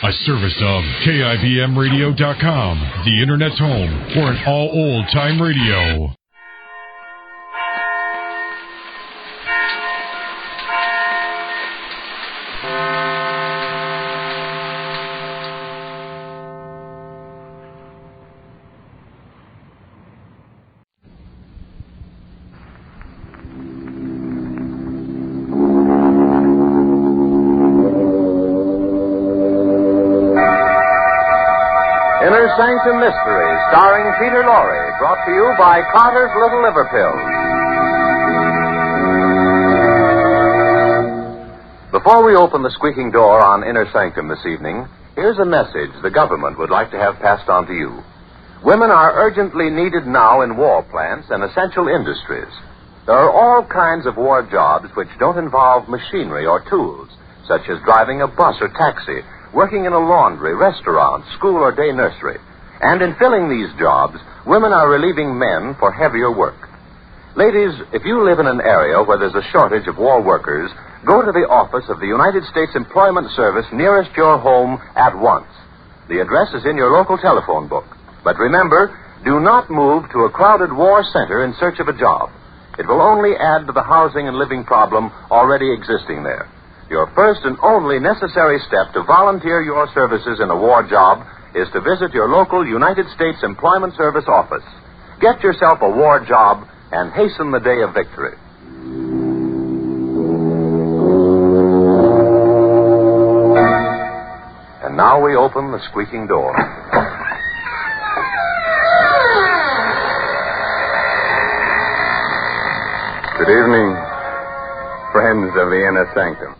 A service of KIBMradio.com, the Internet's home for an all old-time radio. Sanctum Mystery, starring Peter Lorre, brought to you by Carter's Little Liver Pills. Before we open the squeaking door on Inner Sanctum this evening, here's a message the government would like to have passed on to you. Women are urgently needed now in war plants and essential industries. There are all kinds of war jobs which don't involve machinery or tools, such as driving a bus or taxi, working in a laundry, restaurant, school, or day nursery. And in filling these jobs, women are relieving men for heavier work. Ladies, if you live in an area where there's a shortage of war workers, go to the office of the United States Employment Service nearest your home at once. The address is in your local telephone book. But remember, do not move to a crowded war center in search of a job. It will only add to the housing and living problem already existing there. Your first and only necessary step to volunteer your services in a war job is to visit your local United States Employment Service office. Get yourself a war job and hasten the day of victory. And now we open the squeaking door. Good evening, friends of the Inner Sanctum.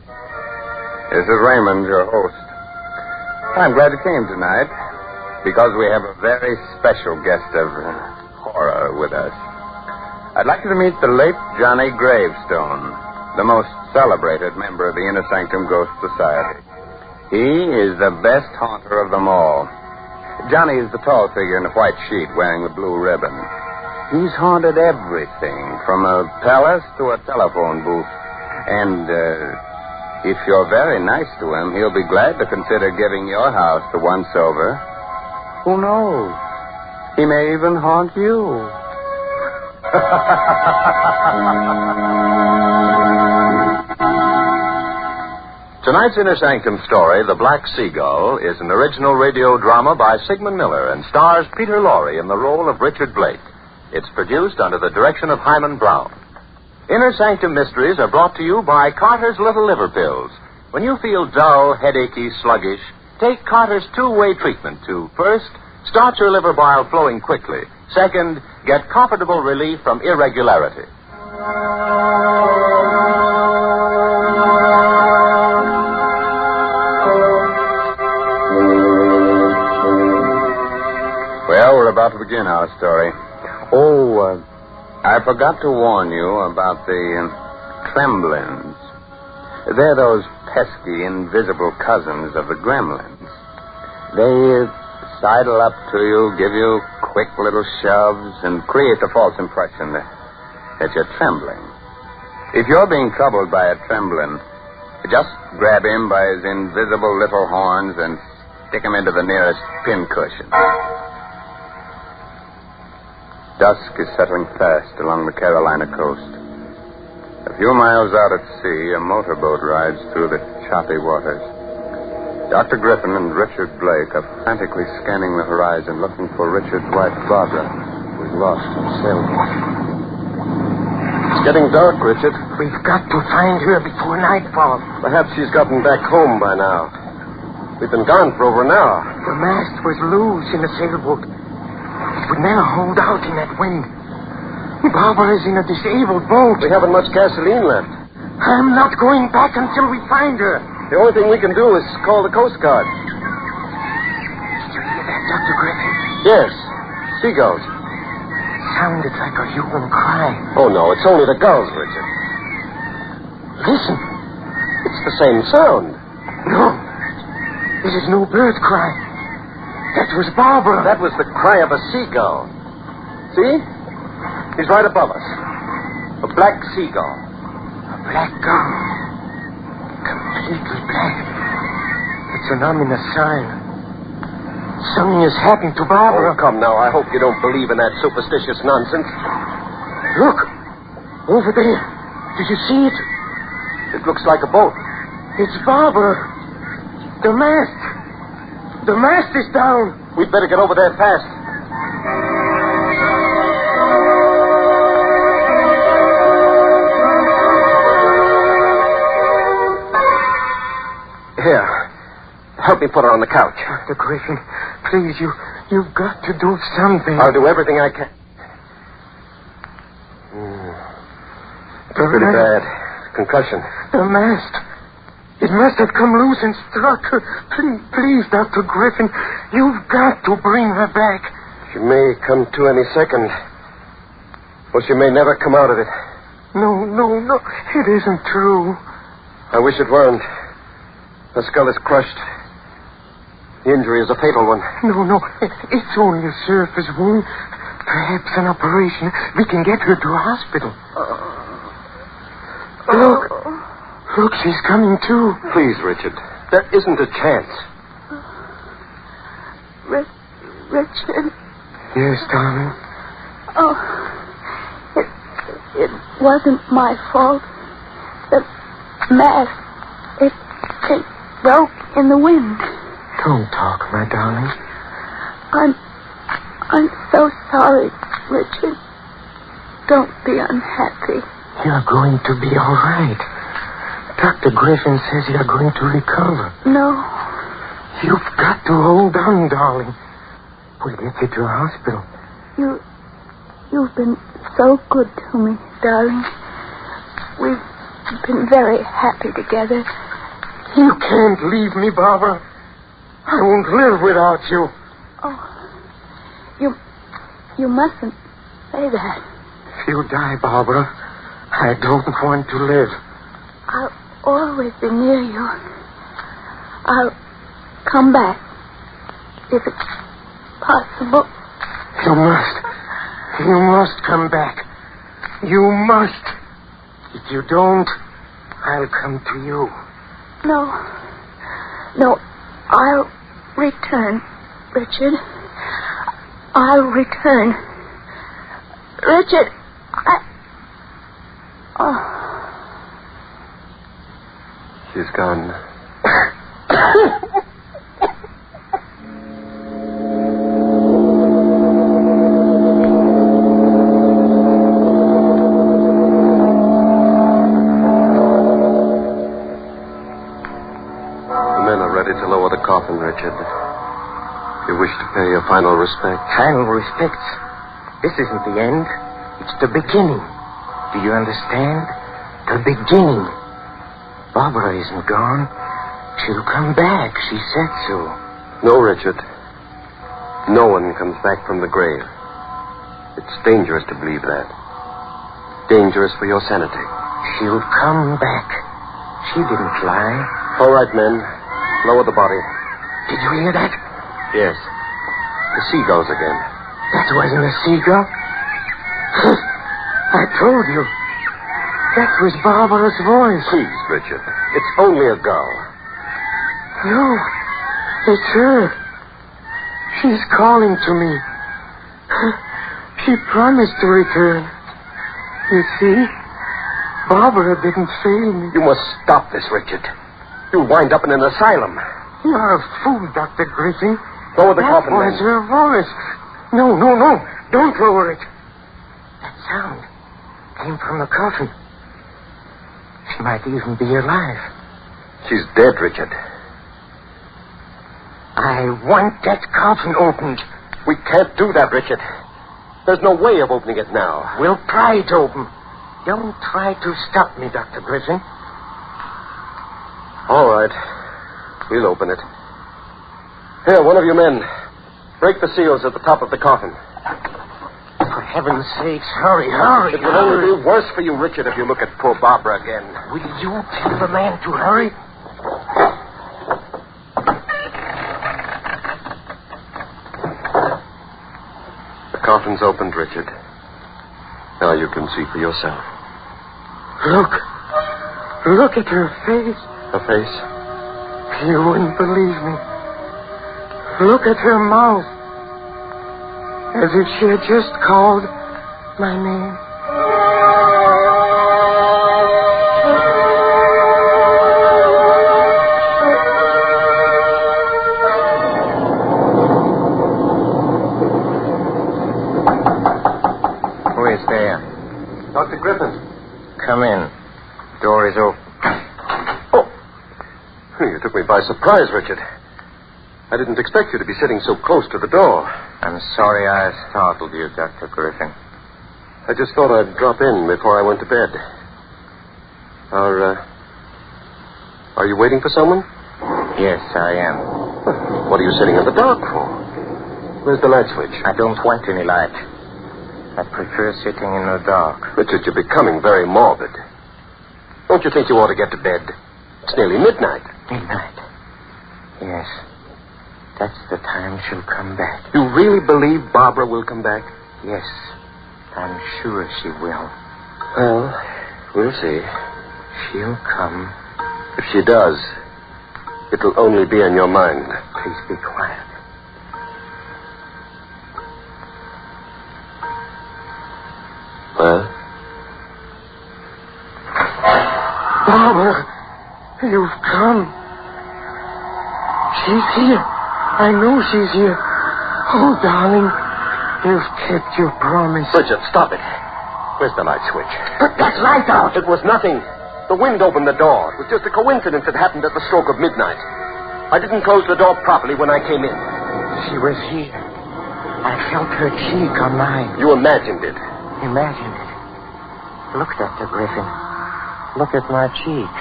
This is Raymond, your host. I'm glad you came tonight because we have a very special guest of horror with us. I'd like you to meet the late Johnny Gravestone, the most celebrated member of the Inner Sanctum Ghost Society. He is the best haunter of them all. Johnny is the tall figure in a white sheet wearing the blue ribbon. He's haunted everything from a palace to a telephone booth. And, if you're very nice to him, he'll be glad to consider giving your house the once over. Who knows? He may even haunt you. Tonight's Inner Sanctum story, The Black Sea Gull, is an original radio drama by Sigmund Miller and stars Peter Lorre in the role of Richard Blake. It's produced under the direction of Hyman Brown. Inner Sanctum Mysteries are brought to you by Carter's Little Liver Pills. When you feel dull, headachy, sluggish, take Carter's two-way treatment to, first, start your liver bile flowing quickly. Second, get comfortable relief from irregularity. Well, we're about to begin our story. I forgot to warn you about the tremblins. They're those pesky, invisible cousins of the gremlins. They sidle up to you, give you quick little shoves, and create the false impression that you're trembling. If you're being troubled by a tremblin, just grab him by his invisible little horns and stick him into the nearest pincushion. Dusk is settling fast along the Carolina coast. A few miles out at sea, a motorboat rides through the choppy waters. Dr. Griffin and Richard Blake are frantically scanning the horizon, looking for Richard's wife, Barbara, who's lost in the sailboat. It's getting dark, Richard. We've got to find her before nightfall. Perhaps she's gotten back home by now. We've been gone for over an hour. The mast was loose in the sailboat. It would never hold out in that wind. Barbara is in a disabled boat. We haven't much gasoline left. I'm not going back until we find her. The only thing we can do is call the Coast Guard. Did you hear that, Dr. Griffin? Yes. Seagulls. Sounded like a human cry. Oh, no, it's only the gulls, Richard. Listen. It's the same sound. No. It is no bird cry. That was Barbara. That was the cry of a seagull. See? He's right above us. A black seagull. A black gull. Completely black. Its and I'm in a sign. Something has happened to Barbara. Oh, come now. I hope you don't believe in that superstitious nonsense. Look. Over there. Did you see it? It looks like a boat. It's Barbara. The mast. The mast is down. We'd better get over there fast. Here. Help me put her on the couch. Dr. Griffin, please, you've got to do something. I'll do everything I can. Pretty bad. Concussion. The mast. It must have come loose and struck her. Please, Dr. Griffin, you've got to bring her back. She may come to any second. Or she may never come out of it. No. It isn't true. I wish it weren't. The skull is crushed. The injury is a fatal one. No. It's only a surface wound. Perhaps an operation. We can get her to a hospital. Look, she's coming too. Please, Richard. There isn't a chance. Richard. Yes, darling. Oh, it wasn't my fault. The mast, it broke in the wind. Don't talk, my darling. I'm so sorry, Richard. Don't be unhappy. You're going to be all right. Dr. Griffin says you're going to recover. No. You've got to hold on, darling. We'll get you to a hospital. You've been so good to me, darling. We've been very happy together. You can't leave me, Barbara. I won't live without you. Oh, you mustn't say that. If you die, Barbara, I don't want to live. I'll always be near you. I'll come back if it's possible. You must come back. You must. If you don't, I'll come to you. No, I'll return, Richard. I'll return. Richard, She's gone. Coffin, Richard. You wish to pay your final respect? Final respects? This isn't the end. It's the beginning. Do you understand? The beginning. Barbara isn't gone. She'll come back. She said so. No, Richard. No one comes back from the grave. It's dangerous to believe that. Dangerous for your sanity. She'll come back. She didn't lie. All right, men. Lower the body. Did you hear that? Yes. The seagulls again. That wasn't a seagull. I told you. That was Barbara's voice. Please, Richard. It's only a gull. No. It's her. She's calling to me. She promised to return. You see? Barbara didn't fail me. You must stop this, Richard. You'll wind up in an asylum. You're a fool, Dr. Griffin. Lower the coffin, That was then. her voice. No. Don't lower it. That sound came from the coffin. She might even be alive. She's dead, Richard. I want that coffin opened. We can't do that, Richard. There's no way of opening it now. We'll pry it open. Don't try to stop me, Dr. Griffin. All right. We'll open it. Here, one of you men. Break the seals at the top of the coffin. For heaven's sakes, hurry. It will only be worse for you, Richard, if you look at poor Barbara again. Will you tell the man to hurry? The coffin's opened, Richard. Now you can see for yourself. Look at her face. Her face? You wouldn't believe me. Look at her mouth. As if she had just called my name. Who is there? Dr. Griffin. Come in. Door is open. Oh. You took me by surprise, Richard. I didn't expect you to be sitting so close to the door. I'm sorry I startled you, Dr. Griffin. I just thought I'd drop in before I went to bed. Are you waiting for someone? Yes, I am. What are you sitting in the dark for? Where's the light switch? I don't want any light. I prefer sitting in the dark. Richard, you're becoming very morbid. Don't you think you ought to get to bed? It's nearly midnight. Midnight? Yes. That's the time she'll come back. You really believe Barbara will come back? Yes. I'm sure she will. Well, we'll see. She'll come. If she does, it'll only be in your mind. Please be quiet. Well? Barbara, you've come. She's here. I know she's here. Oh, darling, you've kept your promise. Richard, stop it. Where's the light switch? Put that light out. It was nothing. The wind opened the door. It was just a coincidence that happened at the stroke of midnight. I didn't close the door properly when I came in. She was here. I felt her cheek on mine. You imagined it. Imagined it. Look, Dr. Griffin. Look at my cheek.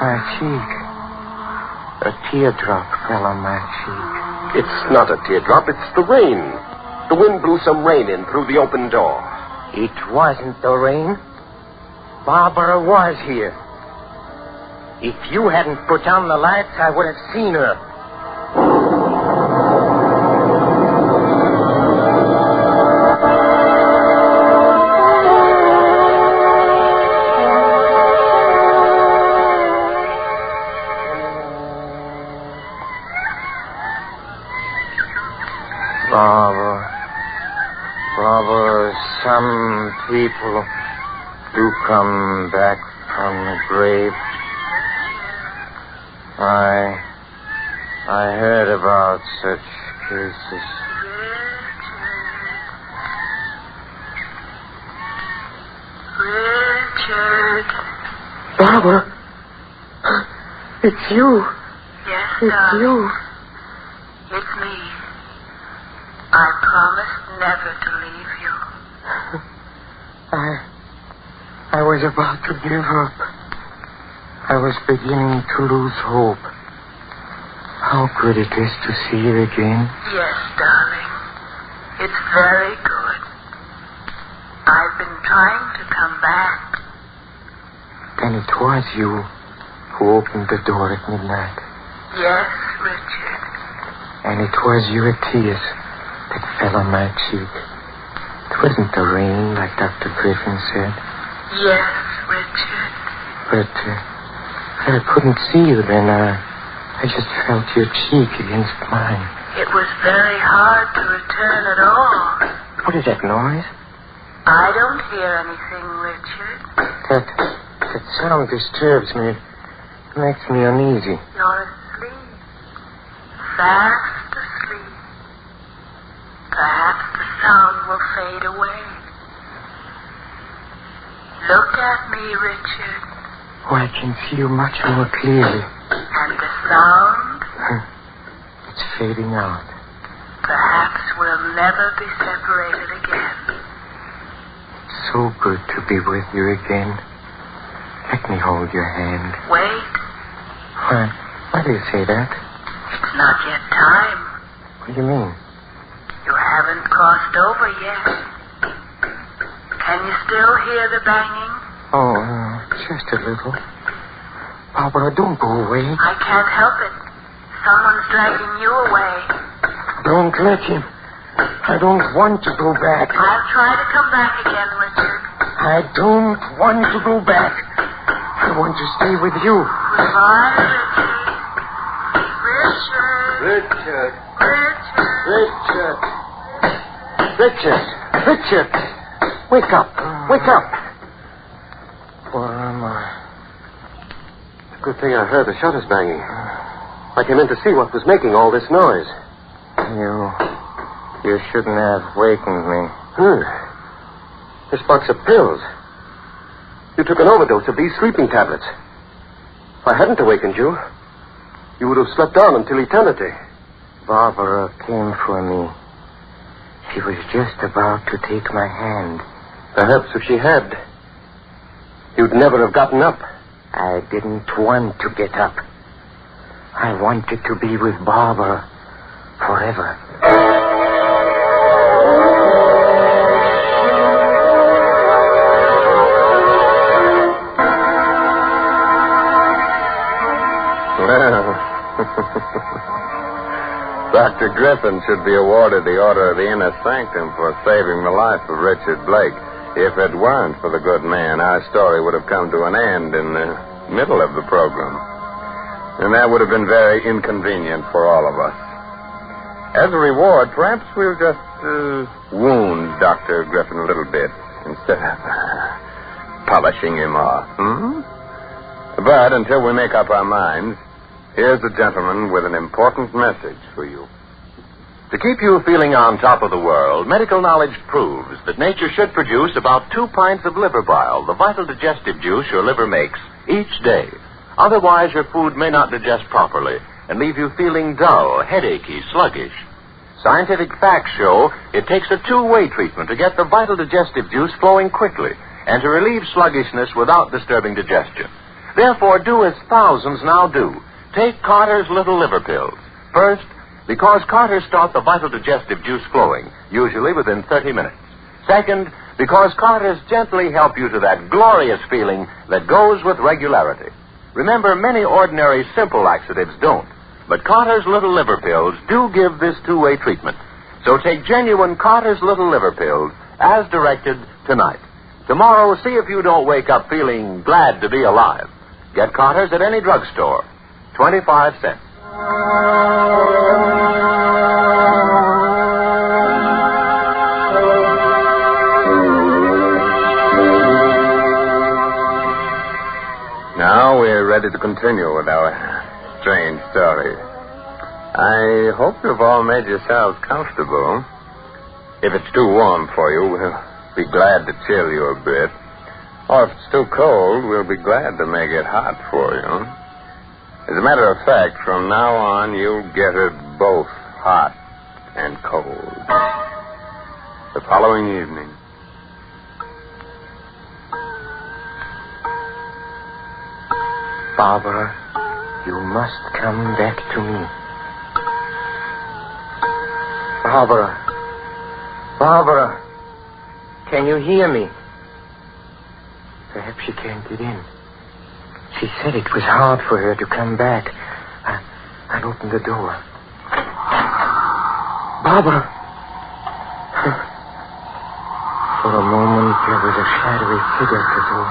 My cheek. A teardrop fell on my cheek. It's not a teardrop. It's the rain. The wind blew some rain in through the open door. It wasn't the rain. Barbara was here. If you hadn't put on the lights, I would have seen her. Barbara, some people do come back from the grave. I heard about such cases. Richard. Barbara, it's you. Yes, It's darling. you. It's me. I promised never to leave you. I was about to give up. I was beginning to lose hope. How good it is to see you again. Yes, darling. It's very good. I've been trying to come back. Then it was you who opened the door at midnight. Yes, Richard. And it was your tears that fell on my cheek. It wasn't the rain, like Dr. Griffin said. Yes, Richard. But I couldn't see you then. I just felt your cheek against mine. It was very hard to return at all. What is that noise? I don't hear anything, Richard. That sound disturbs me. It makes me uneasy. You're asleep. Fast asleep. Perhaps the sound will fade away. Look at me, Richard. Oh, I can see you much more clearly. And the sound? It's fading out. Perhaps we'll never be separated again. So good to be with you again. Let me hold your hand. Wait. Why do you say that? It's not yet time. What do you mean? You haven't crossed over yet. Can you still hear the banging? Oh, just a little. Barbara, don't go away. I can't help it. Someone's dragging you away. Don't let him. I don't want to go back. I'll try to come back again, Richard. I don't want to go back. I want to stay with you. Goodbye, Richard. Richard. Richard. Richard. Wake up. Wake up. Where am I? Good thing I heard the shutters banging. I came in to see what was making all this noise. You shouldn't have wakened me. This box of pills. You took an overdose of these sleeping tablets. If I hadn't awakened you, you would have slept on until eternity. Barbara came for me. She was just about to take my hand. Perhaps if she had, you'd never have gotten up. I didn't want to get up. I wanted to be with Barbara forever. Well, Dr. Griffin should be awarded the Order of the Inner Sanctum for saving the life of Richard Blake. If it weren't for the good man, our story would have come to an end in the middle of the program. And that would have been very inconvenient for all of us. As a reward, perhaps we'll just wound Dr. Griffin a little bit instead of polishing him off. But until we make up our minds, here's a gentleman with an important message for you. To keep you feeling on top of the world, medical knowledge proves that nature should produce about 2 pints of liver bile, the vital digestive juice your liver makes, each day. Otherwise, your food may not digest properly and leave you feeling dull, headachy, sluggish. Scientific facts show it takes a 2-way treatment to get the vital digestive juice flowing quickly and to relieve sluggishness without disturbing digestion. Therefore, do as thousands now do. Take Carter's Little Liver Pills. First, because Carter start the vital digestive juice flowing, usually within 30 minutes. Second, because Carter's gently help you to that glorious feeling that goes with regularity. Remember, many ordinary simple laxatives don't, but Carter's Little Liver Pills do give this 2-way treatment. So take genuine Carter's Little Liver Pills as directed tonight. Tomorrow, see if you don't wake up feeling glad to be alive. Get Carter's at any drugstore. 25 cents. Now we're ready to continue with our strange story. I hope you've all made yourselves comfortable. If it's too warm for you, we'll be glad to chill you a bit. Or if it's too cold, we'll be glad to make it hot for you. As a matter of fact, from now on, you'll get it both hot and cold. The following evening. Barbara, you must come back to me. Barbara, can you hear me? Perhaps she can't get in. She said it was hard for her to come back. I'll open the door. Barbara. For a moment, there was a shadowy figure at the door.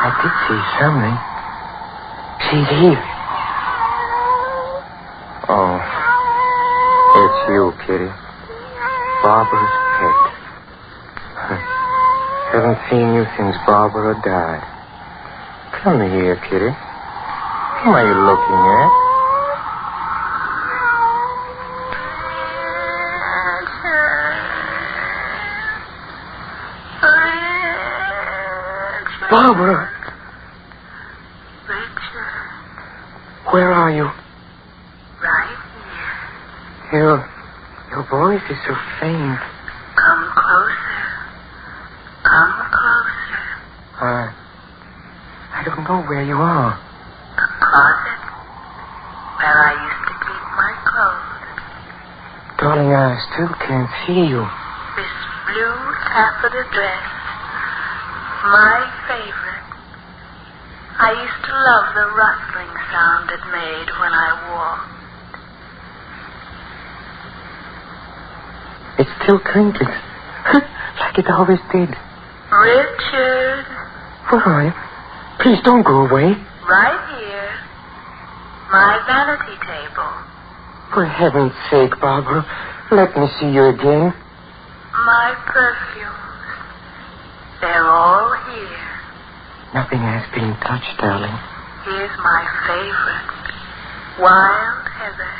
I did see something. She's here. Oh, it's you, Kitty. Barbara's pet. Haven't seen you since Barbara died. Come here, Kitty. Who are you looking at? Barbara! Richard. Where are you? Right here. Your voice is so faint. Come closer. Come closer. I don't know where you are. The closet where I used to keep my clothes. Darling, I still can't see you. This blue taffeta dress, my favorite. I used to love the rustling sound it made when I walked. It's still clinking. Like it always did. Richard. Where are you? Please don't go away. Right here. My vanity table. For heaven's sake, Barbara, let me see you again. My perfumes. They're all here. Nothing has been touched, darling. Here's my favorite. Wild heather.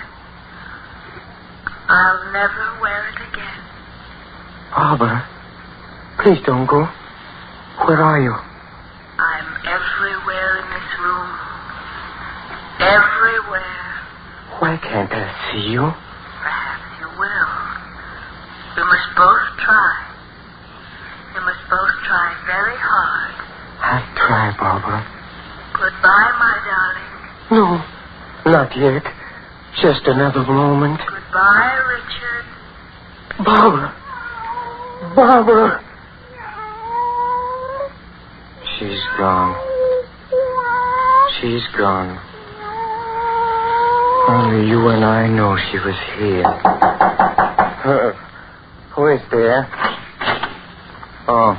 I'll never wear it again. Barbara, please don't go. Where are you? I'm everywhere in this room. Everywhere. Why can't I see you? Perhaps you will. We must both try. We must both try very hard. I'll try, Barbara. Goodbye, my darling. No, not yet. Just another moment. Goodbye, Richard. Barbara. Barbara. She's gone. She's gone. Only you and I know she was here. Who is there? Oh,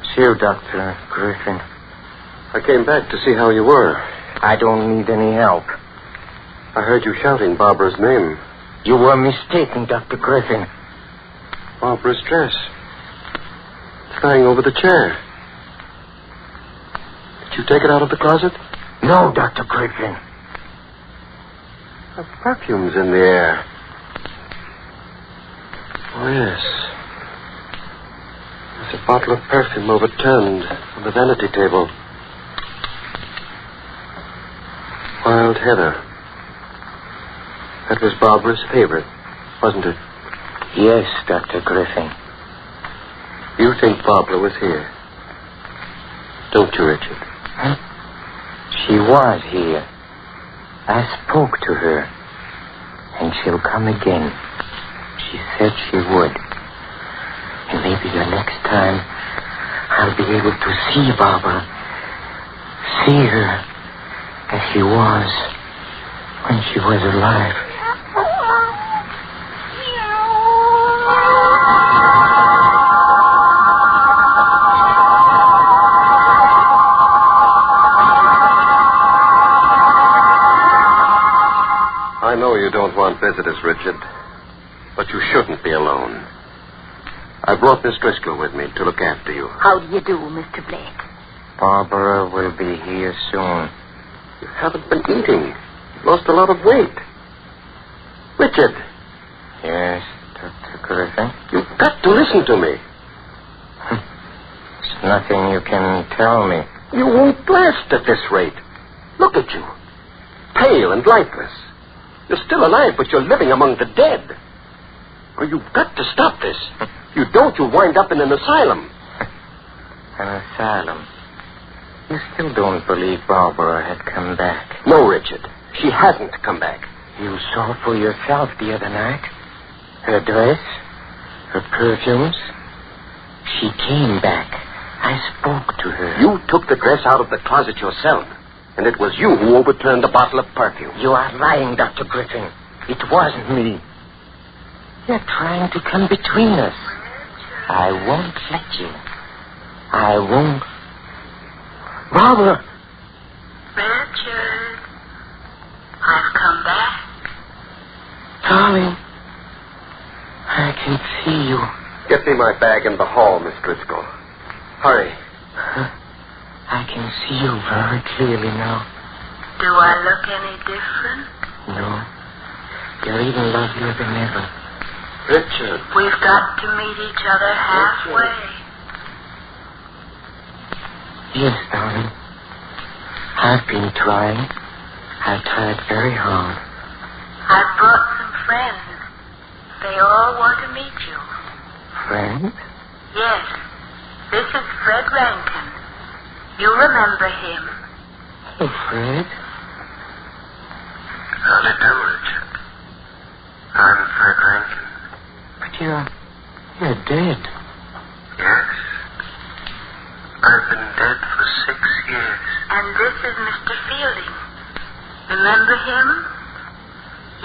it's you, Dr. Griffin. I came back to see how you were. I don't need any help. I heard you shouting Barbara's name. You were mistaken, Dr. Griffin. Barbara's dress. It's lying over the chair. Did you take it out of the closet? No, Dr. Griffin. The perfume's in the air. Oh, yes. There's a bottle of perfume overturned on the vanity table. Wild heather. That was Barbara's favorite, wasn't it? Yes, Dr. Griffin. You think Barbara was here? Don't you, Richard? Huh? She was here. I spoke to her, and she'll come again. She said she would. And maybe the next time I'll be able to see Barbara. See her as she was when she was alive. I know you don't want visitors, Richard, but you shouldn't be alone. I brought Miss Driscoll with me to look after you. How do you do, Mr. Blake? Barbara will be here soon. You haven't been eating. You've lost a lot of weight. Richard. Yes, Dr. Griffin? You've got to listen to me. There's nothing you can tell me. You won't last at this rate. Look at you. Pale and lifeless. You're still alive, but you're living among the dead. Well, you've got to stop this. If you don't, you'll wind up in an asylum. An asylum? You still don't believe Barbara had come back? No, Richard. She hasn't come back. You saw for yourself the other night. Her dress, her perfumes. She came back. I spoke to her. You took the dress out of the closet yourself. And it was you who overturned the bottle of perfume. You are lying, Dr. Griffin. It wasn't me. You're trying to come between us. I won't let you. I won't. Barbara! Richard, I've come back. Darling, I can see you. Get me my bag in the hall, Miss Driscoll. Hurry. I can see you very clearly now. Do I look any different? No. You're even lovelier than ever. Richard. We've got to meet each other halfway. Yes, darling. I've been trying. I've tried very hard. I've brought some friends. They all want to meet you. Friends? Yes. This is Fred Rankin. You remember him. Hello, Fred. How do you do, Richard? I'm Fred Rankin. But you're dead. Yes. I've been dead for 6 years. And this is Mr. Fielding. Remember him?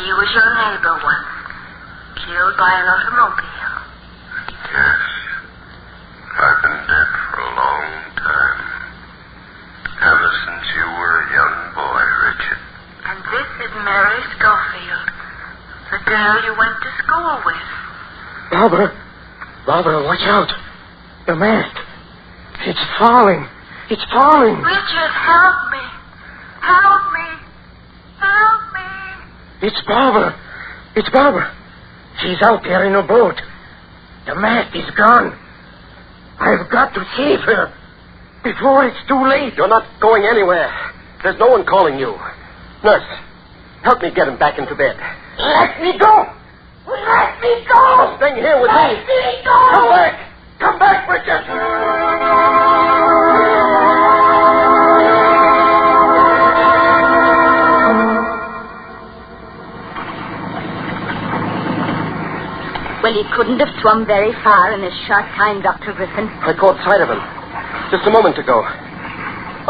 He was your neighbor once, killed by an automobile. Yes. I've been dead for a long time. Ever since you were a young boy, Richard. And this is Mary Schofield, The girl you went to school with. Barbara, watch out. The mast. It's falling. It's falling. Richard, help me. Help me. Help me. It's Barbara. She's out there in a boat. The mast is gone. I've got to save her before it's too late. You're not going anywhere. There's no one calling you. Nurse, help me get him back into bed. Let me go. Let me go. You're staying here with me. Let me go. Come back, Richard. Well, he couldn't have swum very far in a short time, Dr. Griffin. I caught sight of him just a moment ago.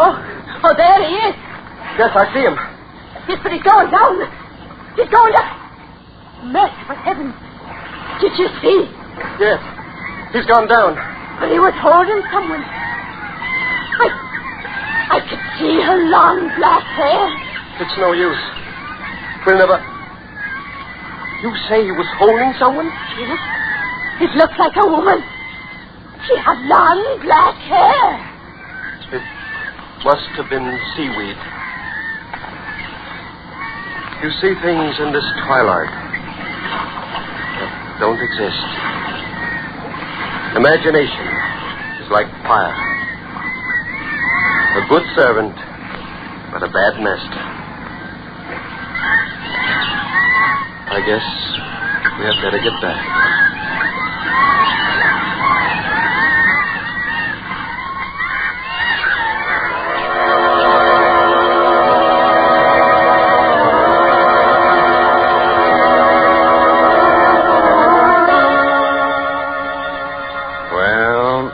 Oh, there he is. Yes, I see him. Yes, but he's going down. He's going down. Merciful heavens. Did you see? Yes, he's gone down. But he was holding someone. I could see her long black hair. It's no use. We'll never... You say he was holding someone? Yes. It looked like a woman. She had long black hair. It must have been seaweed. You see things in this twilight that don't exist. Imagination is like fire. A good servant, but a bad master. I guess we had better get back. Well,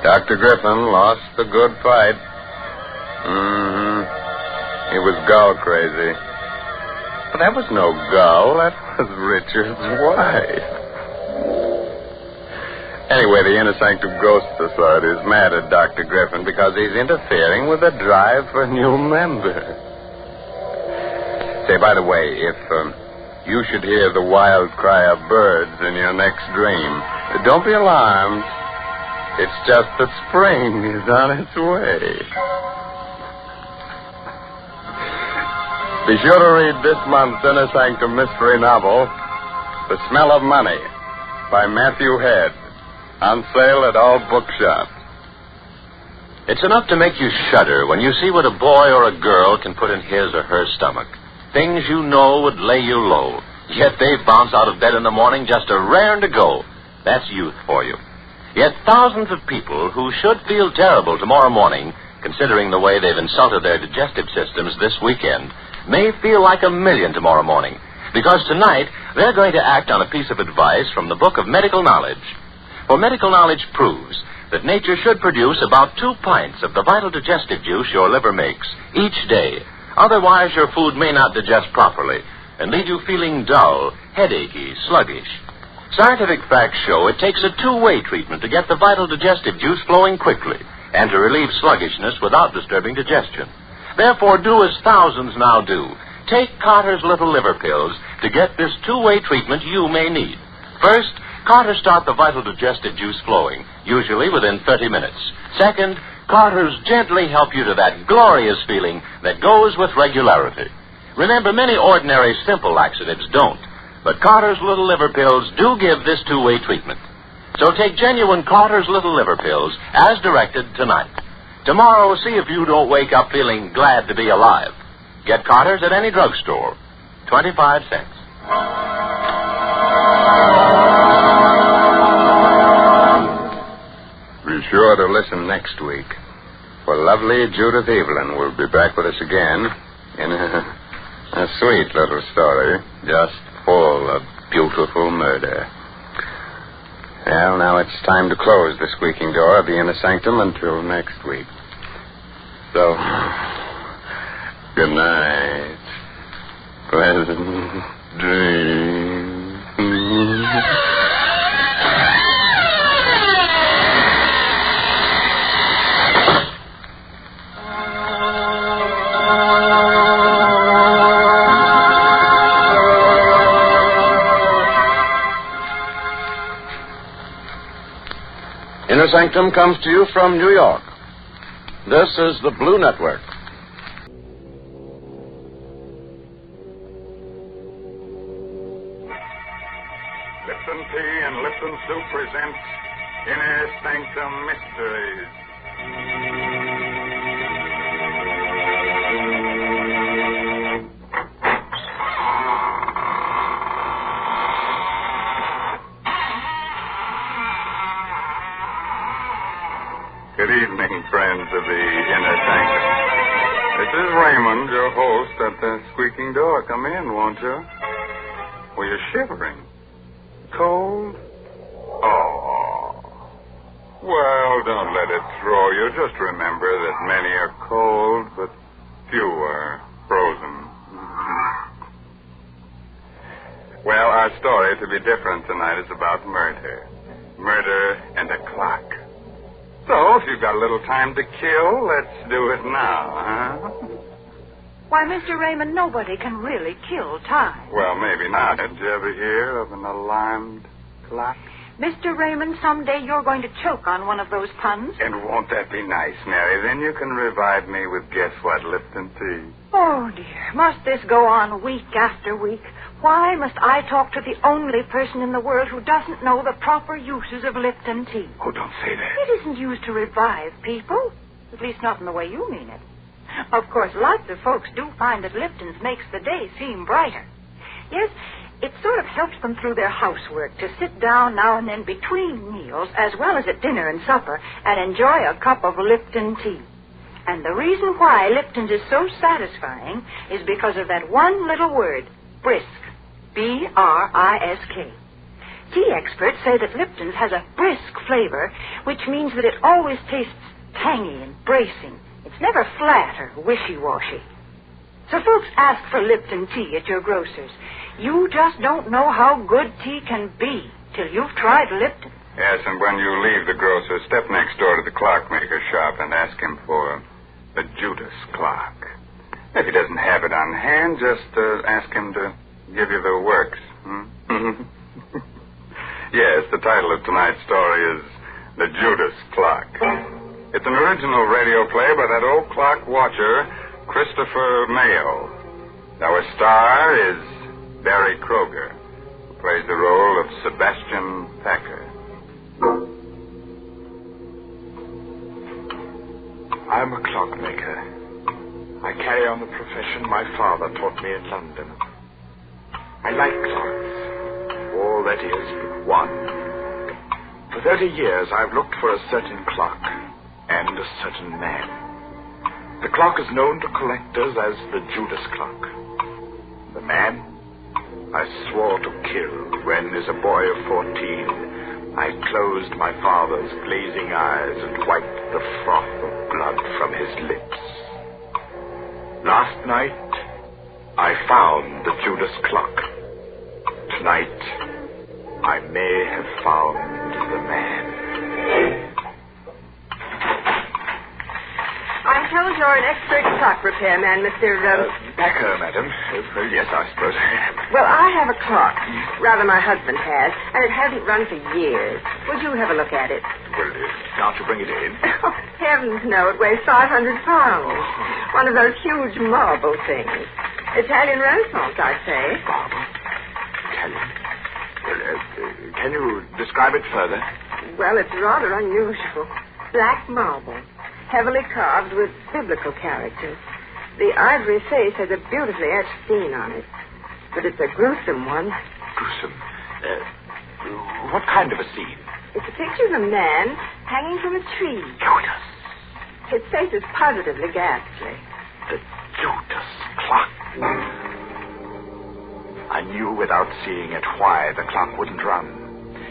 Dr. Griffin lost a good fight. He was gull crazy. But that was no gull. That was Richard's wife. Anyway, the Inner Sanctum Ghost Society is mad at Dr. Griffin because he's interfering with the drive for new members. Say, by the way, if you should hear the wild cry of birds in your next dream, don't be alarmed. It's just that spring is on its way. Be sure to read this month's Inner Sanctum mystery novel, The Smell of Money, by Matthew Head, on sale at all bookshops. It's enough to make you shudder when you see what a boy or a girl can put in his or her stomach. Things you know would lay you low, yet they bounce out of bed in the morning just a raring to go. That's youth for you. Yet thousands of people who should feel terrible tomorrow morning, considering the way they've insulted their digestive systems this weekend, may feel like a million tomorrow morning, because tonight they're going to act on a piece of advice from the Book of Medical Knowledge. For medical knowledge proves that nature should produce about 2 pints of the vital digestive juice your liver makes each day. Otherwise, your food may not digest properly and leave you feeling dull, headachy, sluggish. Scientific facts show it takes a 2-way treatment to get the vital digestive juice flowing quickly and to relieve sluggishness without disturbing digestion. Therefore, do as thousands now do. Take Carter's Little Liver Pills to get this 2-way treatment you may need. First, Carter start the vital digestive juice flowing, usually within 30 minutes. Second, Carter's gently help you to that glorious feeling that goes with regularity. Remember, many ordinary simple laxatives don't, but Carter's Little Liver Pills do give this 2-way treatment. So take genuine Carter's Little Liver Pills as directed tonight. Tomorrow, see if you don't wake up feeling glad to be alive. Get Carter's at any drugstore. 25 cents. Be sure to listen next week, for lovely Judith Evelyn will be back with us again in a sweet little story, just full of beautiful murder. Well, now it's time to close the squeaking door of the Inner Sanctum until next week. So, good night. Pleasant dreams. Sanctum comes to you from New York. This is the Blue Network. Lipton Tea and Lipton Soup presents Inner Sanctum Mysteries. Good evening, friends of the Inner Sanctum. This is Raymond, your host, at the squeaking door. Come in, won't you? Well, you're shivering. Cold? Oh. Well, don't let it throw you. Just remember that many are cold, but few are frozen. Well, our story, to be different tonight, is about murder. Murder and a clock. So, if you've got a little time to kill, let's do it now, huh? Why, Mr. Raymond, nobody can really kill time. Well, maybe not. Did you ever hear of an alarmed clock? Mr. Raymond, someday you're going to choke on one of those puns. And won't that be nice, Mary? Then you can revive me with guess what, Lipton tea. Oh, dear. Must this go on week after week? Why must I talk to the only person in the world who doesn't know the proper uses of Lipton tea? Oh, don't say that. It isn't used to revive people. At least not in the way you mean it. Of course, lots of folks do find that Lipton's makes the day seem brighter. Yes, it sort of helps them through their housework to sit down now and then between meals, as well as at dinner and supper, and enjoy a cup of Lipton tea. And the reason why Lipton's is so satisfying is because of that one little word, brisk. B-R-I-S-K. Tea experts say that Lipton's has a brisk flavor, which means that it always tastes tangy and bracing. It's never flat or wishy-washy. So folks ask for Lipton tea at your grocer's. You just don't know how good tea can be till you've tried Lipton. Yes, and when you leave the grocer, step next door to the clockmaker shop and ask him for the Judas clock. If he doesn't have it on hand, just ask him to give you the works. Yes, the title of tonight's story is The Judas Clock. It's an original radio play by that old clock watcher, Christopher Mayo. Our star is Barry Kroger, who plays the role of Sebastian Thacker. I'm a clockmaker. I carry on the profession my father taught me in London. I like clocks. All that is but one. For 30 years, I've looked for a certain clock and a certain man. The clock is known to collectors as the Judas clock. The man I swore to kill when, as a boy of 14, I closed my father's glazing eyes and wiped the froth of blood from his lips. Last night, I found the Judas clock. Tonight, I may have found the man. I'm told you're an expert clock repairman, Mr. Packer, madam. Yes, I suppose I am. Well, I have a clock. Rather, my husband has, and it hasn't run for years. Would you have a look at it? Well, can't you bring it in? Oh, heavens, no. It weighs 500 pounds. One of those huge marble things. Italian Renaissance, I'd say. Marble? Italian? Well, can you describe it further? Well, it's rather unusual. Black marble, heavily carved with biblical characters. The ivory face has a beautifully etched scene on it. But it's a gruesome one. Gruesome? What kind of a scene? It's a picture of a man hanging from a tree. Judas. His face is positively ghastly. The Judas clock. I knew without seeing it why the clock wouldn't run.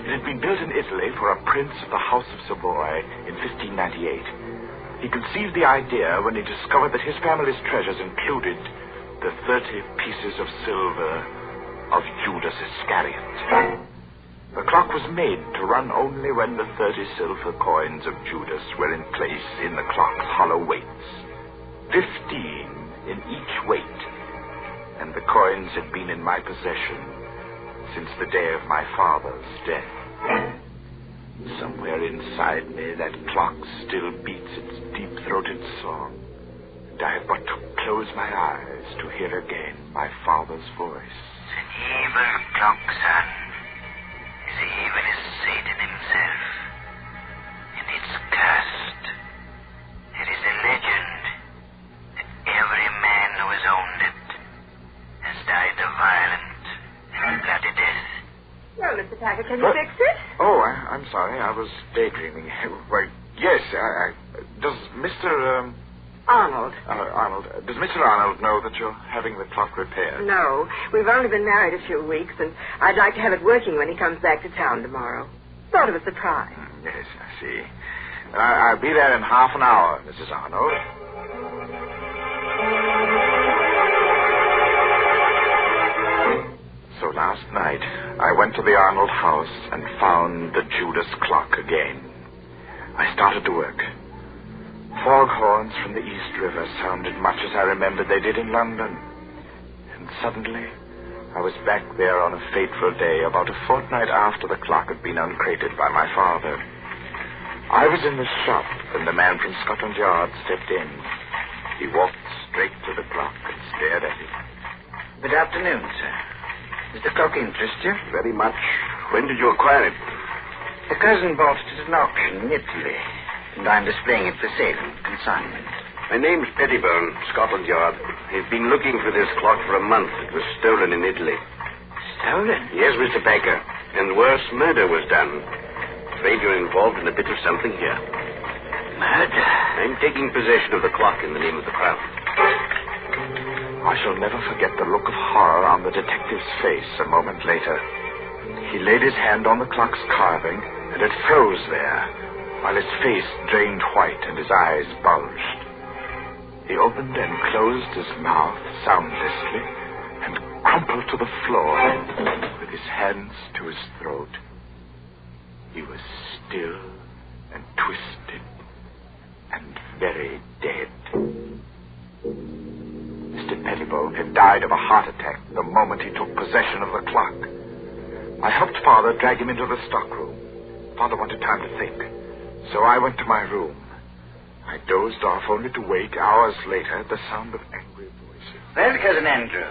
It had been built in Italy for a prince of the House of Savoy in 1598. He conceived the idea when he discovered that his family's treasures included the 30 pieces of silver of Judas Iscariot. The clock was made to run only when the 30 silver coins of Judas were in place in the clock's hollow weights. 15 in each weight. And the coins had been in my possession since the day of my father's death. Somewhere inside me, that clock still beats its deep-throated song. And I have but to close my eyes to hear again my father's voice. It's an evil clock, son. As evil as Satan himself. And it's cursed. It is a legend that every man who has owned it has died a violent and bloody death. Well, Mr. Taggart, can you fix it? Oh, I'm sorry. I was daydreaming. Why, yes, does Mr. Arnold. Arnold, does Mr. Arnold know that you're having the clock repaired? No. We've only been married a few weeks, and I'd like to have it working when he comes back to town tomorrow. Sort of a surprise. Yes, I see. I'll be there in half an hour, Mrs. Arnold. So last night, I went to the Arnold house and found the Judas clock again. I started to work. Foghorns from the East River sounded much as I remembered they did in London. And suddenly, I was back there on a fateful day, about a fortnight after the clock had been uncrated by my father. I was in the shop, and the man from Scotland Yard stepped in. He walked straight to the clock and stared at it. Good afternoon, sir. Does the clock interest you? Very much. When did you acquire it? A cousin bought it at an auction in Italy, and I'm displaying it for sale and consignment. My name's Pettibone, Scotland Yard. I've been looking for this clock for a month. It was stolen in Italy. Stolen? Yes, Mr. Baker. And worse, murder was done. Afraid you're involved in a bit of something here. Murder? I'm taking possession of the clock in the name of the Crown. I shall never forget the look of horror on the detective's face a moment later. He laid his hand on the clock's carving, and it froze there, while his face drained white and his eyes bulged. He opened and closed his mouth soundlessly and crumpled to the floor with his hands to his throat. He was still and twisted and very dead. Mr. Pettibone had died of a heart attack the moment he took possession of the clock. I helped Father drag him into the stockroom. Father wanted time to think, so I went to my room. I dozed off only to wake hours later at the sound of angry voices. Well, Cousin Andrew,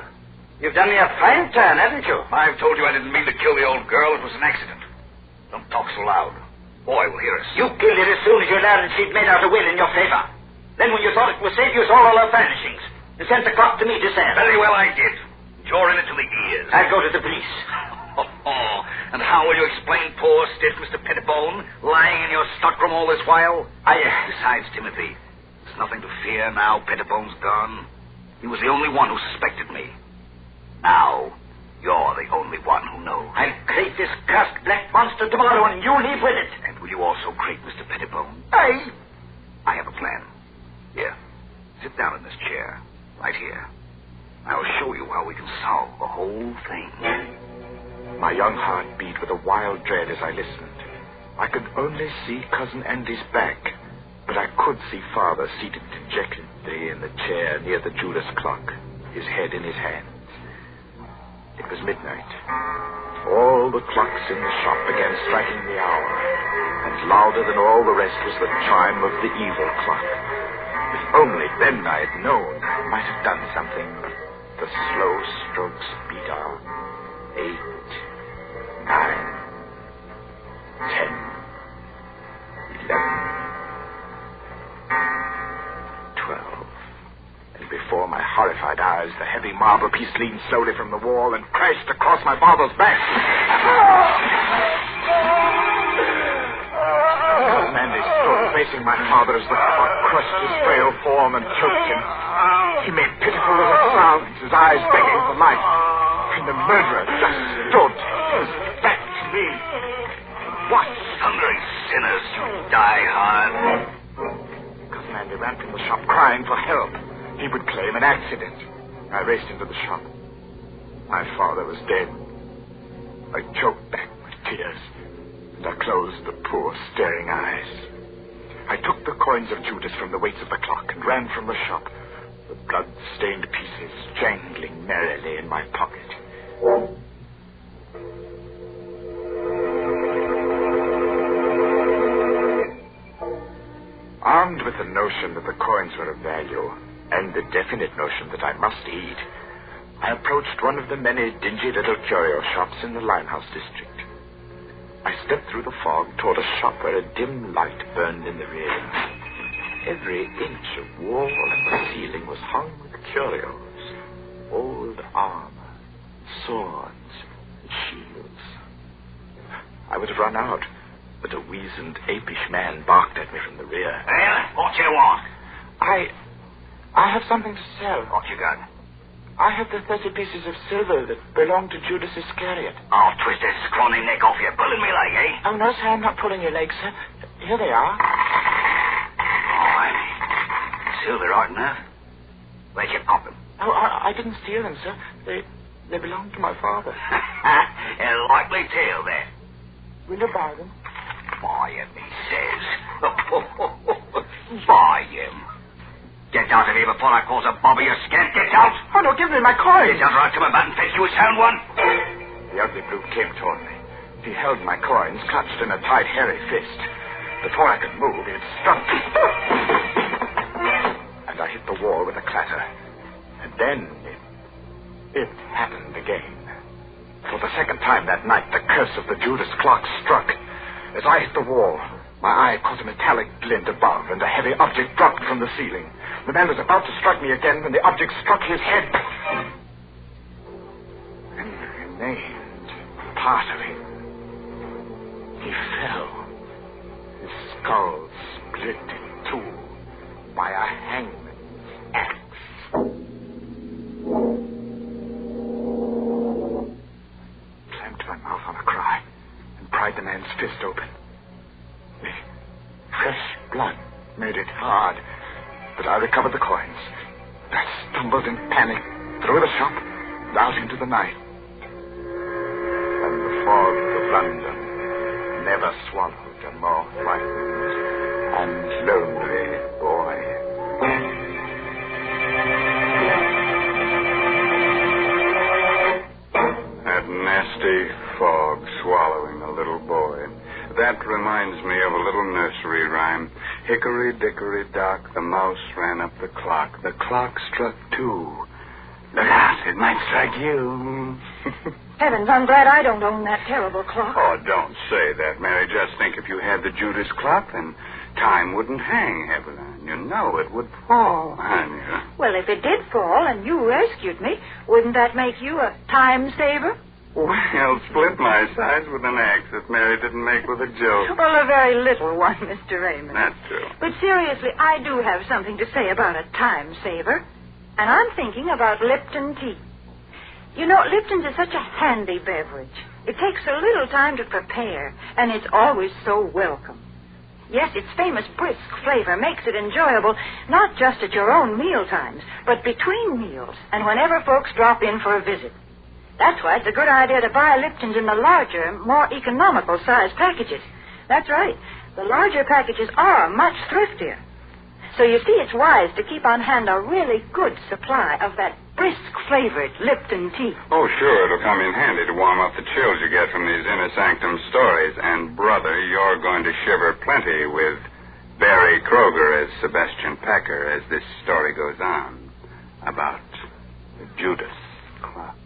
you've done me a fine turn, haven't you? I've told you I didn't mean to kill the old girl. It was an accident. Don't talk so loud. Boy will hear us. You killed her as soon as you learned she'd made out a will in your favor. Then when you thought it was safe, you sold all her furnishings and sent the clock to me to sell. Very well, I did. You're in it till the ears. I'll go to the police. And how will you explain poor stiff Mr. Pettibone lying in your stockroom all this while? Besides, Timothy, there's nothing to fear now Pettibone's gone. He was the only one who suspected me. Now, you're the only one who knows. I'll crate this cursed black monster tomorrow, and you leave with it. And will you also crate Mr. Pettibone? I have a plan. Here, sit down in this chair, right here. I'll show you how we can solve the whole thing. My young heart beat with a wild dread as I listened. I could only see Cousin Andy's back, but I could see Father seated dejectedly in the chair near the Judas clock, his head in his hands. It was midnight. All the clocks in the shop began striking the hour, and louder than all the rest was the chime of the evil clock. If only then I had known, I might have done something. The slow strokes beat on. 8, 9, 10, 11, 12. And before my horrified eyes, the heavy marble piece leaned slowly from the wall and crashed across my father's back. Mandy stood facing my father as the clock crushed his frail form and choked him. He made pitiful little sounds, his eyes begging for life. And the murderer just stood, his back to me. What? Thundering sinners, you die hard. Cousin Andy ran from the shop crying for help. He would claim an accident. I raced into the shop. My father was dead. I choked back my tears, and I closed the poor staring eyes. I took the coins of Judas from the weights of the clock and ran from the shop, the blood-stained pieces jangling merrily in my pocket. conviction that the coins were of value, and the definite notion that I must eat, I approached one of the many dingy little curio shops in the Limehouse district. I stepped through the fog toward a shop where a dim light burned in the rear. Every inch of wall and ceiling was hung with curios, old armor, swords, and shields. I would have run out, but a weazened, apish man barked at me from the rear. Well, what do you want? I have something to sell. What you got? I have the 30 pieces of silver that belong to Judas Iscariot. I'll twist this scrawny neck off your pulling me leg, eh? Oh, no, sir, I'm not pulling your leg, sir. Here they are. Oh, silver right enough. Where'd you pop them? Oh, I didn't steal them, sir. They belong to my father. A likely tale, then. Will you buy them? Buy him, he says. Buy him. Get out of here before I cause a bob of your skin. Get out. Oh, no, give me my coins. Get out or I'll come about and fetch you a sound one. The ugly brute came toward me. He held my coins clutched in a tight, hairy fist. Before I could move, he had struck me. And I hit the wall with a clatter. And then it happened again. For the second time that night, the curse of the Judas clock struck. As I hit the wall, my eye caught a metallic glint above, and a heavy object dropped from the ceiling. The man was about to strike me again when the object struck his head. And remained part of him. He fell. His skull split in two by a hangman's axe. Clamped my mouth on a cry and pried the man's fist open. The fresh blood made it hard, but I recovered the coins. I stumbled in panic through the shop and out into the night. And the fog of London never swallowed a more frightened and lonely boy. That nasty fog swallowing a little boy. That reminds me of a little nursery rhyme. Hickory dickory dock, the mouse ran up the clock. The clock struck 2. Look out, it might strike you. Heavens, I'm glad I don't own that terrible clock. Oh, don't say that, Mary. Just think if you had the Judas clock, then time wouldn't hang heavily on you. No, it would fall on you. Well, if it did fall and you rescued me, wouldn't that make you a time saver? Well, split my sides with an axe if Mary didn't make with a joke. Well, a very little one, Mr. Raymond. That's true. But seriously, I do have something to say about a time saver. And I'm thinking about Lipton tea. You know, Lipton's is such a handy beverage. It takes so little time to prepare, and it's always so welcome. Yes, its famous brisk flavor makes it enjoyable, not just at your own meal times, but between meals and whenever folks drop in for a visit. That's why it's a good idea to buy Lipton's in the larger, more economical size packages. That's right. The larger packages are much thriftier. So you see, it's wise to keep on hand a really good supply of that brisk-flavored Lipton tea. Oh, sure, it'll come in handy to warm up the chills you get from these inner sanctum stories. And, brother, you're going to shiver plenty with Barry Kroger as Sebastian Packer as this story goes on about the Judas clock.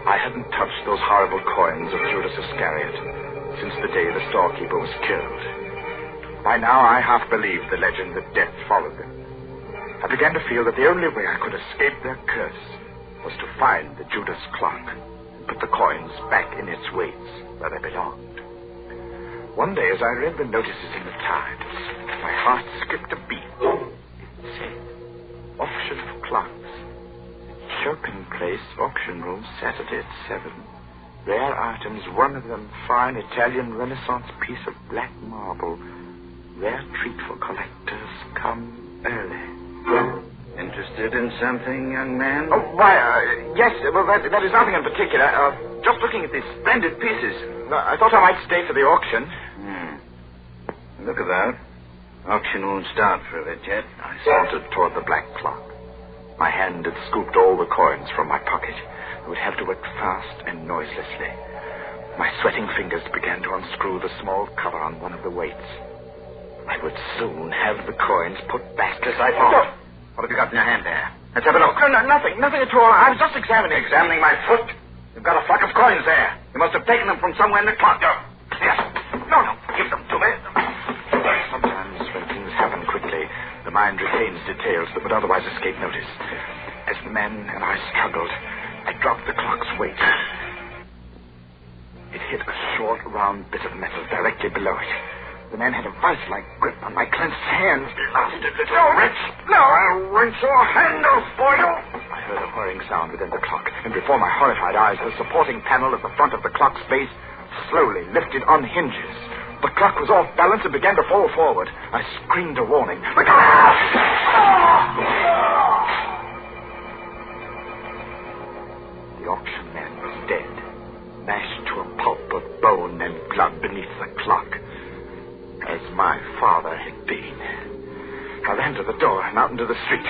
I hadn't touched those horrible coins of Judas Iscariot since the day the storekeeper was killed. By now, I half believed the legend that death followed them. I began to feel that the only way I could escape their curse was to find the Judas clock and put the coins back in its weights where they belonged. One day, as I read the notices in the Times, my heart skipped a beat. It said, auction of clocks. Chopin Place, auction room, Saturday at 7. Rare items, one of them fine Italian Renaissance piece of black marble. Rare treat for collectors. Come early. Interested in something, young man? Oh, why, yes. Well, that is nothing in particular. Just looking at these splendid pieces. I thought I might stay for the auction. Look about. Auction won't start for a bit yet. I sauntered toward the black clock. My hand had scooped all the coins from my pocket. I would have to work fast and noiselessly. My sweating fingers began to unscrew the small cover on one of the weights. I would soon have the coins put back as I thought. What have you got in your hand there? Let's have a look. No, nothing at all. I was just examining. Examining my foot? You've got a flock of coins there. You must have taken them from somewhere in the clock. Yes. No, give them to me. Sometimes when things happen quickly, the mind retains details that would otherwise escape notice. As the man and I struggled, I dropped the clock's weight. It hit a short, round bit of metal directly below it. The man had a vice-like grip on my clenched hand. Blasted little wretch. No, I'll wrench your hand off for you. I heard a whirring sound within the clock, and before my horrified eyes, the supporting panel at the front of the clock's base slowly lifted on hinges. The clock was off balance and began to fall forward. I screamed a warning. The auction man was dead, mashed to a pulp of bone and blood beneath the clock, as my father had been. I ran to the door and out into the street.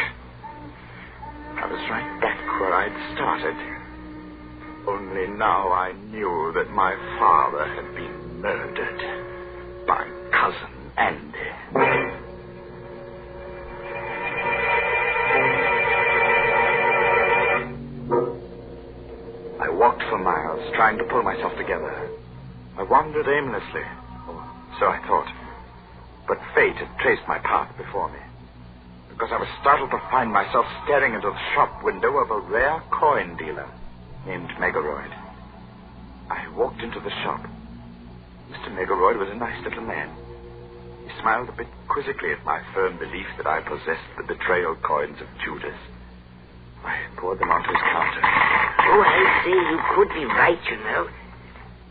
I was right back where I'd started. Only now I knew that my father had been murdered by Cousin Andy. I walked for miles, trying to pull myself together. I wandered aimlessly, or so I thought. But fate had traced my path before me, because I was startled to find myself staring into the shop window of a rare coin dealer named Megaroyd. I walked into the shop. Mr. Megaroyd was a nice little man. He smiled a bit quizzically at my firm belief that I possessed the betrayal coins of Judas. I poured them onto his counter. Oh, I say, you could be right, you know.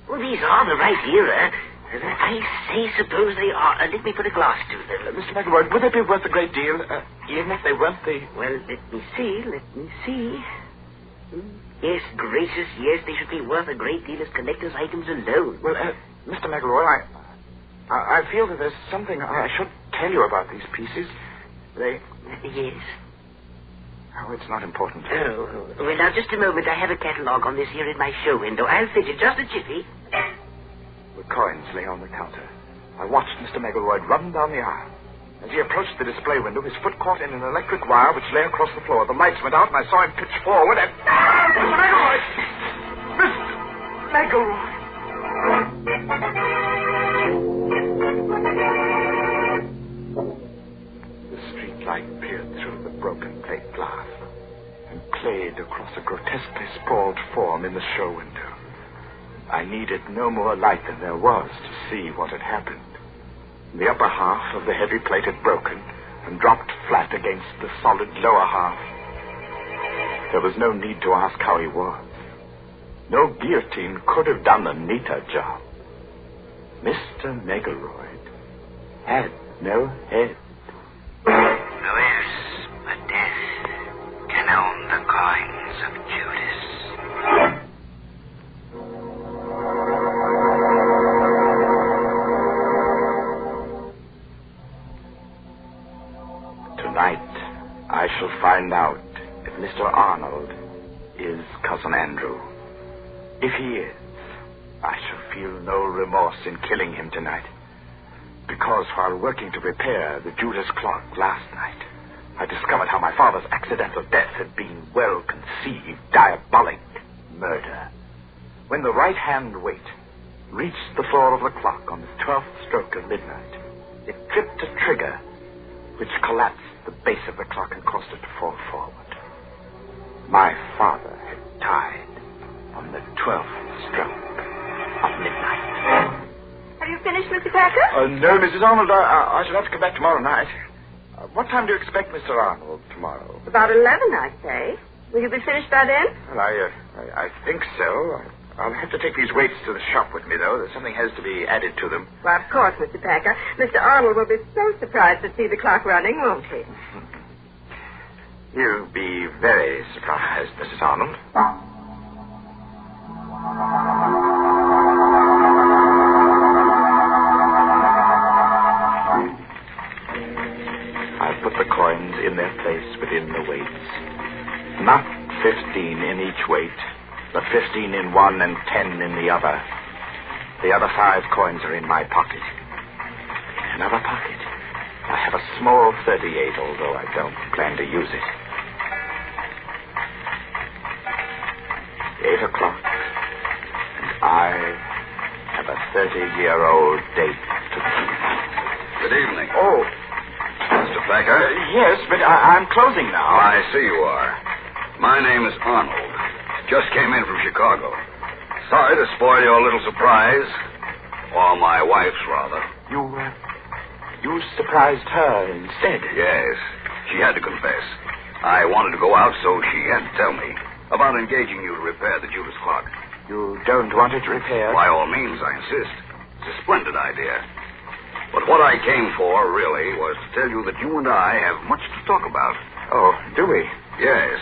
Well, these are the right era. I say, suppose they are. Let me put a glass to them. Mr. Megaroyd, would they be worth a great deal, even if they weren't the... Well, let me see. Yes, gracious, yes, they should be worth a great deal as collector's items alone. Well, Mr. Megaroyd, I feel that there's something I should tell you about these pieces. They... Yes. Oh, it's not important. Oh, well, now, just a moment. I have a catalogue on this here in my show window. I'll fetch it just a jiffy. The coins lay on the counter. I watched Mr. Megaroyd run down the aisle. As he approached the display window, his foot caught in an electric wire which lay across the floor. The lights went out, and I saw him pitch forward and... Mr. Megaroyd! Mr. Megaroyd! The streetlight peered through the broken plate glass and played across a grotesquely sprawled form in the show window. I needed no more light than there was to see what had happened. The upper half of the heavy plate had broken and dropped flat against the solid lower half. There was no need to ask how he was. No guillotine could have done a neater job. Mr. Megaroyd had no head. Who else but death can own the coins of Judas? Tonight, I shall find out if Mr. Arnold is Cousin Andrew. If he is, I shall feel no remorse in killing him tonight. Because while working to repair the Judas clock last night, I discovered how my father's accidental death had been well-conceived, diabolic murder. When the right-hand weight reached the floor of the clock on the 12th stroke of midnight, it tripped a trigger which collapsed the base of the clock and caused it to fall forward. My father had died on the 12th stroke of midnight. Have you finished, Mr. Packer? No, Mrs. Arnold. I shall have to come back tomorrow night. What time do you expect Mr. Arnold tomorrow? About 11, I'd say. Will you be finished by then? Well, I think so. I'll have to take these weights to the shop with me, though. Something has to be added to them. Well, of course, Mr. Packer. Mr. Arnold will be so surprised to see the clock running, won't he? You'll be very surprised, Mrs. Arnold. I put the coins in their place within the weights. Not 15 in each weight, but 15 in one and 10 in the other. The other 5 coins are in my pocket. Another pocket. small 38, although I don't plan to use it. 8 o'clock, and I have a 30-year-old date to keep. Good evening. Oh. Mr. Becker? Yes, but I'm closing now. I see you are. My name is Arnold. Just came in from Chicago. Sorry to spoil your little surprise. Or my wife's, rather. You surprised her instead? Yes. She had to confess. I wanted to go out, so she had to tell me about engaging you to repair the Judas clock. You don't want it repaired? By all means, I insist. It's a splendid idea. But what I came for, really, was to tell you that you and I have much to talk about. Oh, do we? Yes.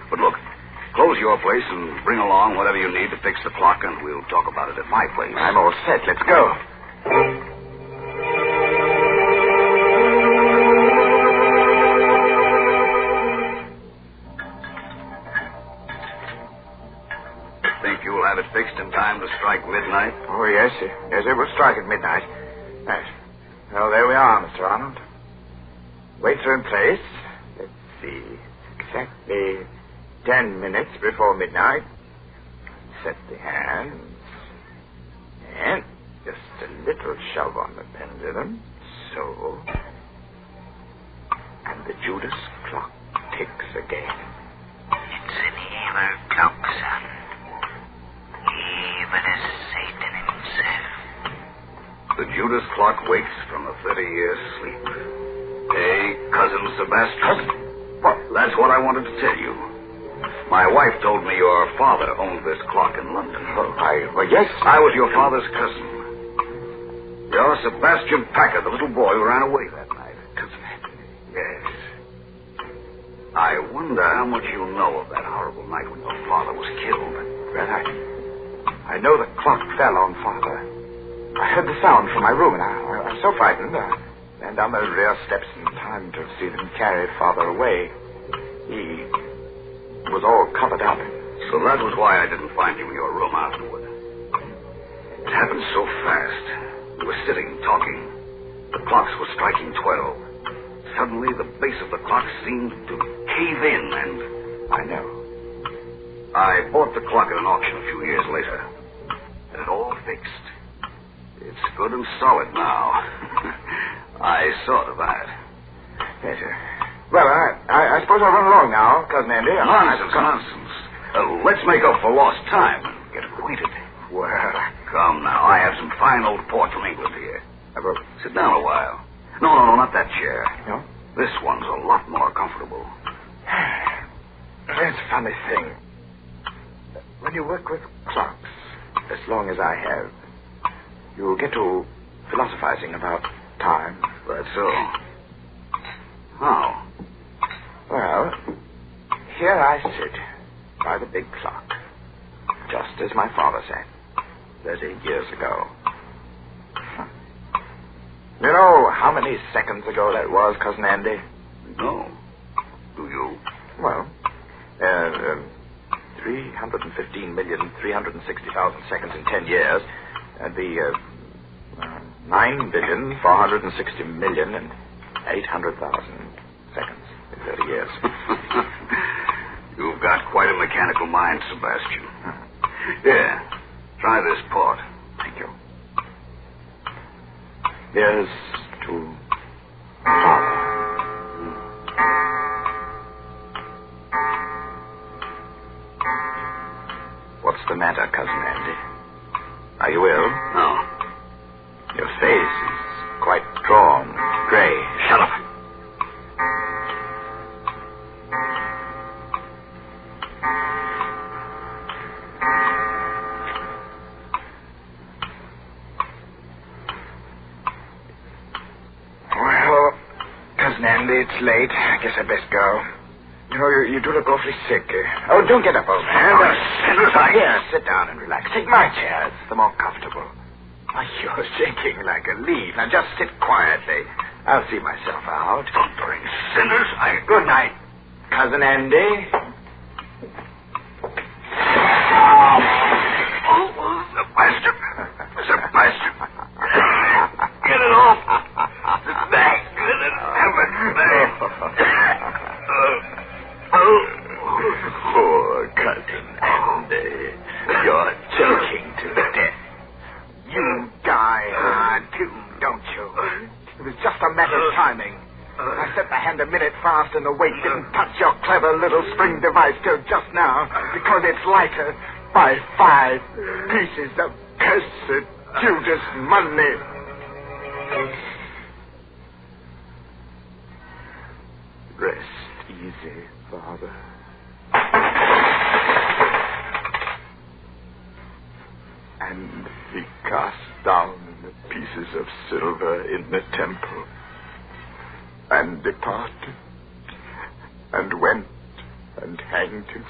But look, close your place and bring along whatever you need to fix the clock, and we'll talk about it at my place. I'm all set. Let's go. Think you'll have it fixed in time to strike midnight? Oh, yes. Yes, it will strike at midnight. Yes. Well, there we are, Mr. Arnold. Weights are in place. Let's see. Exactly 10 minutes before midnight. Set the hands. And just a little shove on the pendulum. So. And the Judas clock ticks again. It's an evil clock, son. Even as Satan himself. The Judas clock wakes from a 30-year sleep. Hey, Cousin Sebastian. Cousin? What? That's what I wanted to tell you. My wife told me your father owned this clock in London. Well, yes. I was your father's cousin. You're Sebastian Packer, the little boy who ran away that night. Cousin? Yes. I wonder how much you know of that horrible night when your father was killed. Well, I know the clock fell on Father. I heard the sound from my room, and I was so frightened. And down the rear steps in time to see them carry Father away. He was all covered up. So that was why I didn't find you in your room afterward. It happened so fast. We were sitting, talking. The clocks were striking 12. Suddenly, the base of the clock seemed to cave in, and... I know. I bought the clock at an auction a few years later. And it all fixed. It's good and solid now. I saw to that. Yes, sir. Well, I suppose I'll run along now, Cousin Andy. Nonsense. Let's make up for lost time and get acquainted. Well, come now. I have some fine old port from England here. Sit down a while. No, not that chair. No? This one's a lot more comfortable. That's a funny thing. When you work with clocks, as long as I have, you get to philosophizing about time. That's so. How? Well, here I sit by the big clock, just as my father sat 30 years ago. You know how many seconds ago that was, Cousin Andy? No. Do you? Well, 315,360,000 seconds in 10 years. That'd be 9,460,800,000 seconds in 30 years. You've got quite a mechanical mind, Sebastian. Here, try this port. Thank you. Here's to... What's the matter, Cousin Andy? Are you ill? No. Your face is quite drawn, gray. Shut up. Well, Cousin Andy, it's late. I guess I'd best go. You know, you do look awfully sick. Oh, don't get up, old man. Here, sit down and relax. Take my chair. It's the more comfortable. Why, you're shaking like a leaf. Now, just sit quietly. I'll see myself out. Thundering sinners, Good night, Cousin Andy. Sebastian. Get it off. The bag. Get it off. Littleton, and you're choking to death. You die too, don't you? It was just a matter of timing. I set the hand a minute fast and the weight didn't touch your clever little spring device till just now because it's lighter by 5 pieces of cursed Judas money. Rest easy, Father. And he cast down the pieces of silver in the temple and departed and went and hanged himself.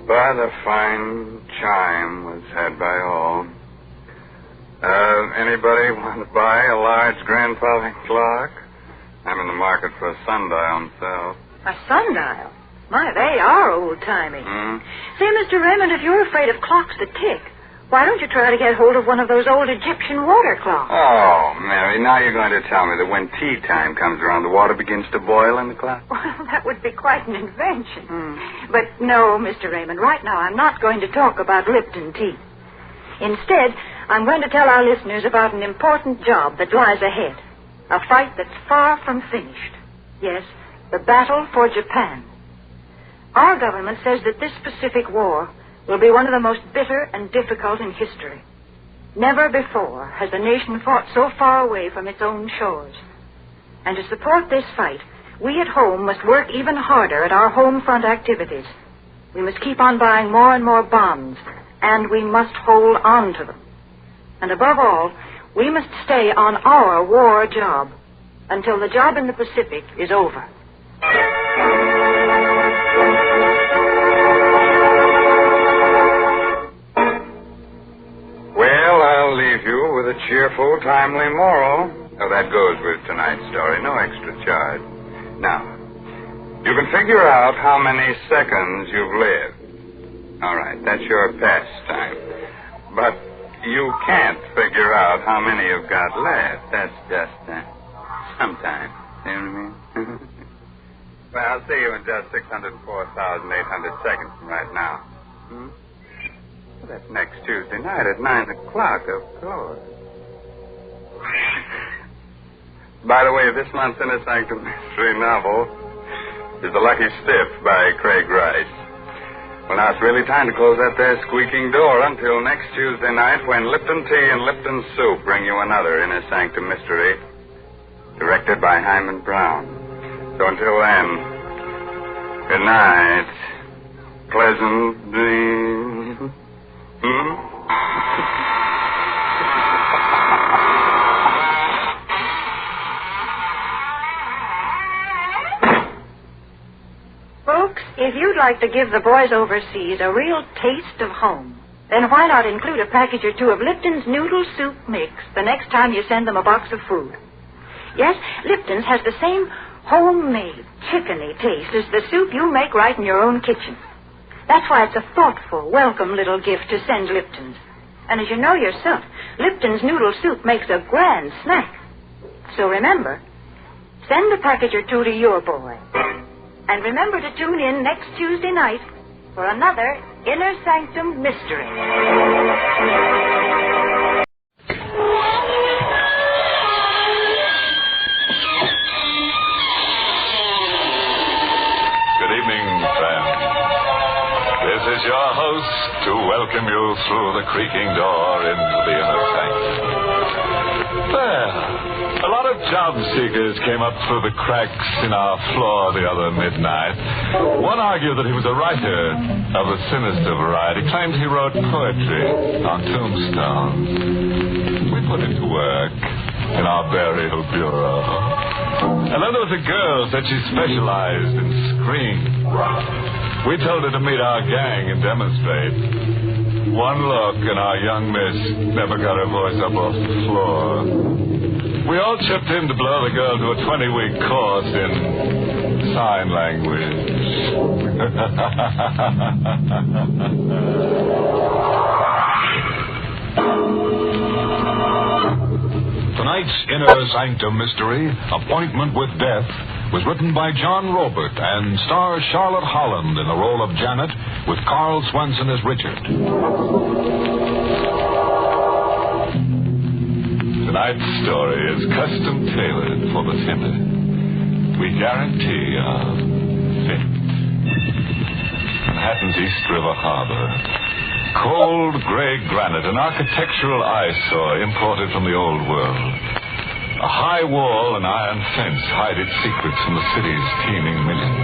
But a fine chime was had by all. Anybody want to buy a large grandfather clock? I'm in the market for a sundial myself. A sundial? My, they are old-timey. Say, Mr. Raymond, if you're afraid of clocks that tick, why don't you try to get hold of one of those old Egyptian water clocks? Oh, Mary, now you're going to tell me that when tea time comes around, the water begins to boil in the clock? Well, that would be quite an invention. But no, Mr. Raymond, right now I'm not going to talk about Lipton tea. Instead, I'm going to tell our listeners about an important job that lies ahead. A fight that's far from finished. Yes, the battle for Japan. Our government says that this Pacific War will be one of the most bitter and difficult in history. Never before has a nation fought so far away from its own shores. And to support this fight, we at home must work even harder at our home front activities. We must keep on buying more and more bonds, and we must hold on to them. And above all, we must stay on our war job until the job in the Pacific is over. Well, I'll leave you with a cheerful, timely moral. Oh, that goes with tonight's story. No extra charge. Now, you can figure out how many seconds you've lived. All right, that's your pastime. But you can't figure out how many you've got left. That's just sometime. You know what I mean? Well, I'll see you in just 604,800 seconds from right now. Well, that's next Tuesday night at 9 o'clock, of course. By the way, this month's Inner Sanctum mystery novel is The Lucky Stiff by Craig Rice. Well, now it's really time to close that there squeaking door until next Tuesday night when Lipton Tea and Lipton Soup bring you another Inner Sanctum mystery directed by Hyman Brown. So until then, good night. Pleasant dreams. Folks, if you'd like to give the boys overseas a real taste of home, then why not include a package or two of Lipton's Noodle Soup Mix the next time you send them a box of food? Yes, Lipton's has the same homemade, chickeny taste as the soup you make right in your own kitchen. That's why it's a thoughtful, welcome little gift to send Lipton's. And as you know yourself, Lipton's Noodle Soup makes a grand snack. So remember, send a package or two to your boy. And remember to tune in next Tuesday night for another Inner Sanctum mystery. Good evening, friends. This is your host to welcome you through the creaking door into the Inner Sanctum. Well, a lot of job seekers came up through the cracks in our floor the other midnight. One argued that he was a writer of the sinister variety, claimed he wrote poetry on tombstones. We put him to work in our burial bureau. And then there was a girl said she specialized in screams. We told her to meet our gang and demonstrate. One look and our young miss never got her voice up off the floor. We all chipped in to blow the girl to a 20-week course in sign language. Tonight's Inner Sanctum mystery, Appointment with Death, was written by John Robert and stars Charlotte Holland in the role of Janet, with Carl Swenson as Richard. Tonight's story is custom tailored for the sinner. We guarantee a fit. Manhattan's East River Harbor. Cold gray granite, an architectural eyesore imported from the old world. A high wall and iron fence hide its secrets from the city's teeming millions.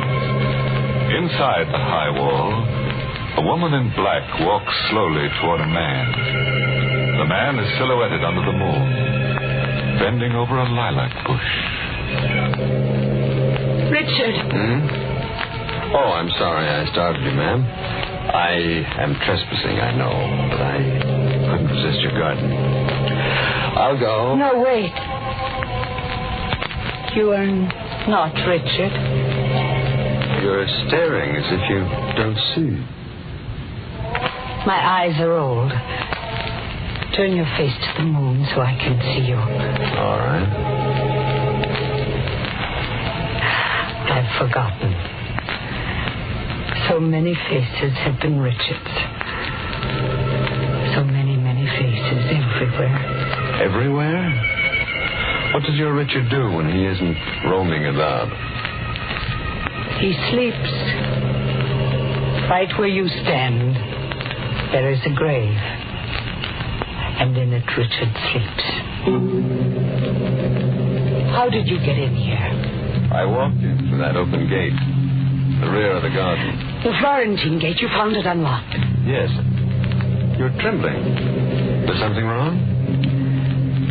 Inside the high wall, a woman in black walks slowly toward a man. The man is silhouetted under the moon, bending over a lilac bush. Richard. Oh, I'm sorry I startled you, ma'am. I am trespassing, I know, but I couldn't resist your garden. I'll go. No, wait. You are not Richard. You're staring as if you don't see. My eyes are old. Turn your face to the moon so I can see you. All right. I've forgotten. So many faces have been Richard's. So many, many faces everywhere. Everywhere? What does your Richard do when he isn't roaming about? He sleeps. Right where you stand, there is a grave. And in it, Richard sleeps. How did you get in here? I walked in through that open gate. The rear of the garden. The Florentine gate, you found it unlocked. Yes. You're trembling. Is something wrong?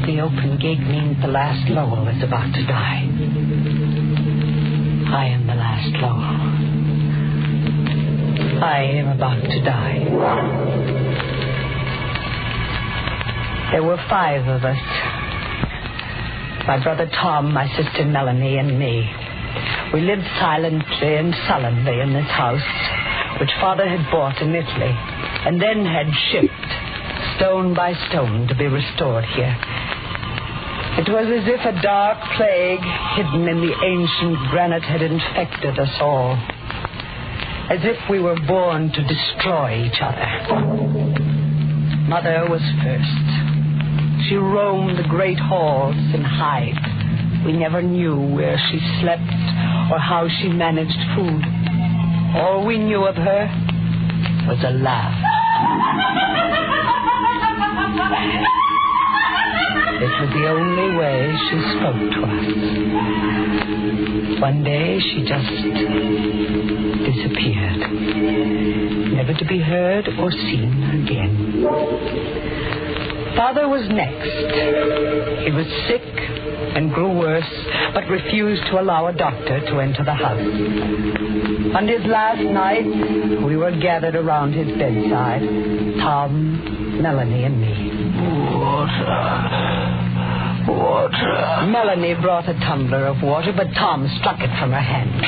The open gate means the last Lowell is about to die. I am the last Lowell. I am about to die. There were 5 of us. My brother Tom, my sister Melanie, and me. We lived silently and sullenly in this house, which Father had bought in Italy, and then had shipped, stone by stone, to be restored here. It was as if a dark plague hidden in the ancient granite had infected us all, as if we were born to destroy each other. Mother was first. She roamed the great halls in hide. We never knew where she slept or how she managed food. All we knew of her was a laugh. It was the only way she spoke to us. One day she just disappeared, never to be heard or seen again. Father was next. He was sick and grew worse, but refused to allow a doctor to enter the house. On his last night, we were gathered around his bedside, Tom, Melanie, and me. Water. Melanie brought a tumbler of water, but Tom struck it from her hand.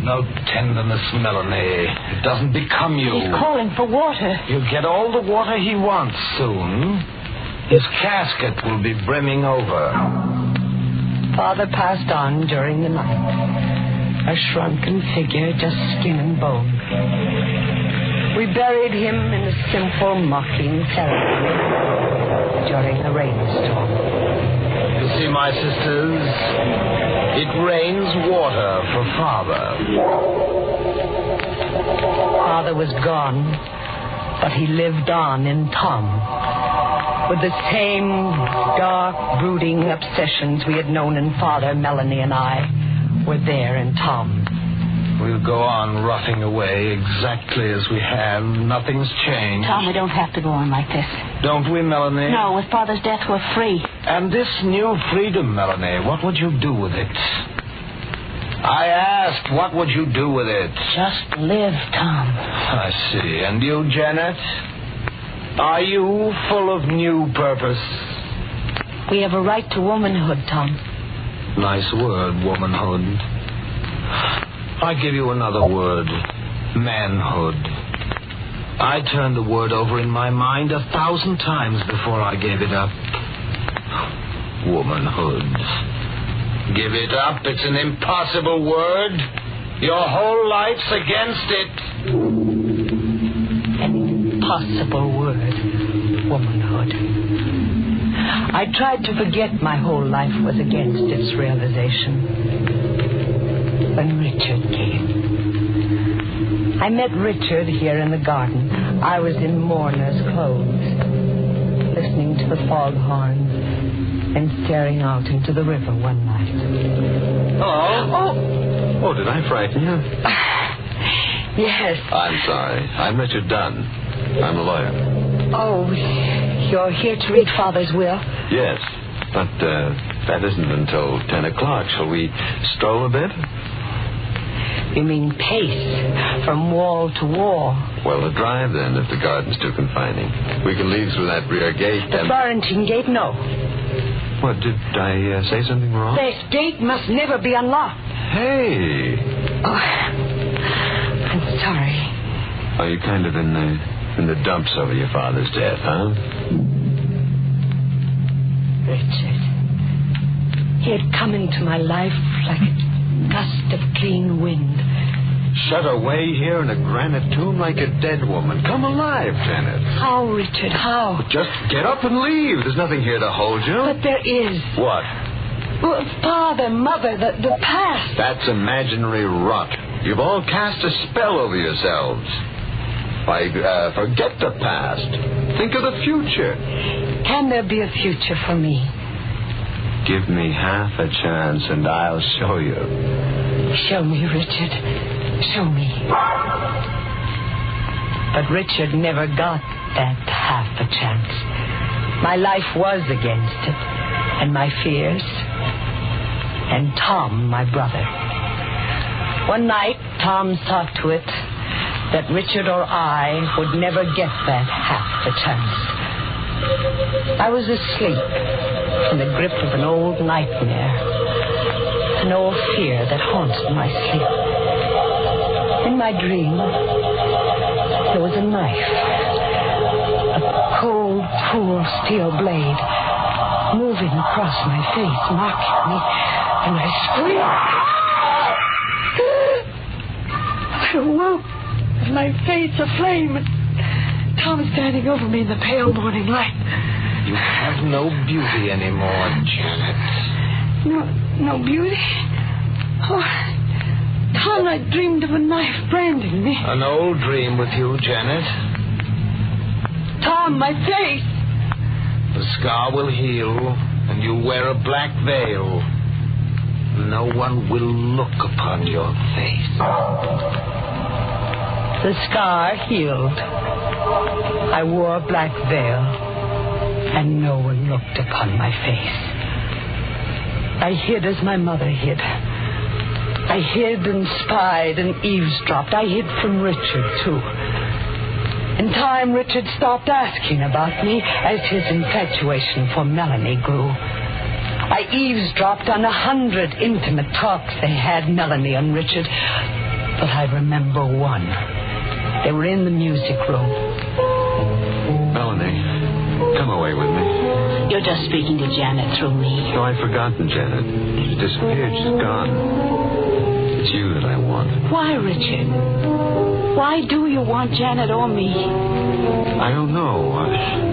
No tenderness, Melanie. It doesn't become you. He's calling for water. You'll get all the water he wants soon. His casket will be brimming over. Father passed on during the night, a shrunken figure, just skin and bone. We buried him in a simple, mocking ceremony during the rainstorm. You see, my sisters, it rains water for Father. Father was gone, but he lived on in Tom. With the same dark, brooding obsessions we had known in Father, Melanie and I were there in Tom. We'll go on rotting away exactly as we have. Nothing's changed. Tom, we don't have to go on like this. Don't we, Melanie? No, with Father's death, we're free. And this new freedom, Melanie, what would you do with it? I asked, what would you do with it? Just live, Tom. I see. And you, Janet? Are you full of new purpose? We have a right to womanhood, Tom. Nice word, womanhood. I give you another word. Manhood. I turned the word over in my mind 1,000 times before I gave it up. Womanhood. Give it up. It's an impossible word. Your whole life's against it. An impossible word. Womanhood. I tried to forget my whole life was against its realization. When Richard came. I met Richard here in the garden. I was in mourner's clothes, listening to the foghorns and staring out into the river one night. Oh, did I frighten you? Yes. I'm sorry. I'm Richard Dunn. I'm a lawyer. Oh, you're here to read Father's will? Yes, but that isn't until 10 o'clock. Shall we stroll a bit? You mean pace from wall to wall? Well, a drive then, if the garden's too confining. We can leave through that rear gate The Florentine gate, no. What, did I say something wrong? This gate must never be unlocked. Hey! Oh, I'm sorry. Are you kind of in the dumps over your father's death, huh? Richard. He had come into my life like a gust of clean wind. Shut away here in a granite tomb like a dead woman. Come alive, Janet. How, Richard, how? Just get up and leave. There's nothing here to hold you. But there is. What? Well, Father, Mother, the past. That's imaginary rot. You've all cast a spell over yourselves. Why, forget the past. Think of the future. Can there be a future for me? Give me half a chance and I'll show you. Show me, Richard. Show me. But Richard never got that half a chance. My life was against it, and my fears, and Tom, my brother. One night, Tom saw to it that Richard or I would never get that half a chance. I was asleep in the grip of an old nightmare, an old fear that haunted my sleep. In my dream, there was a knife, a cold, cruel steel blade, moving across my face, mocking me, and I screamed. I awoke with my face aflame, and Tom standing over me in the pale morning light. You have no beauty anymore, Janet. No beauty? Oh, Tom, I dreamed of a knife branding me. An old dream with you, Janet. Tom, my face. The scar will heal, and you'll wear a black veil. No one will look upon your face. The scar healed. I wore a black veil, and no one looked upon my face. I hid as my mother hid. I hid and spied and eavesdropped. I hid from Richard, too. In time, Richard stopped asking about me as his infatuation for Melanie grew. I eavesdropped on 100 intimate talks they had, Melanie and Richard. But I remember one. They were in the music room. Melanie, come away with me. You're just speaking to Janet through me. No, I've forgotten Janet. She's disappeared. She's gone. It's you that I want. Why, Richard? Why do you want Janet or me? I don't know.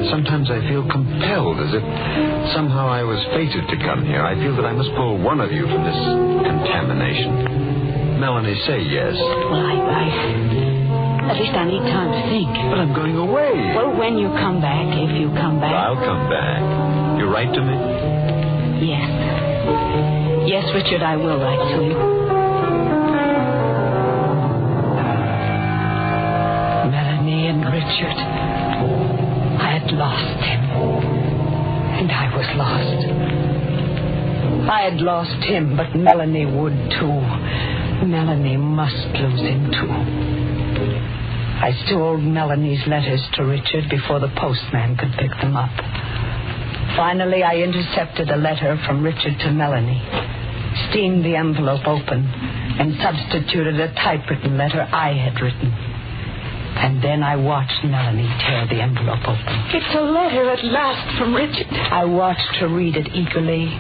Sometimes I feel compelled, as if somehow I was fated to come here. I feel that I must pull one of you from this contamination. Melanie, say yes. Well, at least I need time to think. But I'm going away. Well, when you come back, if you come back. I'll come back. You write to me? Yes. Yes, Richard, I will write to you. Melanie and Richard. I had lost him. And I was lost. I had lost him, but Melanie would too. Melanie must lose him too. I stole Melanie's letters to Richard before the postman could pick them up. Finally, I intercepted a letter from Richard to Melanie, steamed the envelope open, and substituted a typewritten letter I had written. And then I watched Melanie tear the envelope open. It's a letter at last from Richard. I watched her read it eagerly,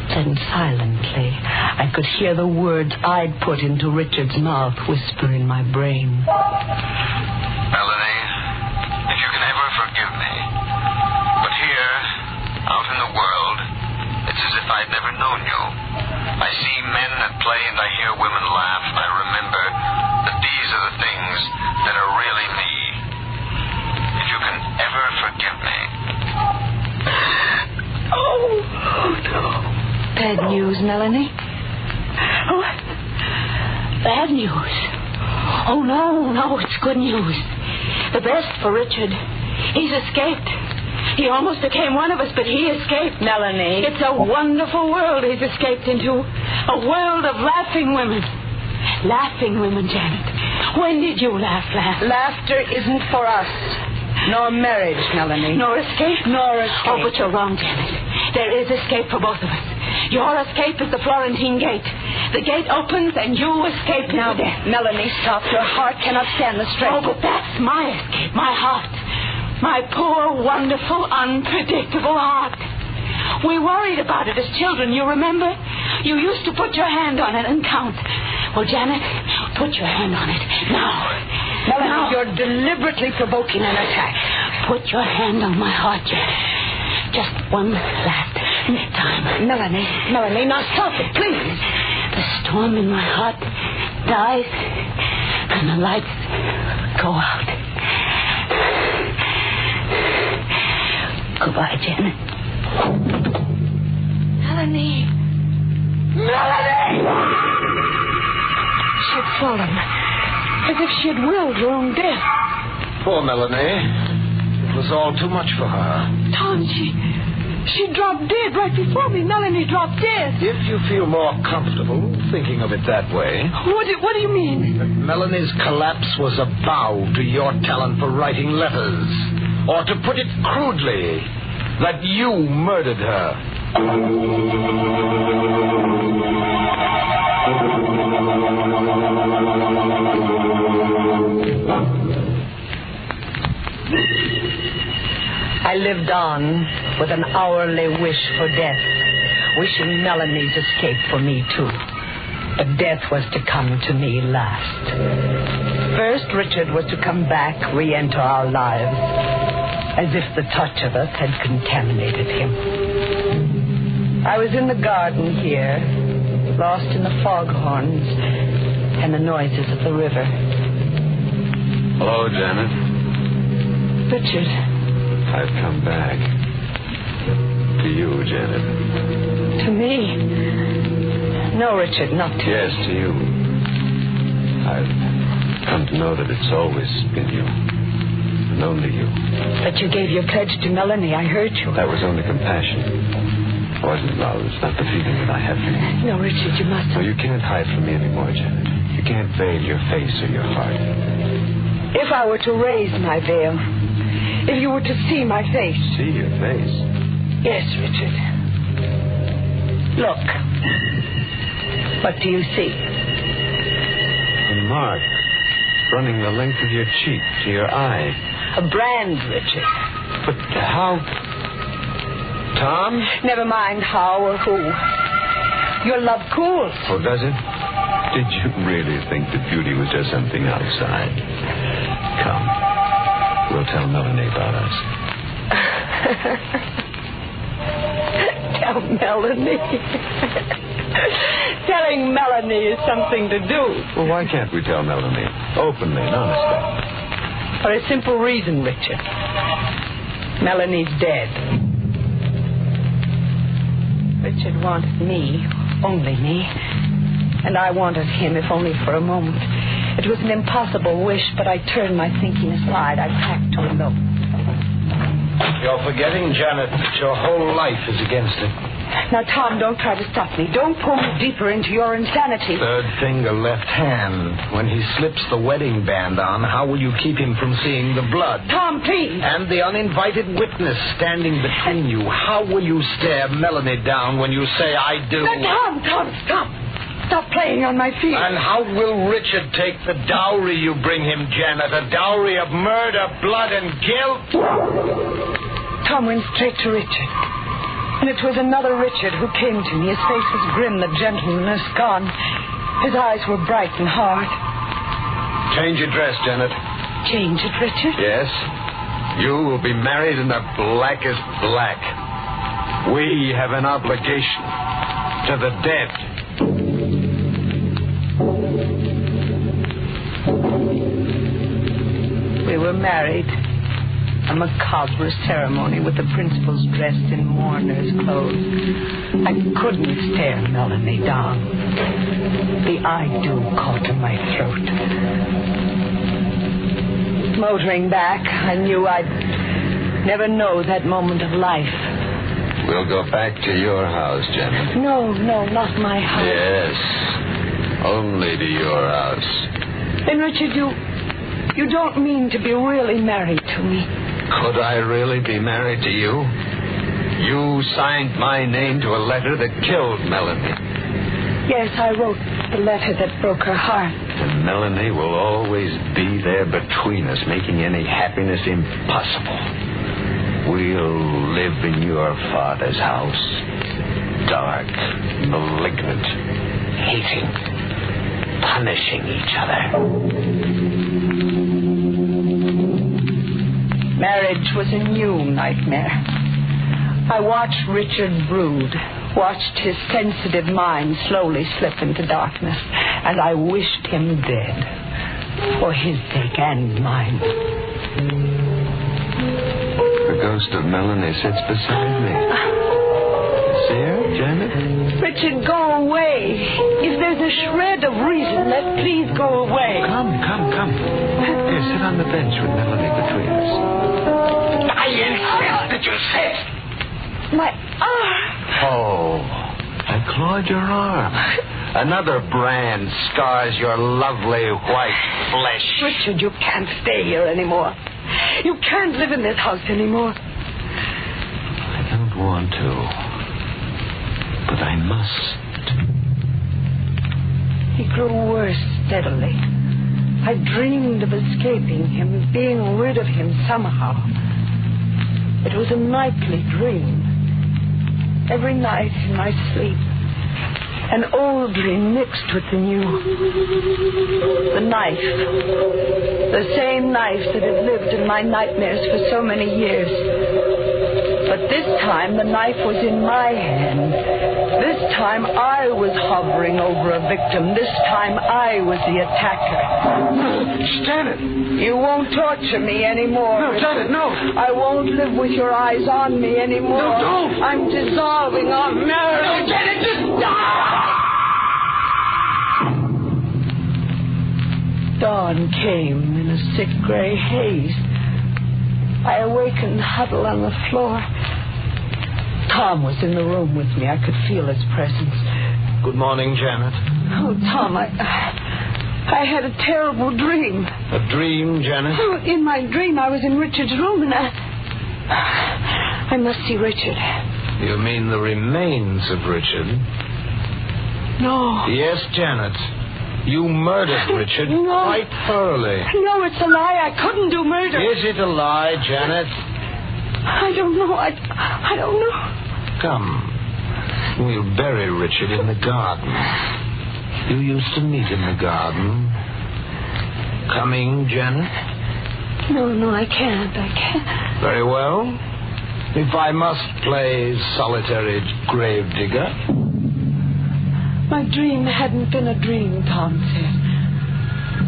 then silently. I could hear the words I'd put into Richard's mouth whisper in my brain. Melanie, if you can ever forgive me. But here, out in the world, it's as if I'd never known you. I see men at play and I hear women laugh, and I remember that these are the things that are really me. If you can ever forgive me. Oh, no. Bad news, Melanie. What? Bad news. Oh, no, it's good news. The best for Richard. He's escaped. He almost became one of us, but he escaped. Melanie. It's a wonderful world he's escaped into. A world of laughing women. Laughing women, Janet. When did you laugh last? Laughter isn't for us. Nor marriage, Melanie. Nor escape? Nor escape. Oh, but you're wrong, Janet. There is escape for both of us. Your escape is the Florentine Gate. The gate opens and you escape now. Into death. Melanie, stop. Your heart cannot stand the strain. Oh, but that's my escape. My heart. My poor, wonderful, unpredictable heart. We worried about it as children, you remember? You used to put your hand on it and count. Well, Janet, put your hand on it. Now. Melanie, now. You're deliberately provoking an attack. Put your hand on my heart, Janet. Just one last time. Melanie, now stop it, please. The storm in my heart dies and the lights go out. Goodbye, Janet. Melanie! She had fallen, as if she had willed her own death. Poor Melanie. It was all too much for her. Tom, she dropped dead right before me. Melanie dropped dead. If you feel more comfortable thinking of it that way... What do you mean? Melanie's collapse was a bow to your talent for writing letters. Or to put it crudely, that you murdered her. I lived on with an hourly wish for death, wishing Melanie's escape for me too. But death was to come to me last. First, Richard was to come back, re-enter our lives, as if the touch of us had contaminated him. I was in the garden here, lost in the foghorns and the noises of the river. Hello, Janet. Richard. I've come back. To you, Janet. To me? No, Richard, not to Yes, to you. I've come to know that it's always been you. And only you. But you gave your pledge to Melanie. I heard you. That was only compassion. It wasn't love. It's not the feeling that I have for you. No, Richard, you mustn't. No, you can't hide from me anymore, Janet. You can't veil your face or your heart. If I were to raise my veil, if you were to see my face. See your face? Yes, Richard. Look. What do you see? A mark running the length of your cheek to your eye. A brand, Richard. But how? Tom? Never mind how or who. Your love cools. Oh, does it? Did you really think that beauty was just something outside? Come. We'll tell Melanie about us. Tell Melanie. Telling Melanie is something to do. Well, why can't we tell Melanie? Openly and honestly. For a simple reason, Richard. Melanie's dead. Richard wanted me, only me. And I wanted him, if only for a moment. It was an impossible wish, but I turned my thinking aside. I packed to elope. You're forgetting, Janet, that your whole life is against it. Now, Tom, don't try to stop me. Don't pull me deeper into your insanity. Third finger, left hand. When he slips the wedding band on, how will you keep him from seeing the blood? Tom, please. And the uninvited witness standing between you. How will you stare Melanie down when you say, I do? Tom, stop. Stop playing on my feet. And how will Richard take the dowry you bring him, Janet? A dowry of murder, blood, and guilt? Tom went straight to Richard. And it was another Richard who came to me. His face was grim, the gentleness gone. His eyes were bright and hard. Change your dress, Janet. Change it, Richard? Yes. You will be married in the blackest black. We have an obligation to the dead. We were married. A macabre ceremony with the principals dressed in mourner's clothes. I couldn't stare Melanie down. The I do caught in my throat. Motoring back, I knew I'd never know that moment of life. We'll go back to your house, Janet. No, not my house. Yes. Only to your house. Then, Richard, you don't mean to be really married to me. Could I really be married to you? You signed my name to a letter that killed Melanie. Yes, I wrote the letter that broke her heart. And Melanie will always be there between us, making any happiness impossible. We'll live in your father's house. Dark, malignant, hating, punishing each other. Marriage was a new nightmare. I watched Richard brood, watched his sensitive mind slowly slip into darkness, and I wished him dead, for his sake and mine. The ghost of Melanie sits beside me. See her, Janet? Richard, go away. If there's a shred of reason left, please go away. Come. Here, sit on the bench with Melanie between us. I insist that you sit. My arm. Oh, I clawed your arm. Another brand scars your lovely white flesh. Richard, you can't stay here anymore. You can't live in this house anymore. I don't want to, but I must. He grew worse steadily. I dreamed of escaping him, being rid of him somehow. It was a nightly dream. Every night in my sleep, an old dream mixed with the new. The knife. The same knife that had lived in my nightmares for so many years. But this time the knife was in my hand. This time I was hovering over a victim. This time I was the attacker. Janet! You won't torture me anymore. No, Janet, no! I won't live with your eyes on me anymore. No, don't! I'm dissolving on Merle. No, Janet, just die! Dawn came in a sick gray haze. I awakened huddled on the floor. Tom was in the room with me. I could feel his presence. Good morning, Janet. Oh, Tom, I had a terrible dream. A dream, Janet? Oh, in my dream, I was in Richard's room, and I must see Richard. You mean the remains of Richard? No. Yes, Janet. You murdered Richard quite thoroughly. No, it's a lie. I couldn't do murder. Is it a lie, Janet? I don't know. I don't know. Come. We'll bury Richard in the garden. You used to meet in the garden. Coming, Janet? No, I can't. Very well. If I must play solitary gravedigger. My dream hadn't been a dream, Tom said.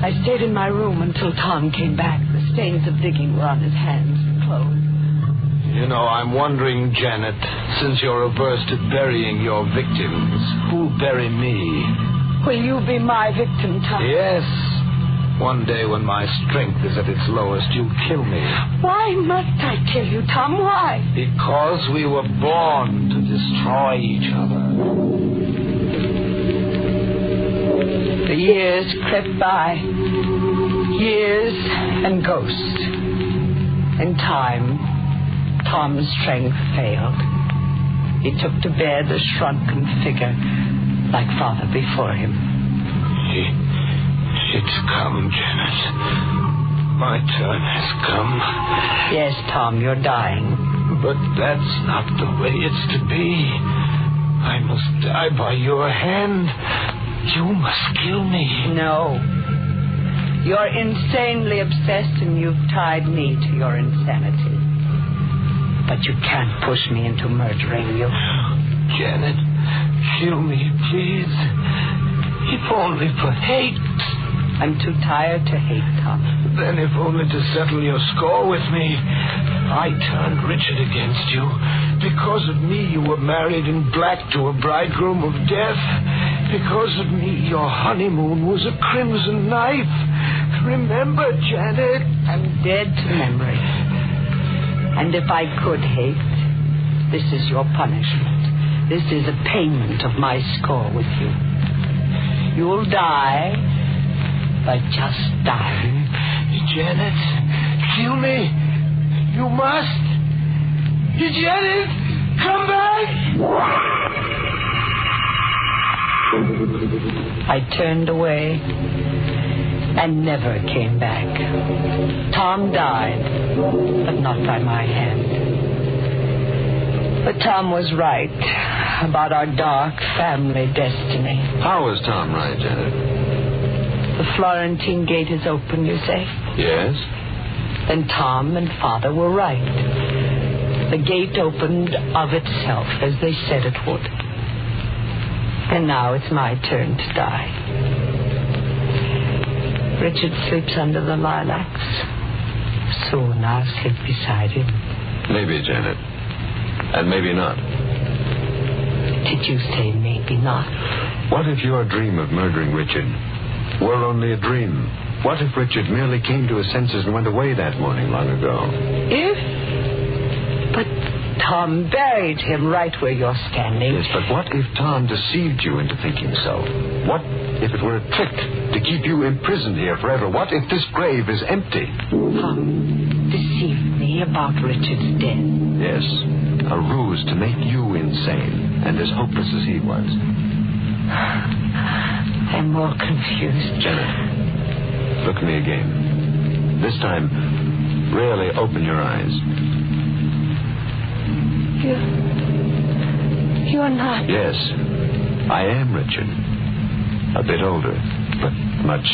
I stayed in my room until Tom came back. The stains of digging were on his hands and clothes. You know, I'm wondering, Janet, since you're averse to burying your victims, who'll bury me? Will you be my victim, Tom? Yes. One day when my strength is at its lowest, you'll kill me. Why must I kill you, Tom? Why? Because we were born to destroy each other. The years crept by. Years and ghosts. In time, Tom's strength failed. He took to bed a shrunken figure, like father before him. It's come, Janet. My turn has come. Yes, Tom, you're dying. But that's not the way it's to be. I must die by your hand. You must kill me. No. You're insanely obsessed, and you've tied me to your insanity. But you can't push me into murdering you. Janet, kill me, please. If only for hate. I'm too tired to hate, Tom. Then if only to settle your score with me. I turned Richard against you. Because of me, you were married in black to a bridegroom of death. Because of me, your honeymoon was a crimson knife. Remember, Janet? I'm dead to memory. And if I could hate, this is your punishment. This is a payment of my score with you. You'll die, but just die. Janet, kill me. You must. Janet, come back. I turned away and never came back. Tom died, but not by my hand. But Tom was right about our dark family destiny. How was Tom right, Janet? The Florentine gate is open, you say? Yes. Then Tom and Father were right. The gate opened of itself, as they said it would. And now it's my turn to die. Richard sleeps under the lilacs. Soon I'll sleep beside him. Maybe, Janet. And maybe not. Did you say maybe not? What if your dream of murdering Richard were only a dream? What if Richard merely came to his senses and went away that morning long ago? If? But Tom buried him right where you're standing. Yes, but what if Tom deceived you into thinking so? What if it were a trick to keep you imprisoned here forever? What if this grave is empty? Tom deceived me about Richard's death. Yes, a ruse to make you insane and as hopeless as he was. I'm more confused. Janet, look at me again. This time, really open your eyes. You're not... Yes, I am Richard. A bit older, but much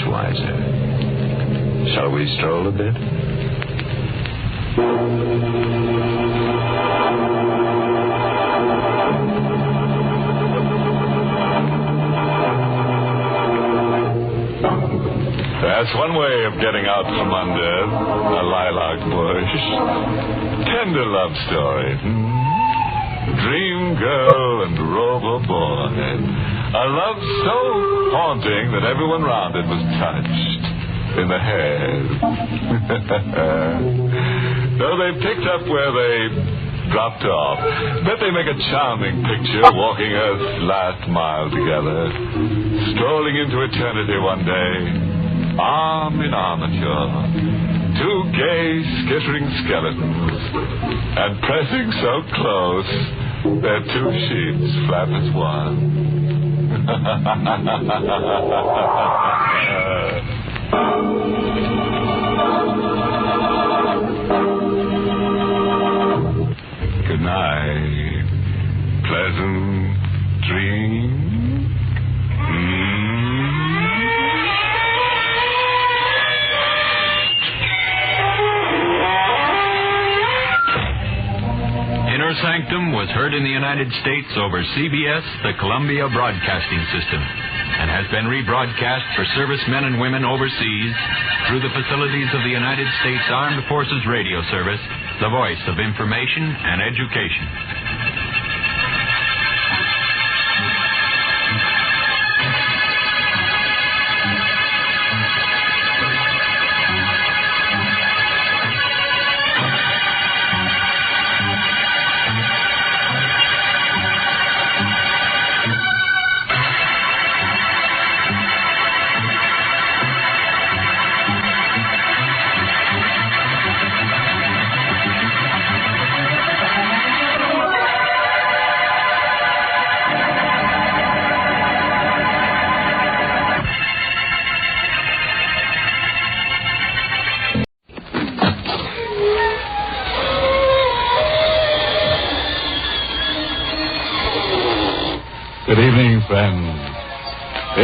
wiser. Shall we stroll a bit? That's one way of getting out from under a lilac bush. Tender love story. Dream girl and rover boy. A love so haunting that everyone round it was touched in the head. Though they picked up where they dropped off, bet they make a charming picture walking Earth's last mile together, strolling into eternity one day, arm in armature, two gay, skittering skeletons, and pressing so close, their two sheets flap as one. Good night. Pleasant dreams. Inner Sanctum was heard in the United States over CBS, the Columbia Broadcasting System, and has been rebroadcast for servicemen and women overseas through the facilities of the United States Armed Forces Radio Service, the voice of information and education.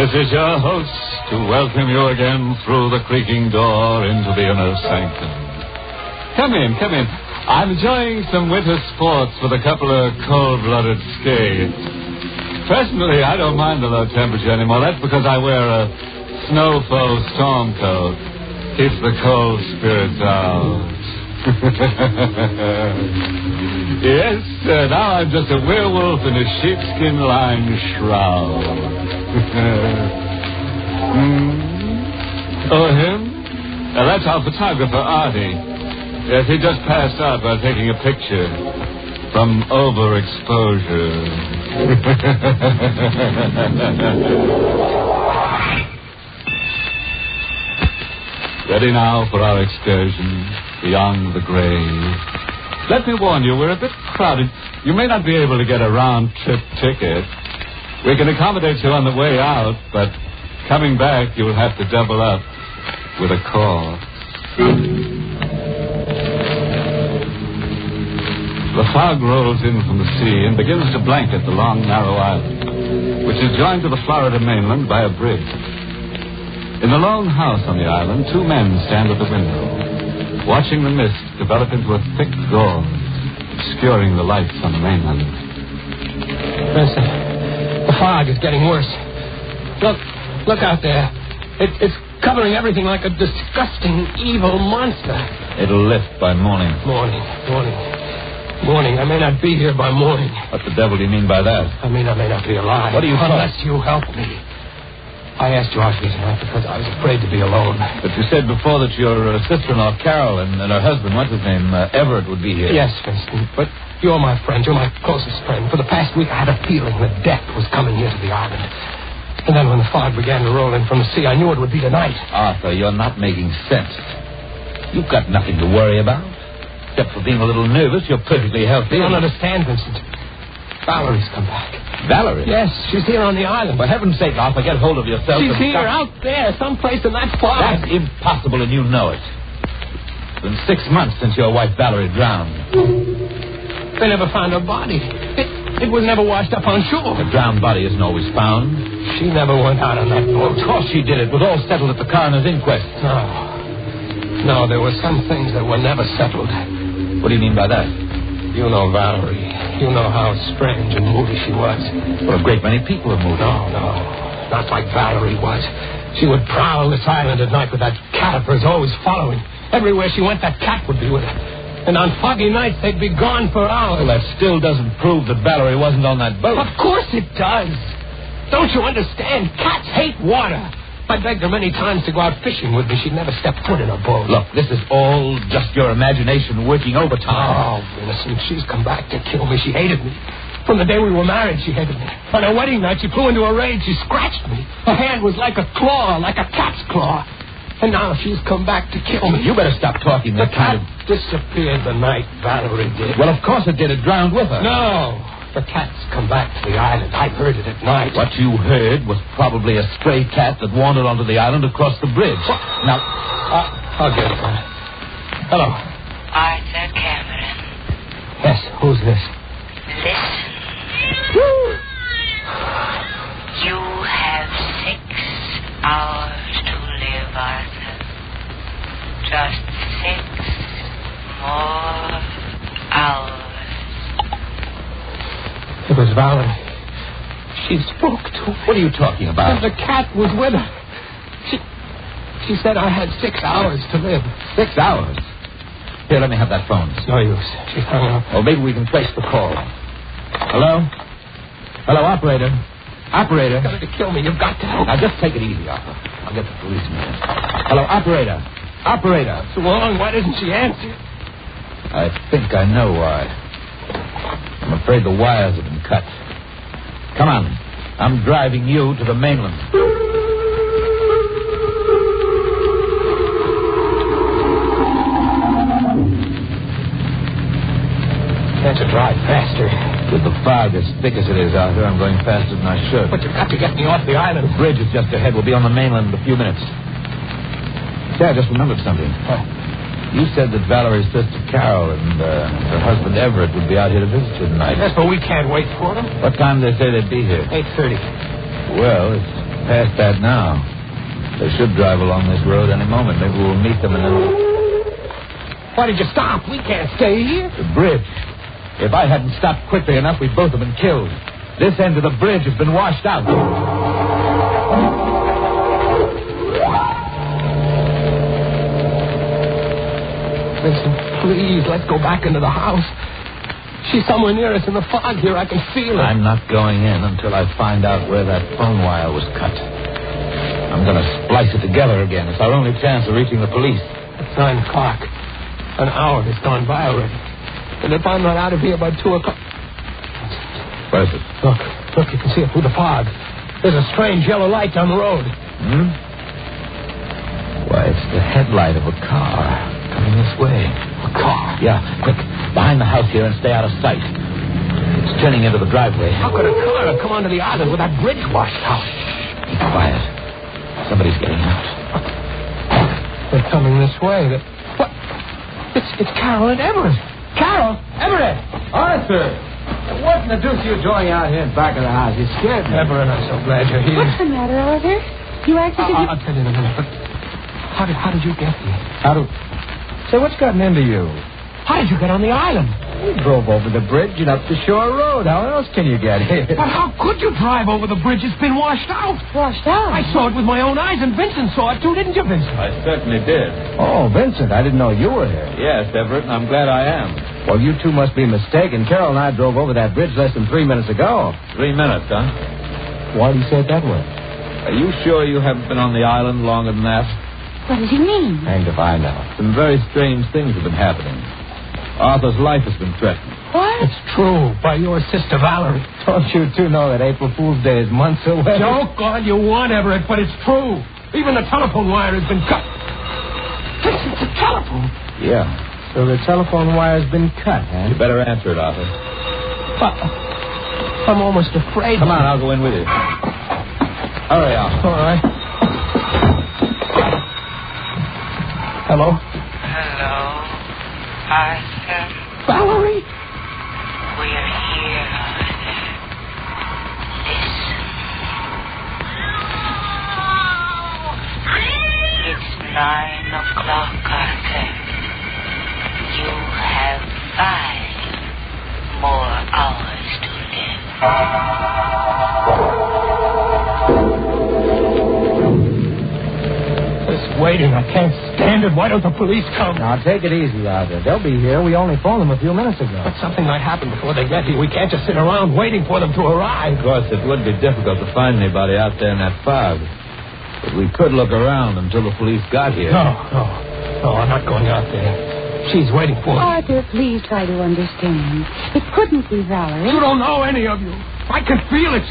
This is your host to welcome you again through the creaking door into the inner sanctum. Come in. I'm enjoying some winter sports with a couple of cold-blooded skates. Personally, I don't mind the low temperature anymore. That's because I wear a snowfall storm coat. Keeps the cold spirits out. Yes, now I'm just a werewolf in a sheepskin-lined shroud. Oh, him? That's our photographer, Artie. Yes, he just passed out while taking a picture from overexposure. Ready now for our excursion beyond the grave. Let me warn you, we're a bit crowded. You may not be able to get a round-trip ticket. We can accommodate you on the way out, but coming back, you'll have to double up with a call. The fog rolls in from the sea and begins to blanket the long, narrow island, which is joined to the Florida mainland by a bridge. In the lone house on the island, two men stand at the window, watching the mist develop into a thick gauze, obscuring the lights on the mainland. Listen, the fog is getting worse. Look out there. It's covering everything like a disgusting, evil monster. It'll lift by morning. Morning. I may not be here by morning. What the devil do you mean by that? I mean, I may not be alive. What do you Unless you help me. I asked you out here tonight because I was afraid to be alone. But you said before that your sister-in-law, Carol, and her husband, what's his name, Everett, would be here. Yes, Vincent, but you're my friend. You're my closest friend. For the past week, I had a feeling that death was coming here to the island. And then when the fog began to roll in from the sea, I knew it would be tonight. Arthur, you're not making sense. You've got nothing to worry about. Except for being a little nervous, you're perfectly healthy. You don't understand, Vincent. Valerie's come back. Valerie? Yes, she's here on the island. For heaven's sake, Arthur, get hold of yourself. She's here, out there, someplace in that fog. That's impossible, and you know it. It's been 6 months since your wife Valerie drowned. They never found her body. It was never washed up on shore. A drowned body isn't always found. She never went out on that boat. Of course she did. It was all settled at the coroner's inquest. No, there were some things that were never settled. What do you mean by that? You know Valerie. You know how strange and moody she was. Well, a great many people are moody. No. Not like Valerie was. She would prowl this island at night with that cat of hers always following. Everywhere she went, that cat would be with her. And on foggy nights, they'd be gone for hours. Well, that still doesn't prove that Valerie wasn't on that boat. Of course it does. Don't you understand? Cats hate water. I begged her many times to go out fishing with me. She'd never step foot in a boat. Look, this is all just your imagination working overtime. Oh, innocent. She's come back to kill me. She hated me. From the day we were married, she hated me. On our wedding night, she flew into a rage. She scratched me. Her hand was like a claw, like a cat's claw. And now she's come back to kill me. You better stop talking. The cat disappeared the night Valerie did. Well, of course it did. It drowned with her. No. The cat's come back to the island. I heard it at night. What you heard was probably a stray cat that wandered onto the island across the bridge. What? Now, I'll get it. Hello. Arthur Cameron. Yes, who's this? Listen. You have 6 hours to live, Arthur. Just 6 more hours. It was Valerie. She spoke to me. What are you talking about? The cat was with her. She said I had 6 hours to live. 6 hours? Here, let me have that phone. No use. She hung up. Well, maybe we can trace the call. Hello? Hello, operator. Operator. You've got to kill me. You've got to help. Now, just take it easy, Arthur. I'll get the policeman in. Hello, operator. Operator. So long. Why doesn't she answer? I think I know why. I'm afraid the wires have been cut. Come on. I'm driving you to the mainland. Can't you drive faster? With the fog as thick as it is out here, I'm going faster than I should. But you've got to get me off the island. The bridge is just ahead. We'll be on the mainland in a few minutes. Say, I just remembered something. What? You said that Valerie's sister Carol and her husband Everett would be out here to visit you tonight. Yes, but we can't wait for them. What time did they say they'd be here? 8:30. Well, it's Past that now. They should drive along this road any moment. Maybe we'll meet them and then... Why did you stop? We can't stay here. The bridge. If I hadn't stopped quickly enough, we'd both have been killed. This end of the bridge has been washed out. Vincent, please, let's go back into the house. She's somewhere near us in the fog here. I can feel it. I'm not going in until I find out where that phone wire was cut. I'm going to splice it together again. It's our only chance of reaching the police. It's 9 o'clock. An hour has gone by already. And if I'm not out of here by 2 o'clock... What is it? Look, you can see it through the fog. There's a strange yellow light down the road. Why, it's the headlight of a car coming this way. A car? Yeah, quick. Behind the house here and stay out of sight. It's turning into the driveway. How could a car have come onto the island with that bridge washed out? Be quiet. Somebody's getting out. They're coming this way. What? It's Carol and Everett. Carol! Everett! Arthur! What in the deuce are you doing out here in back of the house? You scared me. Everett, I'm so glad you're here. What's the matter, Arthur? You acted as if you... I'll tell you in a minute, but how did you get here? Say, what's gotten into you? How did you get on the island? We drove over the bridge and up the shore road. How else can you get here? But how could you drive over the bridge? It's been washed out. Washed out? I saw it with my own eyes, and Vincent saw it too, didn't you, Vincent? I certainly did. Oh, Vincent, I didn't know you were here. Yes, Everett, and I'm glad I am. Well, you two must be mistaken. Carol and I drove over that bridge less than 3 minutes ago. 3 minutes, huh? Why do you say it that way? Are you sure you haven't been on the island longer than that? What does he mean? Hanged if I know. Some very strange things have been happening. Arthur's life has been threatened. What? It's true, by your sister Valerie. Don't you two know that April Fool's Day is months away? Joke all you want, Everett, but it's true. Even the telephone wire has been cut. Vincent, the telephone. Yeah. So the telephone wire's been cut, huh? You better answer it, Arthur. I'm almost afraid. Come on, I'll go in with you. Hurry up. All right. Hello? Hello, Arthur. Valerie? We're here, Arthur. Listen. It's 9 o'clock, Arthur. You have 5 more hours to live. This waiting, I can't stand it. Why don't the police come? Now, take it easy, Arthur. They'll be here. We only phoned them a few minutes ago. But something might happen before they get here. We can't just sit around waiting for them to arrive. Of course, it would be difficult to find anybody out there in that fog. But we could look around until the police got here. No, I'm not going out there. She's waiting for me. Arthur, please try to understand. It couldn't be Valerie. You don't know any of you. I can feel it.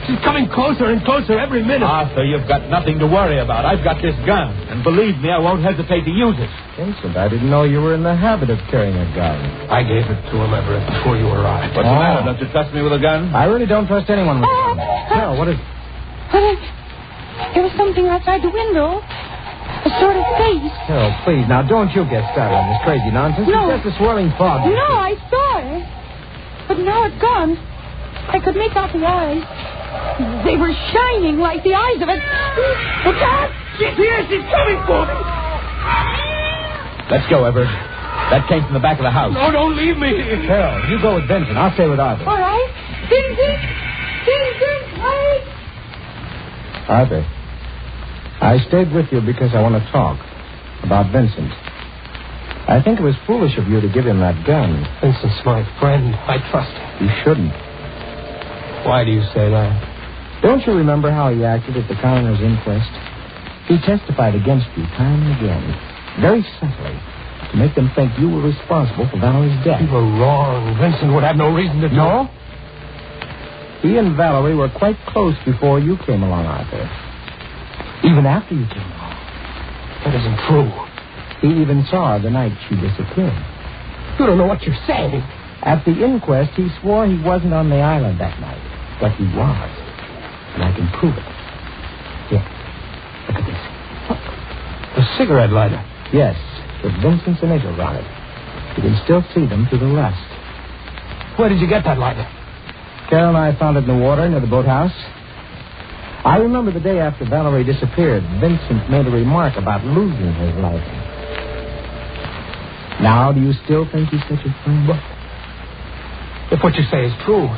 She's coming closer and closer every minute. Arthur, you've got nothing to worry about. I've got this gun. And believe me, I won't hesitate to use it. Vincent, I didn't know you were in the habit of carrying a gun. I gave it to him, Everett, before you arrived. What's the matter? Don't you trust me with a gun? I really don't trust anyone with a gun. Carol, what is it? There was something outside the window. A sort of face. Carol, please, now don't you get started on this crazy nonsense. No. It's just a swirling fog. No, I saw it. But now it's gone. I could make out the eyes. They were shining like the eyes of a... Look out! She's here! She's coming for me! Let's go, Everett. That came from the back of the house. No, don't leave me here. Carol, you go with Vincent. I'll stay with Arthur. All right. Vincent! Wait! Arthur, I stayed with you because I want to talk about Vincent. I think it was foolish of you to give him that gun. Vincent's my friend. I trust him. You shouldn't. Why do you say that? Don't you remember how he acted at the coroner's inquest? He testified against you time and again, very subtly, to make them think you were responsible for Valerie's death. You were wrong. Vincent would have no reason to do it. No? He and Valerie were quite close before you came along, Arthur. Even after you came along. That isn't true. He even saw her the night she disappeared. You don't know what you're saying. At the inquest, he swore he wasn't on the island that night. But he was. And I can prove it. Here. Look at this. A cigarette lighter? Yes, with Vincent's initials on it. You can still see them through the rust. Where did you get that lighter? Carol and I found it in the water near the boathouse. I remember the day after Valerie disappeared, Vincent made a remark about losing his life. Now, do you still think he's such a friend? If what you say is true,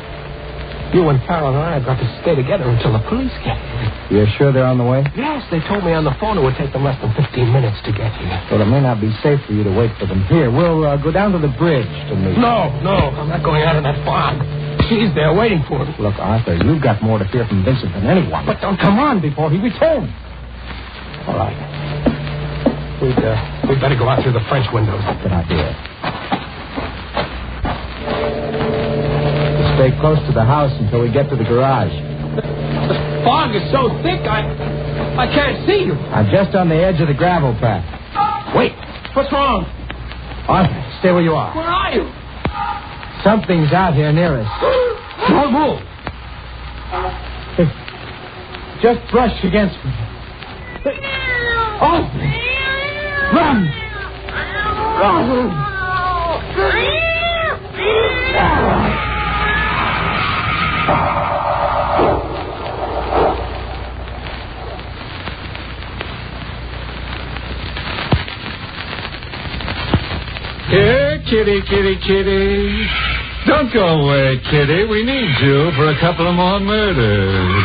you and Carol and I have got to stay together until the police get here. You're sure they're on the way? Yes, they told me on the phone it would take them less than 15 minutes to get here. Well, it may not be safe for you to wait for them here. We'll go down to the bridge to meet. No, I'm not going out in that fog. She's there waiting for me. Look, Arthur, you've got more to fear from Vincent than anyone. But don't come on before he returns. All right. We'd better go out through the French windows. Good idea. Stay close to the house until we get to the garage. The fog is so thick, I can't see you. I'm just on the edge of the gravel path. Wait, what's wrong? Arthur, stay where you are. Where are you? Something's out here near us. Don't move. Just brush against me. Arthur! Run! Run! Here, kitty, kitty, kitty. Don't go away, kitty. We need you for a couple of more murders.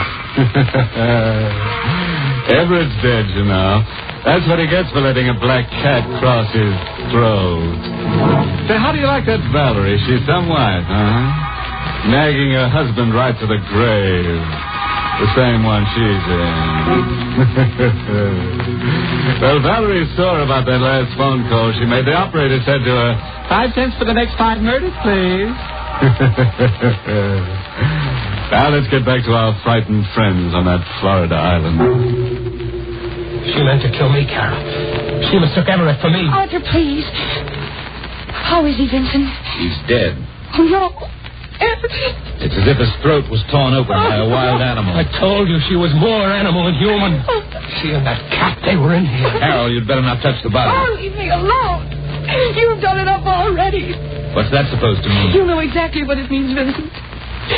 Everett's dead, you know. That's what he gets for letting a black cat cross his throat. Say, how do you like that Valerie? She's some wife, huh? Nagging her husband right to the grave. The same one she's in. Well, Valerie's sore about that last phone call she made. The operator said to her, 5 cents for the next 5 murders, please. Now, let's get back to our frightened friends on that Florida island. She meant to kill me, Carol. She mistook Everett for me. Arthur, please. How is he, Vincent? He's dead. Oh, no. It's as if his throat was torn open by a wild animal. I told you she was more animal than human. She and that cat, they were in here. Carol, you'd better not touch the body. Oh, leave me alone. You've done it up already. What's that supposed to mean? You know exactly what it means, Vincent.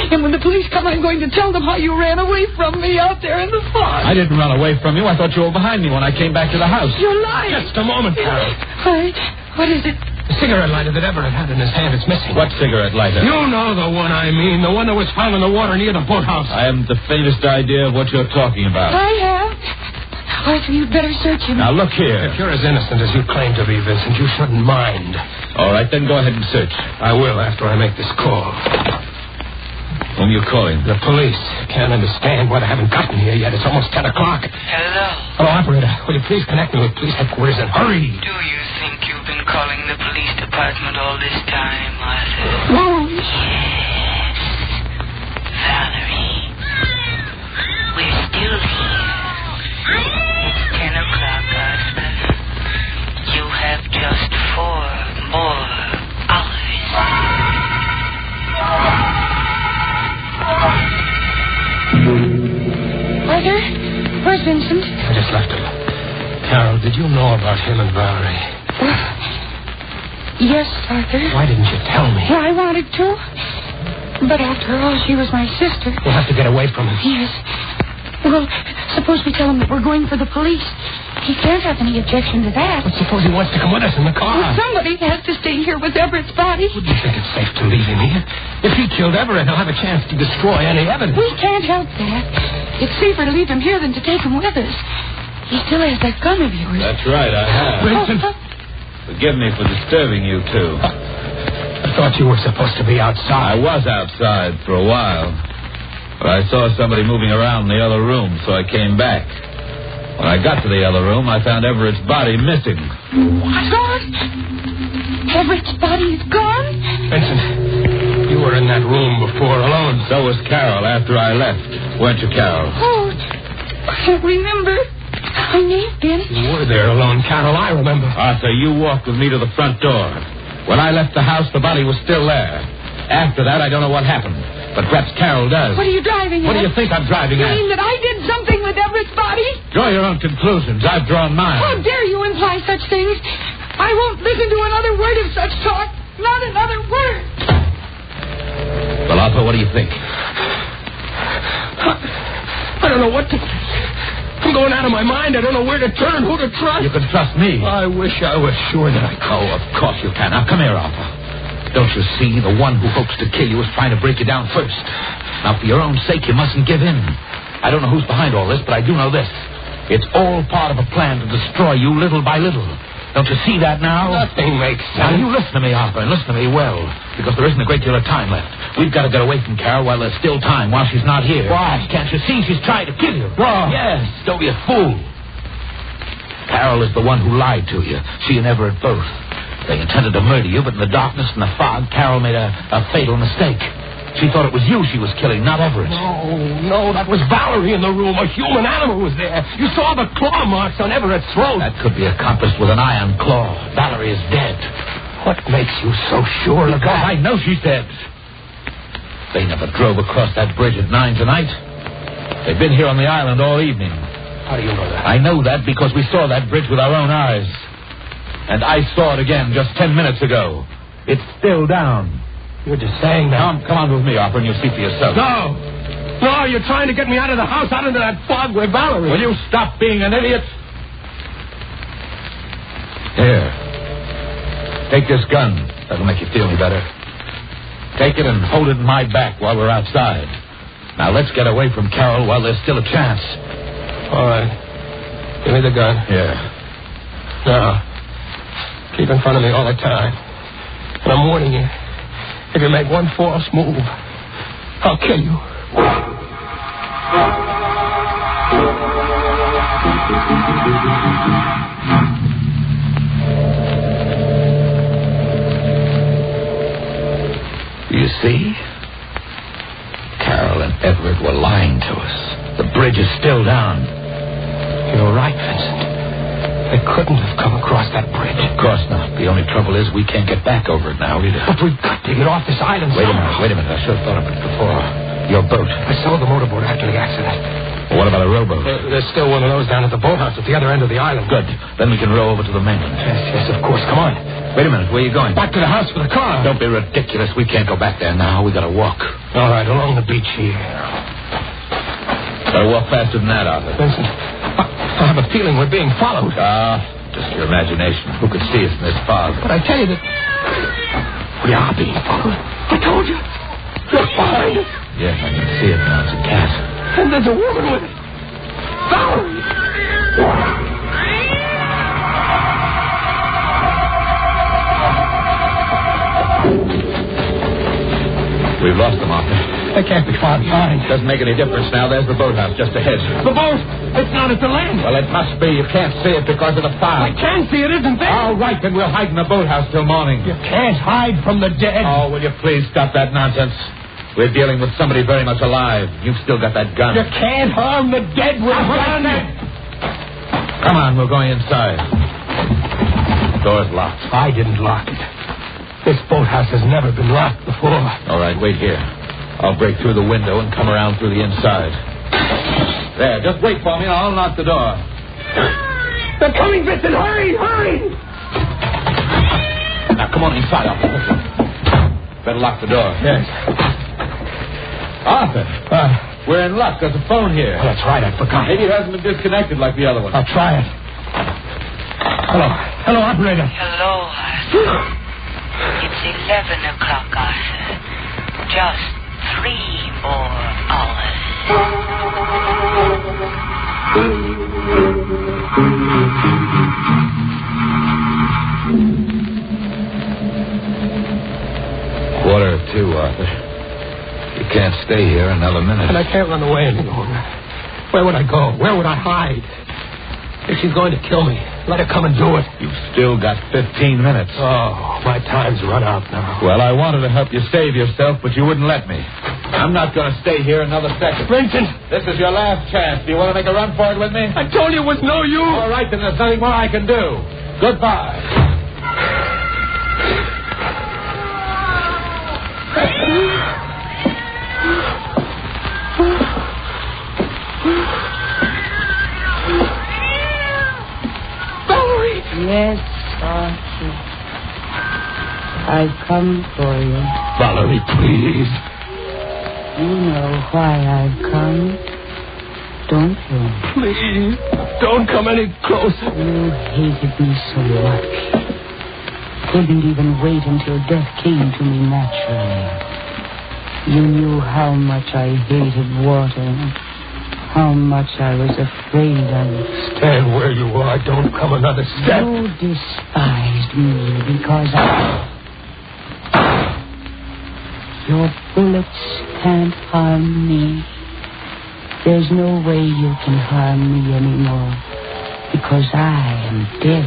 And when the police come, I'm going to tell them how you ran away from me out there in the fog. I didn't run away from you. I thought you were behind me when I came back to the house. You're lying. Just a moment, Carol. What is it? The cigarette lighter that Everett had in his hand is missing. What cigarette lighter? You know the one I mean. The one that was found in the water near the boathouse. I haven't the faintest idea of what you're talking about. I have. Arthur, you'd better search him. Now, look here. If you're as innocent as you claim to be, Vincent, you shouldn't mind. All right, then go ahead and search. I will after I make this call. Whom are you calling? The police. Can't understand why they haven't gotten here yet. It's almost 10 o'clock. Hello. Hello, operator. Will you please connect me with police headquarters and hurry? Do you think you've been calling the police department all this time, Arthur? No. Yes. Valerie. We're still here. It's 10 o'clock, Arthur. You have just 4 more hours. Arthur? Where's Vincent? I just left him. Carol, did you know about him and Valerie? Yes, Arthur. Why didn't you tell me? Well, I wanted to. But after all, she was my sister. We'll have to get away from him. Yes. Well, suppose we tell him that we're going for the police. He can't have any objection to that. But suppose he wants to come with us in the car. Well, somebody has to stay here with Everett's body. Wouldn't you think it's safe to leave him here? If he killed Everett, he'll have a chance to destroy any evidence. We can't help that. It's safer to leave him here than to take him with us. He still has that gun of yours. That's right, I have. Vincent. Forgive me for disturbing you, too. I thought you were supposed to be outside. I was outside for a while. But I saw somebody moving around in the other room, so I came back. When I got to the other room, I found Everett's body missing. What? Everett's body is gone? Vincent, you were in that room before alone. So was Carol after I left. Weren't you, Carol? Oh, I can't remember. I may have been. You were there alone, Carol. I remember. Arthur, you walked with me to the front door. When I left the house, the body was still there. After that, I don't know what happened. But perhaps Carol does. What are you driving at? What do you think I'm driving at? You mean that I did something with Everett's body? Draw your own conclusions. I've drawn mine. How dare you imply such things? I won't listen to another word of such talk. Not another word. Well, Arthur, what do you think? I don't know what to... I'm going out of my mind. I don't know where to turn, who to trust. You can trust me. I wish I was sure that I could. Oh, of course you can. Now, come here, Arthur. Don't you see? The one who hopes to kill you is trying to break you down first. Now, for your own sake, you mustn't give in. I don't know who's behind all this, but I do know this. It's all part of a plan to destroy you little by little. Don't you see that now? Nothing makes Now, sense. you listen to me, Arthur, and listen to me well, because there isn't a great deal of time left. We've got to get away from Carol while there's still time, while she's not here. Why? Can't you see she's trying to kill you? Why? Yes, don't be a fool. Carol is the one who lied to you. She and Everett both. They intended to murder you, but in the darkness and the fog, Carol made a fatal mistake. She thought it was you she was killing, not Everett. No, that was Valerie in the room. A human animal was there. You saw the claw marks on Everett's throat. That could be accomplished with an iron claw. Valerie is dead. What makes you so sure of that? I know she's dead. They never drove across that bridge at 9 tonight. They've been here on the island all evening. How do you know that? I know that because we saw that bridge with our own eyes. And I saw it again just 10 minutes ago. It's still down. You're just saying that. Come on with me, Arthur, and you'll see for yourself. No, you're trying to get me out of the house, out into that fog with Valerie. Will you stop being an idiot? Here. Take this gun. That'll make you feel any better. Take it and hold it in my back while we're outside. Now, let's get away from Carol while there's still a chance. All right. Give me the gun. Here. Now, keep in front of me all the time. And I'm warning you. If you make one false move, I'll kill you. You see? Carol and Everett were lying to us. The bridge is still down. You're right, Vincent. They couldn't have come across that bridge. Of course not. The only trouble is we can't get back over it now either. But we've got to get off this island. Wait a minute. I should have thought of it before. Your boat. I sold the motorboat after the accident. Well, what about a rowboat? There's still one of those down at the boathouse at the other end of the island. Good. Then we can row over to the mainland. Yes, of course. Come on. Wait a minute. Where are you going? Back to the house for the car. Don't be ridiculous. We can't go back there now. We gotta walk. All right, along the beach here. Gotta walk faster than that, Arthur. Vincent, I have a feeling we're being followed. Just your imagination. Who could see us in this fog? But I tell you that we are being followed. I told you. Look behind us. Yes, I can see it now. It's a cat. And there's a woman with it. Valerie. We've lost them, Arthur. They can't be far behind. Doesn't make any difference now. There's the boathouse just ahead. The boat? It's not at the land. Well, it must be. You can't see it because of the fog. I can see it isn't there. All right, then we'll hide in the boathouse till morning. You can't hide from the dead. Oh, will you please stop that nonsense? We're dealing with somebody very much alive. You've still got that gun. You can't harm the dead with a gun. Come on, we're going inside. The door's locked. I didn't lock it. This boathouse has never been locked before. All right, wait here. I'll break through the window and come around through the inside. There, just wait for me and I'll unlock the door. They're coming, Vincent! Hurry! Now, come on inside, Arthur. Better lock the door. Yes. Arthur, we're in luck. There's a phone here. Oh, that's right, I forgot. Maybe it hasn't been disconnected like the other one. I'll try it. Hello, operator. Hello, Arthur. It's 11 o'clock, Arthur. Just 3 more hours. Quarter of 2, Arthur. You can't stay here another minute. And I can't run away any longer. Where would I go? Where would I hide? If she's going to kill me, let her come and do it. You've still got 15 minutes. Oh, my time's run out now. Well, I wanted to help you save yourself, but you wouldn't let me. I'm not going to stay here another second. Vincent! This is your last chance. Do you want to make a run for it with me? I told you it was no use. All right, then there's nothing more I can do. Goodbye. Yes, Arthur. I've come for you. Valerie, please. You know why I've come. don't you? Please, don't come any closer. You hated me so much. Couldn't even wait until death came to me naturally. You knew how much I hated water. How much I was afraid of it. Stand where you are. Don't come another step. You despised me because your bullets can't harm me. There's no way you can harm me anymore because I am dead.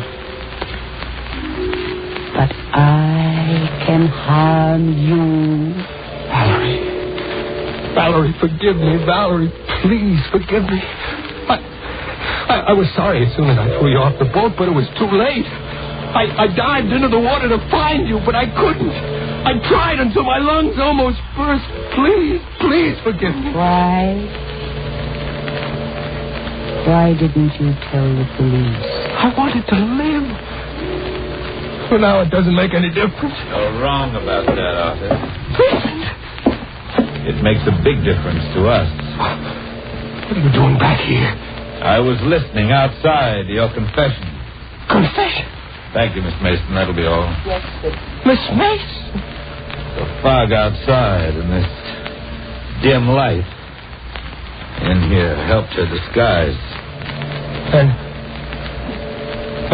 But I can harm you. Valerie, forgive me. Valerie, please forgive me. I was sorry as soon as I threw you off the boat, but it was too late. I dived into the water to find you, but I couldn't. I tried until my lungs almost burst. Please forgive me. Why didn't you tell the police? I wanted to live. Well, now it doesn't make any difference. You're wrong about that, Arthur. It makes a big difference to us. What are you doing back here? I was listening outside to your confession. Confession? Thank you, Miss Mason. That'll be all. Yes, sir. Miss Mason? The fog outside and this dim light in here helped her disguise. And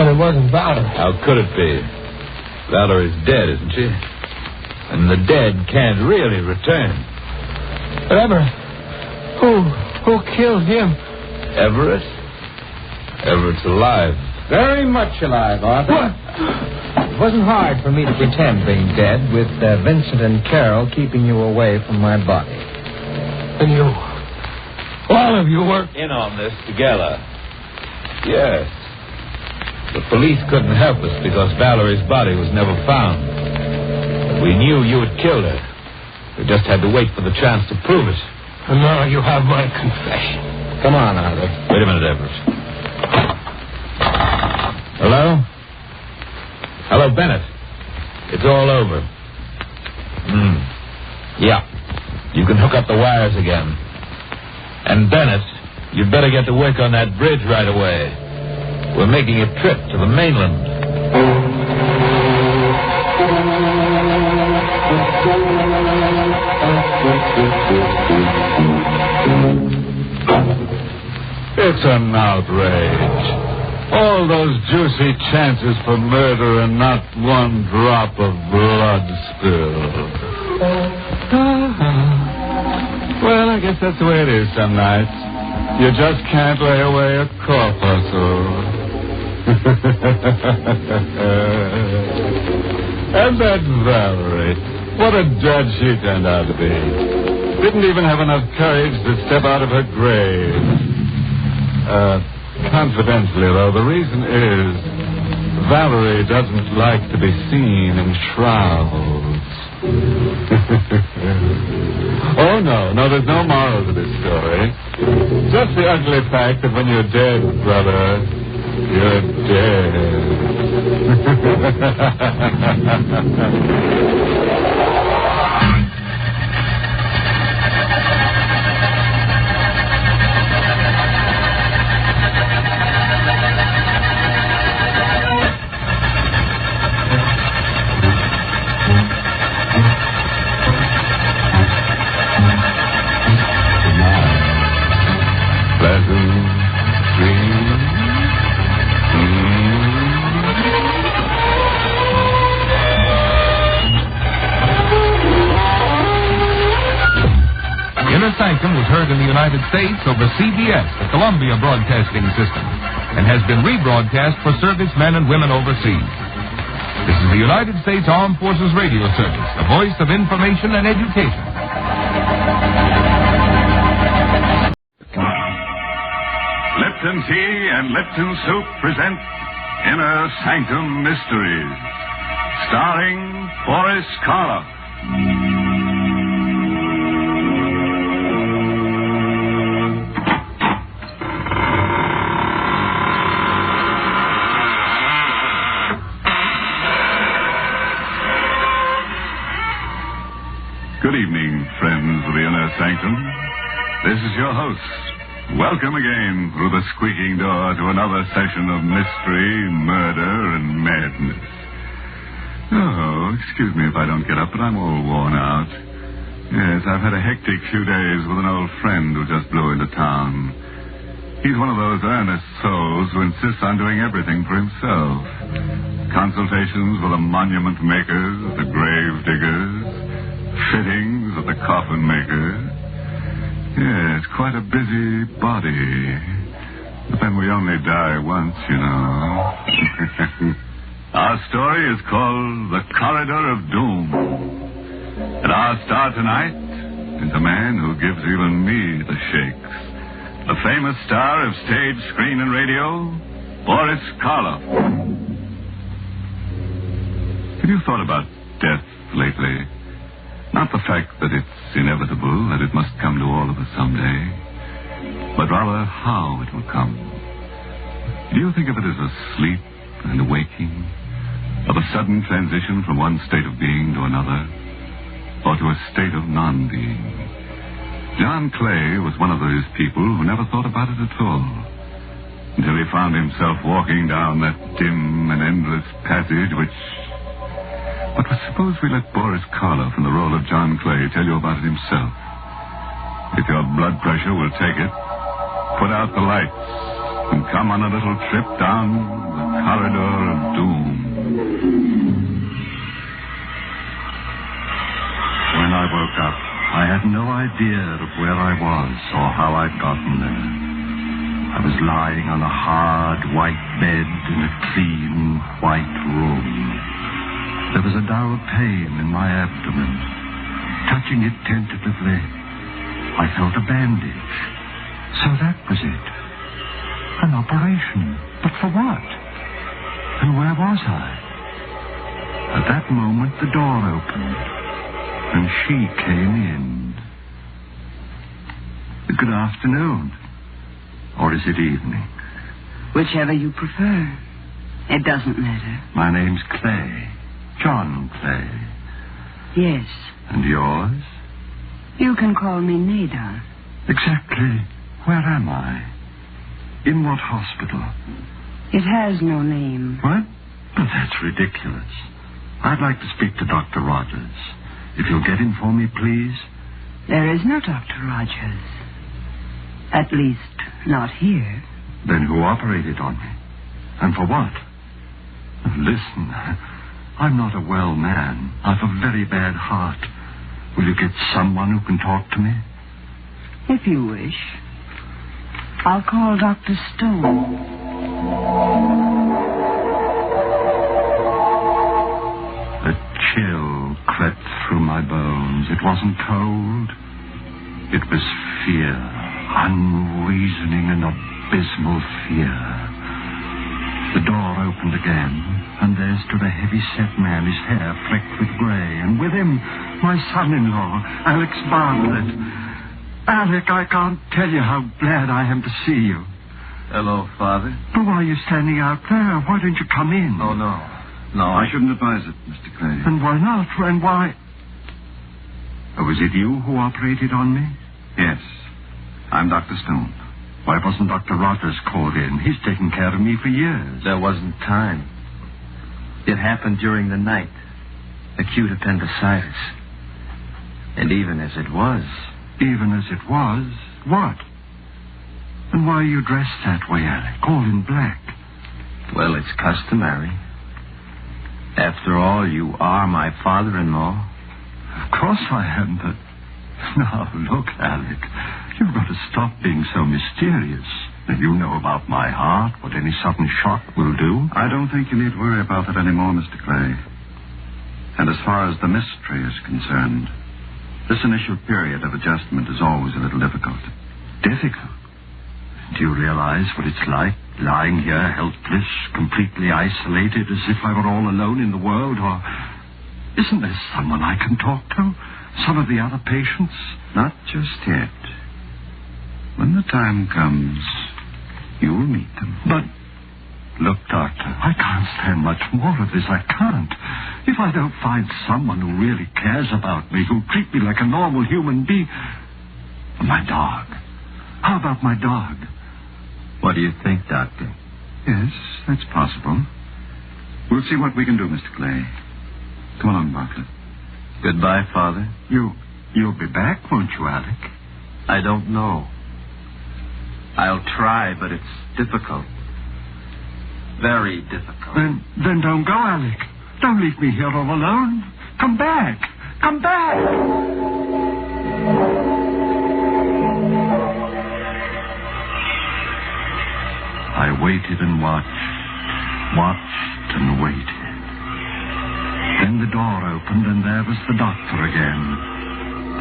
it wasn't Valerie. How could it be? Valerie's dead, isn't she? And the dead can't really return. But Everett, who killed him? Everett? Everett's alive. Very much alive, Arthur. What? It wasn't hard for me to pretend being dead with Vincent and Carol keeping you away from my body. And you, all of you were in on this together. Yes. The police couldn't help us because Valerie's body was never found. We knew you had killed her. We just had to wait for the chance to prove it. And now you have my confession. Come on, Arthur. Wait a minute, Everett. Hello? Hello, Bennett. It's all over. Yeah. You can hook up the wires again. And Bennett, you'd better get to work on that bridge right away. We're making a trip to the mainland. It's an outrage. All those juicy chances for murder and not one drop of blood spilled. Well, I guess that's the way it is some nights. You just can't lay away a corpuscle. And that Valerie, what a judge she turned out to be. Didn't even have enough courage to step out of her grave. Confidentially, though, the reason is Valerie doesn't like to be seen in shrouds. Oh, no, there's no moral to this story. Just the ugly fact that when you're dead, brother, you're dead. Sanctum was heard in the United States over CBS, the Columbia Broadcasting System, and has been rebroadcast for servicemen and women overseas. This is the United States Armed Forces Radio Service, the voice of information and education. Lipton Tea and Lipton Soup present Inner Sanctum Mysteries, starring Boris Karloff. Good evening, friends of the Inner Sanctum. This is your host, Welcome again through the squeaking door to another session of mystery, murder, and madness. Oh, excuse me if I don't get up, but I'm all worn out. Yes, I've had a hectic few days with an old friend who just blew into town. He's one of those earnest souls who insists on doing everything for himself. Consultations with the monument makers, the grave diggers, fittings at the coffin makers. Yes, quite a busy body. But then we only die once, you know. Our story is called The Corridor of Doom. And our star tonight is a man who gives even me the shakes. The famous star of stage, screen, and radio, Boris Karloff. Have you thought about death lately? Not the fact that it's inevitable, that it must come to all of us someday, but rather how it will come. Do you think of it as a sleep and a waking, of a sudden transition from one state of being to another, or to a state of non-being? John Clay was one of those people who never thought about it at all, until he found himself walking down that dim and endless passage which... But suppose we let Boris Karloff in the role of John Clay tell you about it himself. If your blood pressure will take it, put out the lights and come on a little trip down the corridor of doom. When I woke up, I had no idea of where I was or how I'd gotten there. I was lying on a hard, white bed in a clean, white room. There was a dull pain in my abdomen. Touching it tentatively, I felt a bandage. So that was it. An operation. But for what? And where was I? At that moment, the door opened, and she came in. Good afternoon. Or is it evening? Whichever you prefer. It doesn't matter. My name's Clay. John Clay. Yes. And yours? You can call me Nada. Exactly. Where am I? In what hospital? It has no name. What? But that's ridiculous. I'd like to speak to Dr. Rogers. If you'll get him for me, please. There is no Dr. Rogers. At least, not here. Then who operated on me? And for what? Listen, I'm not a well man. I've a very bad heart. Will you get someone who can talk to me? If you wish. I'll call Dr. Stone. A chill crept through my bones. It wasn't cold. It was fear. Unreasoning and abysmal fear. The door opened again, and there stood a heavy-set man, his hair flecked with gray, and with him, my son-in-law, Alex Bartlett. Alec, I can't tell you how glad I am to see you. Hello, Father. But why are you standing out there? Why don't you come in? Oh, no. No, I shouldn't advise it, Mr. Clay. And why not? And why? Oh, was it you who operated on me? Yes. I'm Dr. Stone. Why wasn't Dr. Rogers called in? He's taken care of me for years. There wasn't time. It happened during the night. Acute appendicitis. And even as it was... Even as it was? What? And why are you dressed that way, Alec? All in black. Well, it's customary. After all, you are my father-in-law. Of course I am, but... Now, look, Alec. You've got to stop being so mysterious. You know about my heart, what any sudden shock will do. I don't think you need worry about it anymore, Mr. Clay. And as far as the mystery is concerned, this initial period of adjustment is always a little difficult. Difficult? Do you realize what it's like, lying here helpless, completely isolated, as if I were all alone in the world? Or isn't there someone I can talk to? Some of the other patients? Not just yet. When the time comes, you'll meet them. But, look, Doctor, I can't stand much more of this. I can't. If I don't find someone who really cares about me, who'll treat me like a normal human being... My dog. How about my dog? What do you think, Doctor? Yes, that's possible. We'll see what we can do, Mr. Clay. Come along, Bartlett. Goodbye, Father. You'll be back, won't you, Alec? I don't know. I'll try, but it's difficult. Very difficult. Then don't go, Alec. Don't leave me here all alone. Come back. Come back. I waited and watched and waited. Then the door opened and there was the doctor again.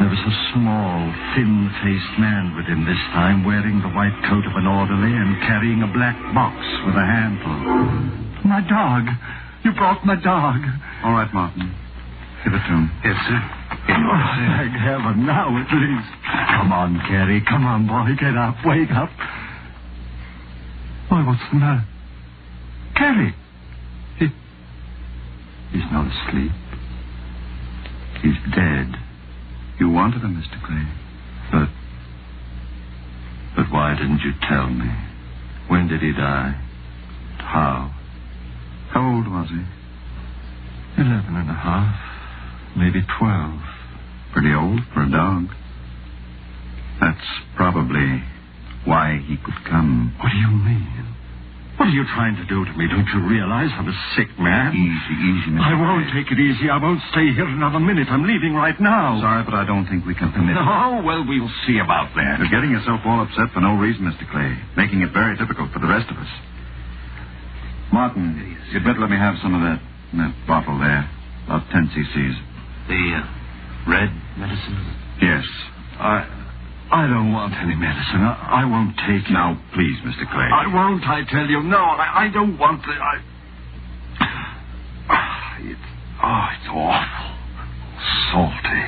There was a small, thin-faced man with him this time, wearing the white coat of an orderly and carrying a black box with a handle. My dog. You brought my dog. All right, Martin. Give it to him. Yes, sir. Thank heaven, now at least. Come on, Carrie. Come on, boy. Get up. Wake up. Why, what's the matter? Carrie. He's not asleep. He's dead. You wanted him, Mr. Clay. But why didn't you tell me? When did he die? How? How old was he? 11 and a half. Maybe 12. Pretty old for a dog. That's probably why he could come. What do you mean? What are you trying to do to me? Don't you realize I'm a sick man? Easy, Mr. I won't take it easy. I won't stay here another minute. I'm leaving right now. Sorry, but I don't think we can permit it. Oh, well, we'll see about that. You're getting yourself all upset for no reason, Mr. Clay, making it very difficult for the rest of us. Martin, you'd better let me have some of that bottle there. About 10 cc's. The red medicine? Yes. I don't want any medicine. I won't take it. Now, please, Mr. Clay. I won't, I tell you. No, I don't want it. It's awful. Salty.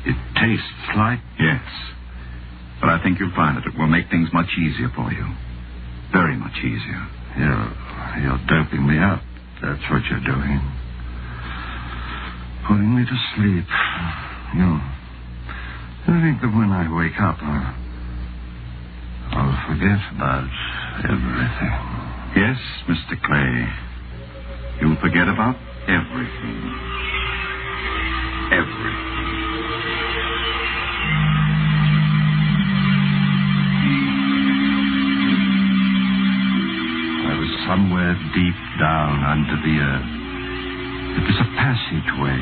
It tastes like... Yes. But I think you'll find that it will make things much easier for you. Very much easier. You're doping me up. That's what you're doing. Putting me to sleep. I think that when I wake up, I'll forget about everything. Yes, Mr. Clay. You'll forget about everything. Everything. I was somewhere deep down under the earth. It was a passageway,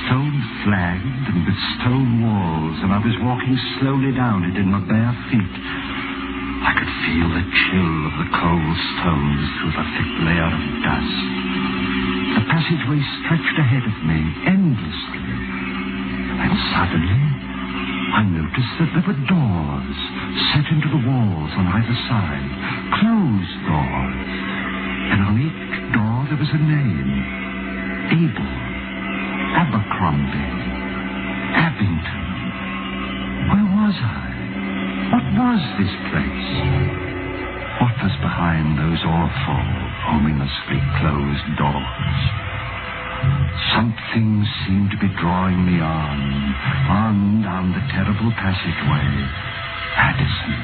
stone-flagged and with stone walls, and I was walking slowly down it in my bare feet. I could feel the chill of the cold stones through the thick layer of dust. The passageway stretched ahead of me endlessly. And suddenly, I noticed that there were doors set into the walls on either side, closed doors. And on each door there was a name. Abel, Abercrombie, Abington. Where was I? What was this place? What was behind those awful, ominously closed doors? Something seemed to be drawing me on down the terrible passageway. Addison,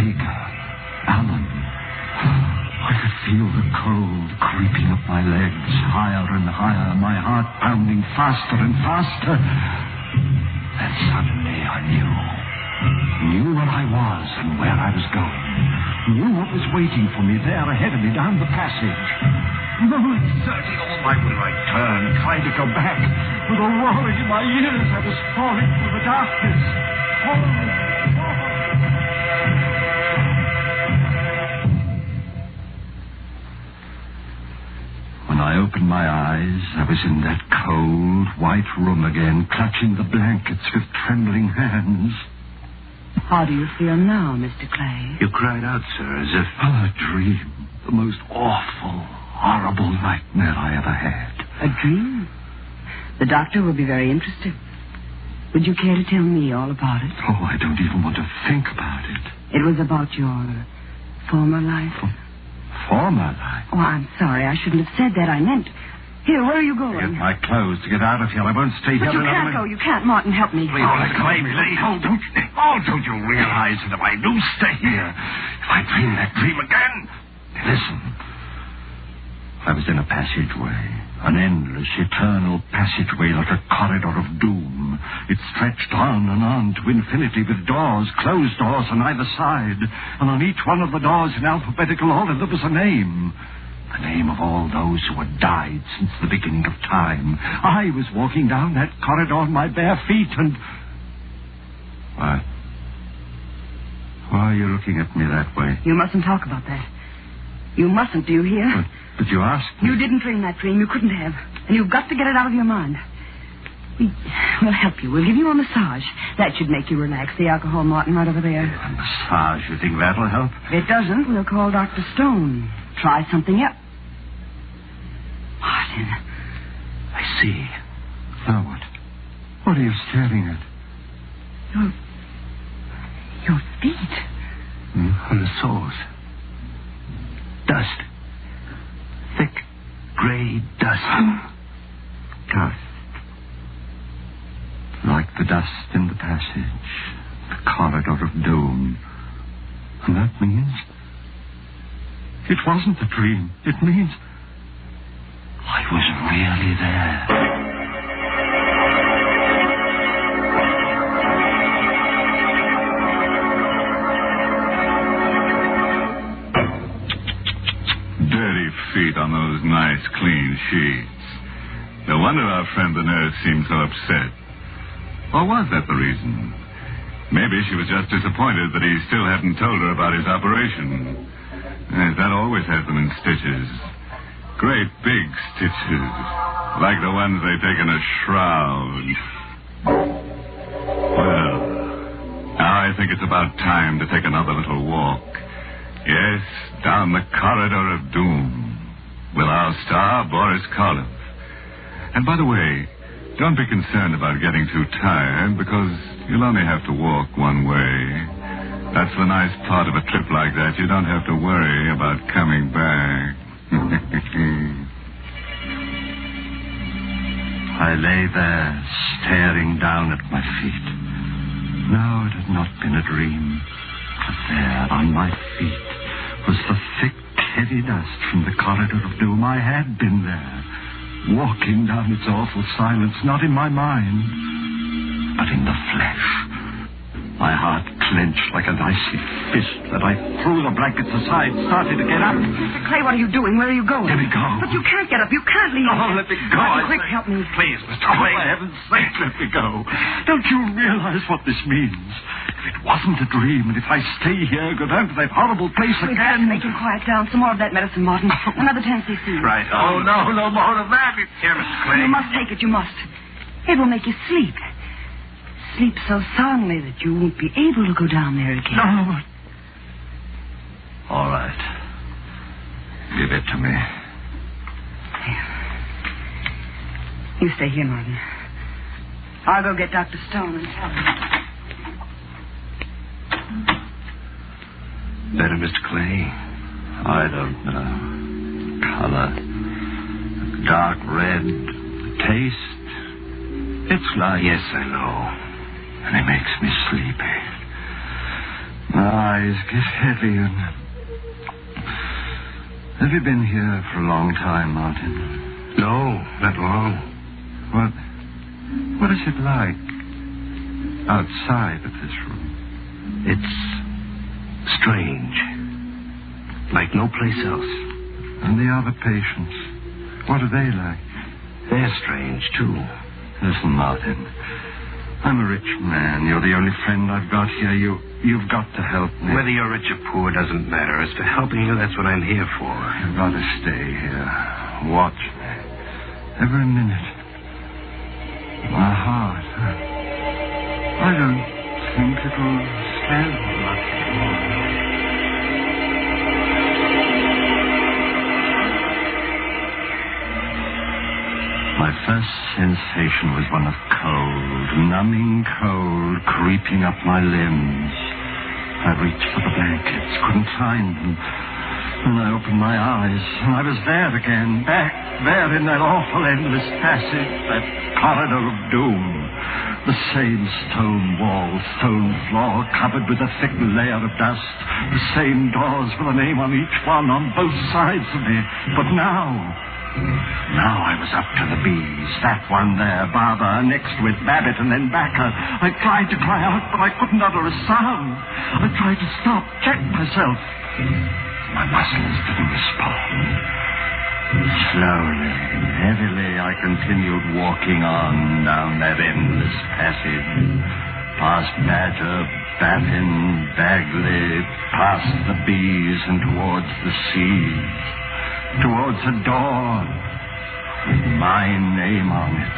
Agar, Allen. I could feel the cold creeping up my legs, higher and higher, my heart pounding faster and faster. Then suddenly I knew where I was and where I was going. Knew what was waiting for me there ahead of me down the passage. No, exerting all my will, I turned, trying to go back. With a roaring in my ears, I was falling through the darkness. Falling. When I opened my eyes, I was in that cold, white room again, clutching the blankets with trembling hands. How do you feel now, Mr. Clay? You cried out, sir, as if a dream. The most awful, horrible nightmare I ever had. A dream? The doctor will be very interested. Would you care to tell me all about it? Oh, I don't even want to think about it. It was about your former life? Former life? Oh, I'm sorry. I shouldn't have said that. I meant Here, where are you going? To get my clothes, to get out of here. I won't stay But here you can't go. You can't. Martin, help me. Please, Clay, let go. Don't you realize that if I do stay here, if I dream that dream again... Listen. I was in a passageway. An endless, eternal passageway like a corridor of doom. It stretched on and on to infinity with doors, closed doors on either side. And on each one of the doors in alphabetical order there was a name. The name of all those who had died since the beginning of time. I was walking down that corridor on my bare feet and... Why? Why are you looking at me that way? You mustn't talk about that. You mustn't, do you hear? But you asked me. You didn't dream that dream. You couldn't have. And you've got to get it out of your mind. We'll help you. We'll give you a massage. That should make you relax. The alcohol, Martin, right over there. A massage? You think that'll help? If it doesn't, we'll call Dr. Stone. Try something else. Martin. I see. Now what? What are you staring at? Your feet. On the soles. Dust. Thick, gray dust. Dust. Like the dust in the passage. The corridor of doom. And that means... It wasn't a dream. It means... I was really there. Dirty feet on those nice, clean sheets. No wonder our friend the nurse seemed so upset. Or was that the reason? Maybe she was just disappointed that he still hadn't told her about his operation. Yes, that always has them in stitches. Great big stitches. Like the ones they take in a shroud. Well, now I think it's about time to take another little walk. Yes, down the corridor of doom with our star, Boris Karloff. And by the way, don't be concerned about getting too tired, because you'll only have to walk one way. That's the nice part of a trip like that. You don't have to worry about coming back. I lay there, staring down at my feet. No, it had not been a dream. But there, on my feet, was the thick, heavy dust from the corridor of doom. I had been there, walking down its awful silence, not in my mind, but in the flesh. My heart clenched like an icy fist that I threw the blankets aside, started to get up. Mr. Clay, what are you doing? Where are you going? Let me go. But you can't get up. You can't leave. Oh, let me go. Quick, help me. Please, Mr. Clay. Oh, for heaven's sake, let me go. Don't you realize what this means? If it wasn't a dream, and if I stay here, go down to that horrible place We've got to make him quiet down. Some more of that medicine, Martin. Another 10 cc. Right. Oh, no more of that. Here, Mr. Clay. You must take it. You must. It will make you sleep. Sleep so soundly that you won't be able to go down there again. No, but... All right. Give it to me. Here. You stay here, Martin. I'll go get Dr. Stone and tell him. Better, Mr. Clay? I don't know. Color. Dark red. Taste. It's like... Yes, I know. And it makes me sleepy. My eyes get heavy and... Have you been here for a long time, Martin? No, not long. What is it like outside of this room? It's strange. Like no place else. And the other patients, what are they like? They're strange, too. Listen, Martin. I'm a rich man. You're the only friend I've got here. You've got to help me. Whether you're rich or poor doesn't matter. As for helping you, that's what I'm here for. You've got to stay here. Watch me. Every minute. My heart. I don't think it'll stand much longer. My first sensation was one of cold, numbing cold, creeping up my limbs. I reached for the blankets, couldn't find them. And I opened my eyes, and I was there again, back there in that awful endless passage, that corridor of doom. The same stone wall, stone floor, covered with a thick layer of dust. The same doors with a name on each one, on both sides of me. But now I was up to the bees. That one there, Barbara, next to it, Babbitt, and then Backer. I tried to cry out, but I couldn't utter a sound. I tried to stop, check myself. My muscles didn't respond. Slowly, heavily, I continued walking on down that endless passage. Past Badger, Baffin, Bagley, past the bees and towards the sea. Towards a door with my name on it.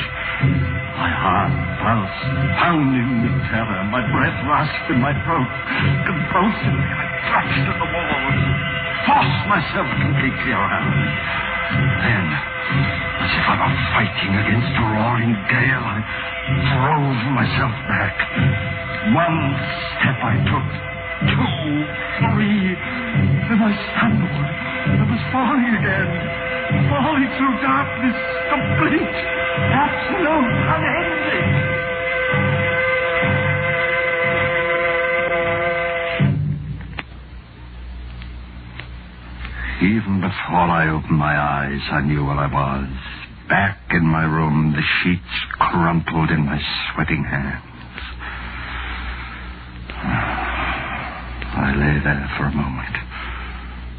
My heart pulsed, pounding with terror. My breath rasped in my throat. Convulsively, I clutched at the walls, forced myself completely around. Then, as if I were fighting against a roaring gale, I drove myself back. One step I took, 2, 3, then I stumbled. I was falling again, falling through darkness, complete, absolute, unending. Even before I opened my eyes, I knew where I was. Back in my room, the sheets crumpled in my sweating hands. I lay there for a moment.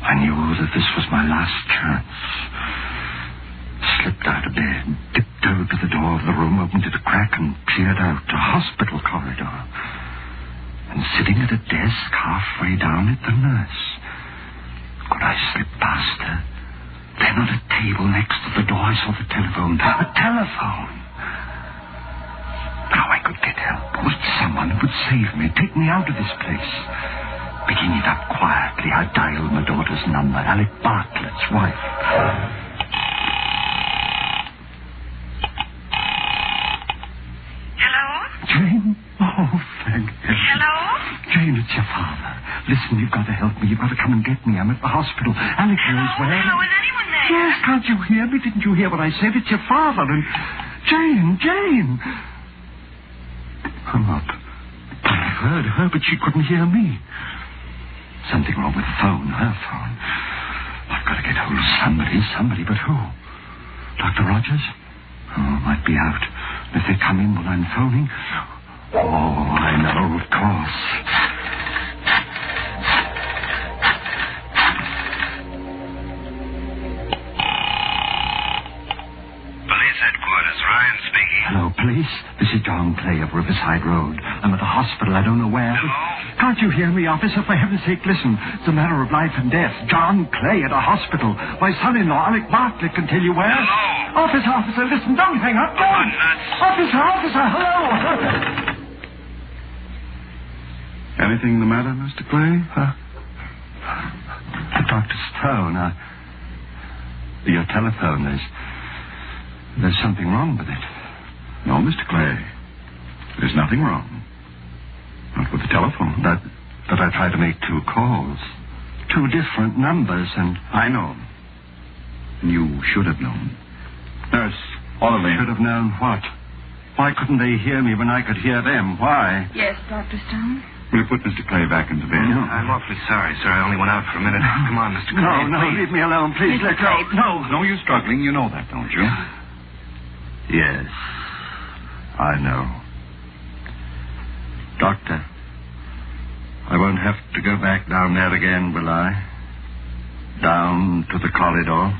I knew that this was my last chance. Slipped out of bed, tiptoed to the door of the room, opened it a crack, and peered out a hospital corridor. And sitting at a desk halfway down it, the nurse. Could I slip past her? Then on a table next to the door, I saw the telephone. A telephone! Now I could get help. With someone who would save me, take me out of this place. Picking it up quietly, I dialed my daughter's number, Alec Bartlett's wife. Hello? Jane? Oh, thank you. Hello? Jane, it's your father. Listen, you've got to help me. You've got to come and get me. I'm at the hospital. Alec knows where. Hello, is anyone there? Yes, can't you hear me? Didn't you hear what I said? It's your father and... Jane! Hung up. I heard her, but she couldn't hear me. Something wrong with the phone, her phone. I've got to get hold of somebody, but who? Dr. Rogers? Oh, might be out. If they come in while I'm phoning... Oh, I know, of course. Police headquarters, Ryan speaking. Hello, police. This is John Clay of Riverside Road. I'm at the hospital. I don't know where. Hello? Can't you hear me, officer? For heaven's sake, listen. It's a matter of life and death. John Clay at a hospital. My son-in-law, Alec Bartlett, can tell you where. Hello? Officer, listen. Don't hang up. Don't. Officer, hello. Anything the matter, Mr. Clay? Dr. Stone, your telephone, there's something wrong with it. No, Mr. Clay. There's nothing wrong. Not with the telephone. That I tried to make 2 calls. 2 different numbers, and... I know. You should have known. Nurse, orderly. Should have known what? Why couldn't they hear me when I could hear them? Why? Yes, Dr. Stone? Will you put Mr. Clay back into bed? No. I'm awfully sorry, sir. I only went out for a minute. Come on, Mr. Clay. No, please. leave me alone, please. Mr. Let go. Clay. No, you're struggling. You know that, don't you? Yes, I know. Doctor, I won't have to go back down there again, will I? Down to the corridor?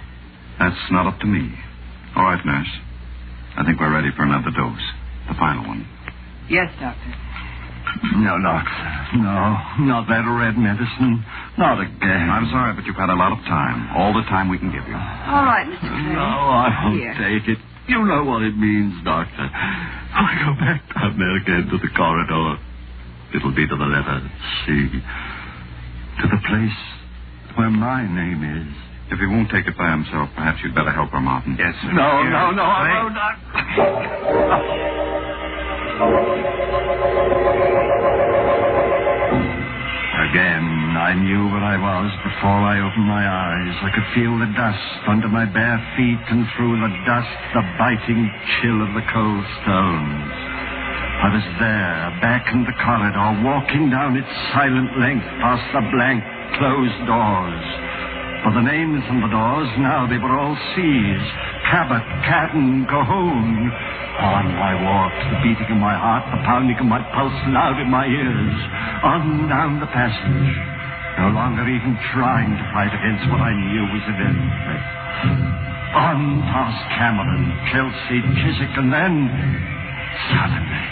That's not up to me. All right, nurse. I think we're ready for another dose. The final one. Yes, Doctor. No, doctor. No, not that red medicine. Not again. I'm sorry, but you've had a lot of time. All the time we can give you. All right, Mr. Clay. No, I won't Here. take it. You know what it means, doctor. I go back down there again to the corridor. It'll be to the letter C. To the place where my name is. If he won't take it by himself, perhaps you'd better help her, Martin. Yes, sir. No, Here. I won't. Again, I knew where I was before I opened my eyes. I could feel the dust under my bare feet, and through the dust, the biting chill of the cold stones. I was there, back in the corridor, walking down its silent length past the blank, closed doors. For the names on the doors, now they were all C's. Cabot, Cadden, Cahoon. On I walked, the beating of my heart, the pounding of my pulse loud in my ears. On down the passage, no longer even trying to fight against what I knew was inevitable. On past Cameron, Chelsea, Chiswick, and then, suddenly,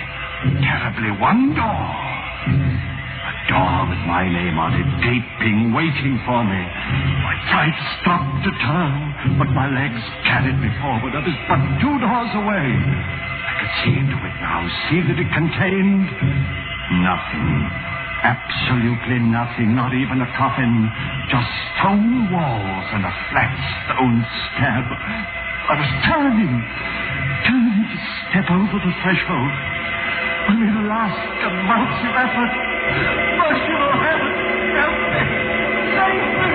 terribly, one door. A door with my name on it, gaping, waiting for me. I tried to stop, to turn, but my legs carried me forward. I was but 2 doors away. I could see into it now, see that it contained nothing. Absolutely nothing, not even a coffin. Just stone walls and a flat stone slab. I was turning to step over the threshold. When in last convulsive effort, merciful heaven, help me, save me.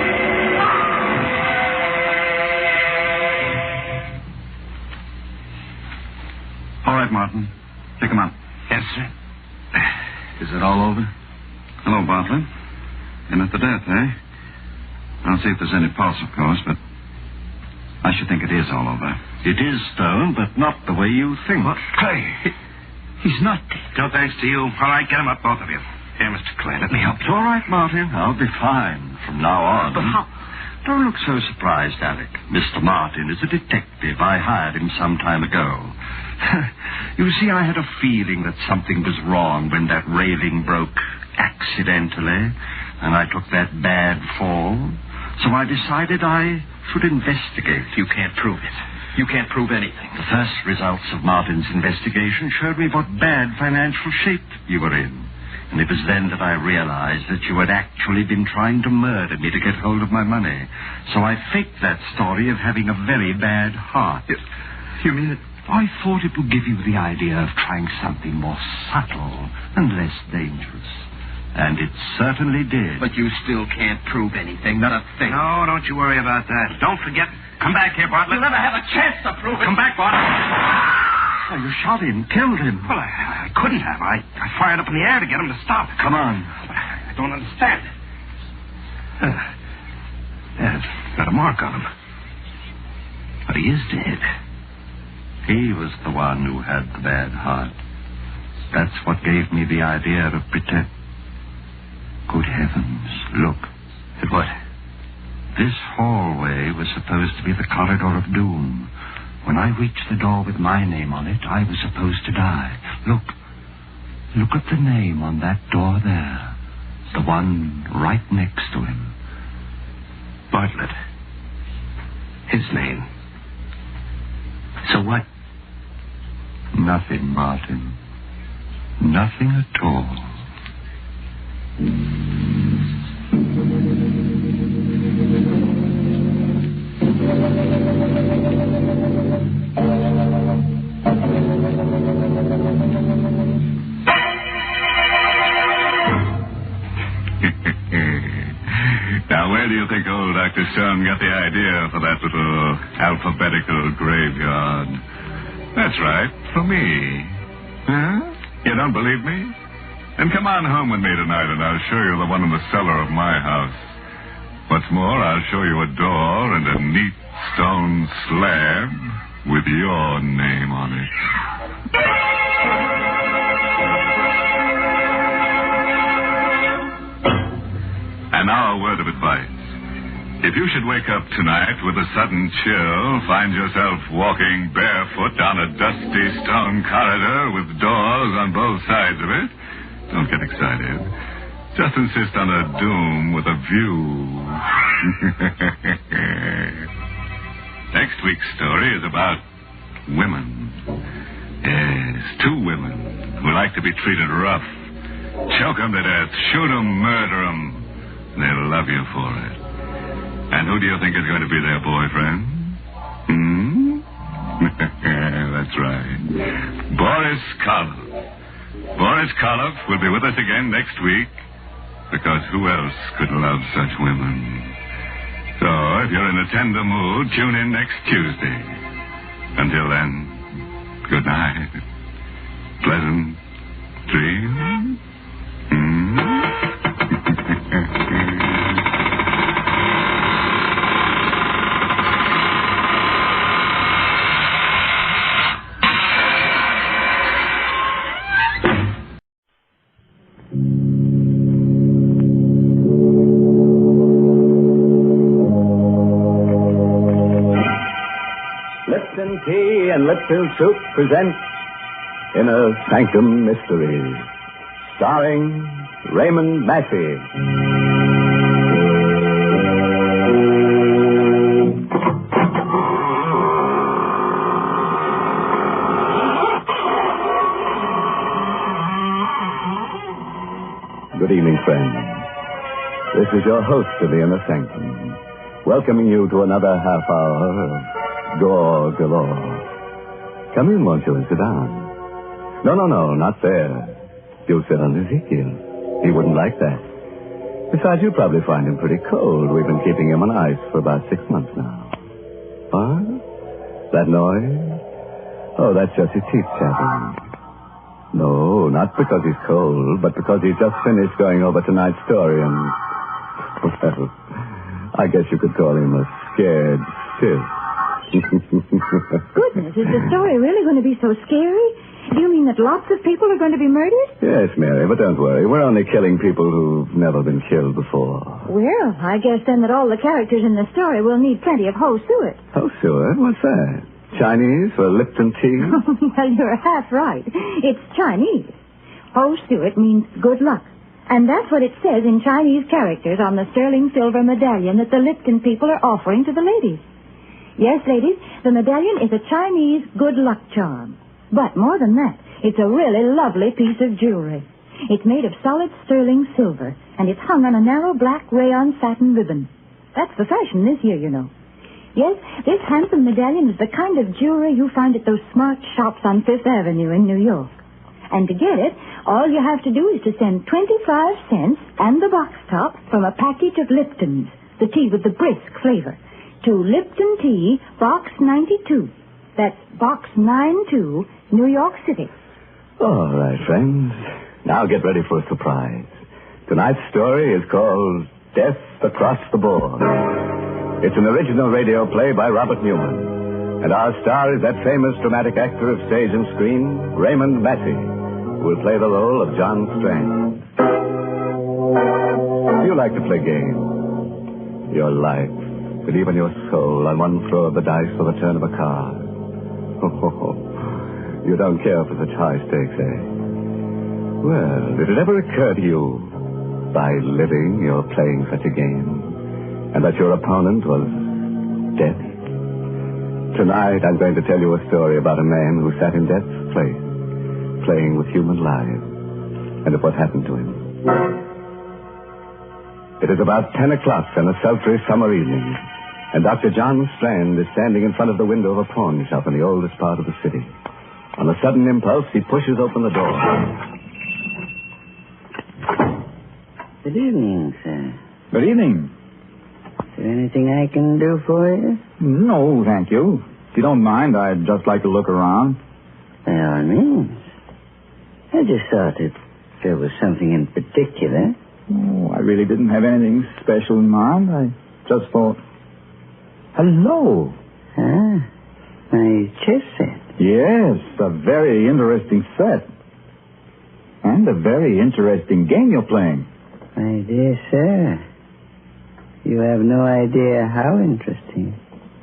All right, Martin. Pick him up. Yes, sir. Is it all over? Hello, Bartlett. In at the death, eh? I'll see if there's any pulse, of course, but I should think it is all over. It is stone, but not the way you think. What? Clay, he's not dead. No thanks to you. All right, get him up, both of you. Here, Mr. Clay, let me help you. It's all right, Martin. I'll be fine from now on. But how? Don't look so surprised, Alec. Mr. Martin is a detective. I hired him some time ago. You see, I had a feeling that something was wrong when that railing broke accidentally, and I took that bad fall. So I decided I should investigate. You can't prove it. You can't prove anything. The first results of Martin's investigation showed me what bad financial shape you were in. And it was then that I realized that you had actually been trying to murder me to get hold of my money. So I faked that story of having a very bad heart. You mean it? I thought it would give you the idea of trying something more subtle and less dangerous. And it certainly did. But you still can't prove anything, not a thing. No, don't you worry about that. Don't forget. Come back here, Bartlett. You'll never have a chance to prove it. Come back, Bartlett. Oh, you shot him, killed him. Well, I couldn't have. I fired up in the air to get him to stop. Come on. I don't understand. There's got a mark on him. But he is dead. He was the one who had the bad heart. That's what gave me the idea of pretend. Good heavens, look. At what? This hallway was supposed to be the corridor of doom. When I reached the door with my name on it, I was supposed to die. Look at the name on that door there. The one right next to him. Bartlett. His name. So what? Nothing, Martin. Nothing at all. Now, where do you think old Dr. Stone got the idea for that little alphabetical graveyard? That's right, for me. Huh? You don't believe me? Then come on home with me tonight, and I'll show you the one in the cellar of my house. What's more, I'll show you a door and a neat stone slab with your name on it. And now a word of advice. If you should wake up tonight with a sudden chill, find yourself walking barefoot down a dusty stone corridor with doors on both sides of it, don't get excited. Just insist on a doom with a view. Next week's story is about women. Yes, 2 women who like to be treated rough. Choke 'em to death, shoot 'em, murder 'em. They'll love you for it. And who do you think is going to be their boyfriend? That's right. Boris Karloff. Boris Karloff will be with us again next week Because who else could love such women? So, if you're in a tender mood, tune in next Tuesday. Until then, good night. Pleasant dreams. Lipton Tea and Lipton Soup present Inner Sanctum Mysteries, starring Raymond Massey. Good evening, friends. This is your host of the Inner Sanctum, welcoming you to another half hour of gore galore. Come in, won't you, and sit down. No, not there. You'll sit on Ezekiel. He wouldn't like that. Besides, you probably find him pretty cold. We've been keeping him on ice for about 6 months now. What? That noise? Oh, that's just his teeth chattering. No, not because he's cold, but because he's just finished going over tonight's story and... Well, I guess you could call him a scared stiff. Goodness, is the story really going to be so scary? Do you mean that lots of people are going to be murdered? Yes, Mary, but don't worry. We're only killing people who've never been killed before. Well, I guess then that all the characters in the story will need plenty of Ho Suet. Ho Suet? What's that? Chinese for Lipton tea? Well, you're half right. It's Chinese. Ho Suet means good luck. And that's what it says in Chinese characters on the sterling silver medallion that the Lipton people are offering to the ladies. Yes, ladies, the medallion is a Chinese good luck charm. But more than that, it's a really lovely piece of jewelry. It's made of solid sterling silver, and it's hung on a narrow black rayon satin ribbon. That's the fashion this year, you know. Yes, this handsome medallion is the kind of jewelry you find at those smart shops on Fifth Avenue in New York. And to get it, all you have to do is to send 25 cents and the box top from a package of Lipton's, the tea with the brisk flavor, to Lipton Tea, Box 92. That's Box 92, New York City. All right, friends. Now get ready for a surprise. Tonight's story is called Death Across the Board. It's an original radio play by Robert Newman. And our star is that famous dramatic actor of stage and screen, Raymond Massey, who will play the role of John Strand. Do you like to play games? Your life, and even your soul on one throw of the dice or the turn of a card. You don't care for such high stakes, eh? Well, did it ever occur to you, by living, you're playing such a game, and that your opponent was death? Tonight, I'm going to tell you a story about a man who sat in death's place, playing with human lives, and of what happened to him. It is about 10 o'clock on a sultry summer evening, and Dr. John Strand is standing in front of the window of a pawn shop in the oldest part of the city. On a sudden impulse, he pushes open the door. Good evening, sir. Good evening. Is there anything I can do for you? No, thank you. If you don't mind, I'd just like to look around. By all means. I just thought if there was something in particular. Oh, I really didn't have anything special in mind. I just thought... Hello. Ah, my chess set. Yes, a very interesting set. And a very interesting game you're playing. My dear sir, you have no idea how interesting.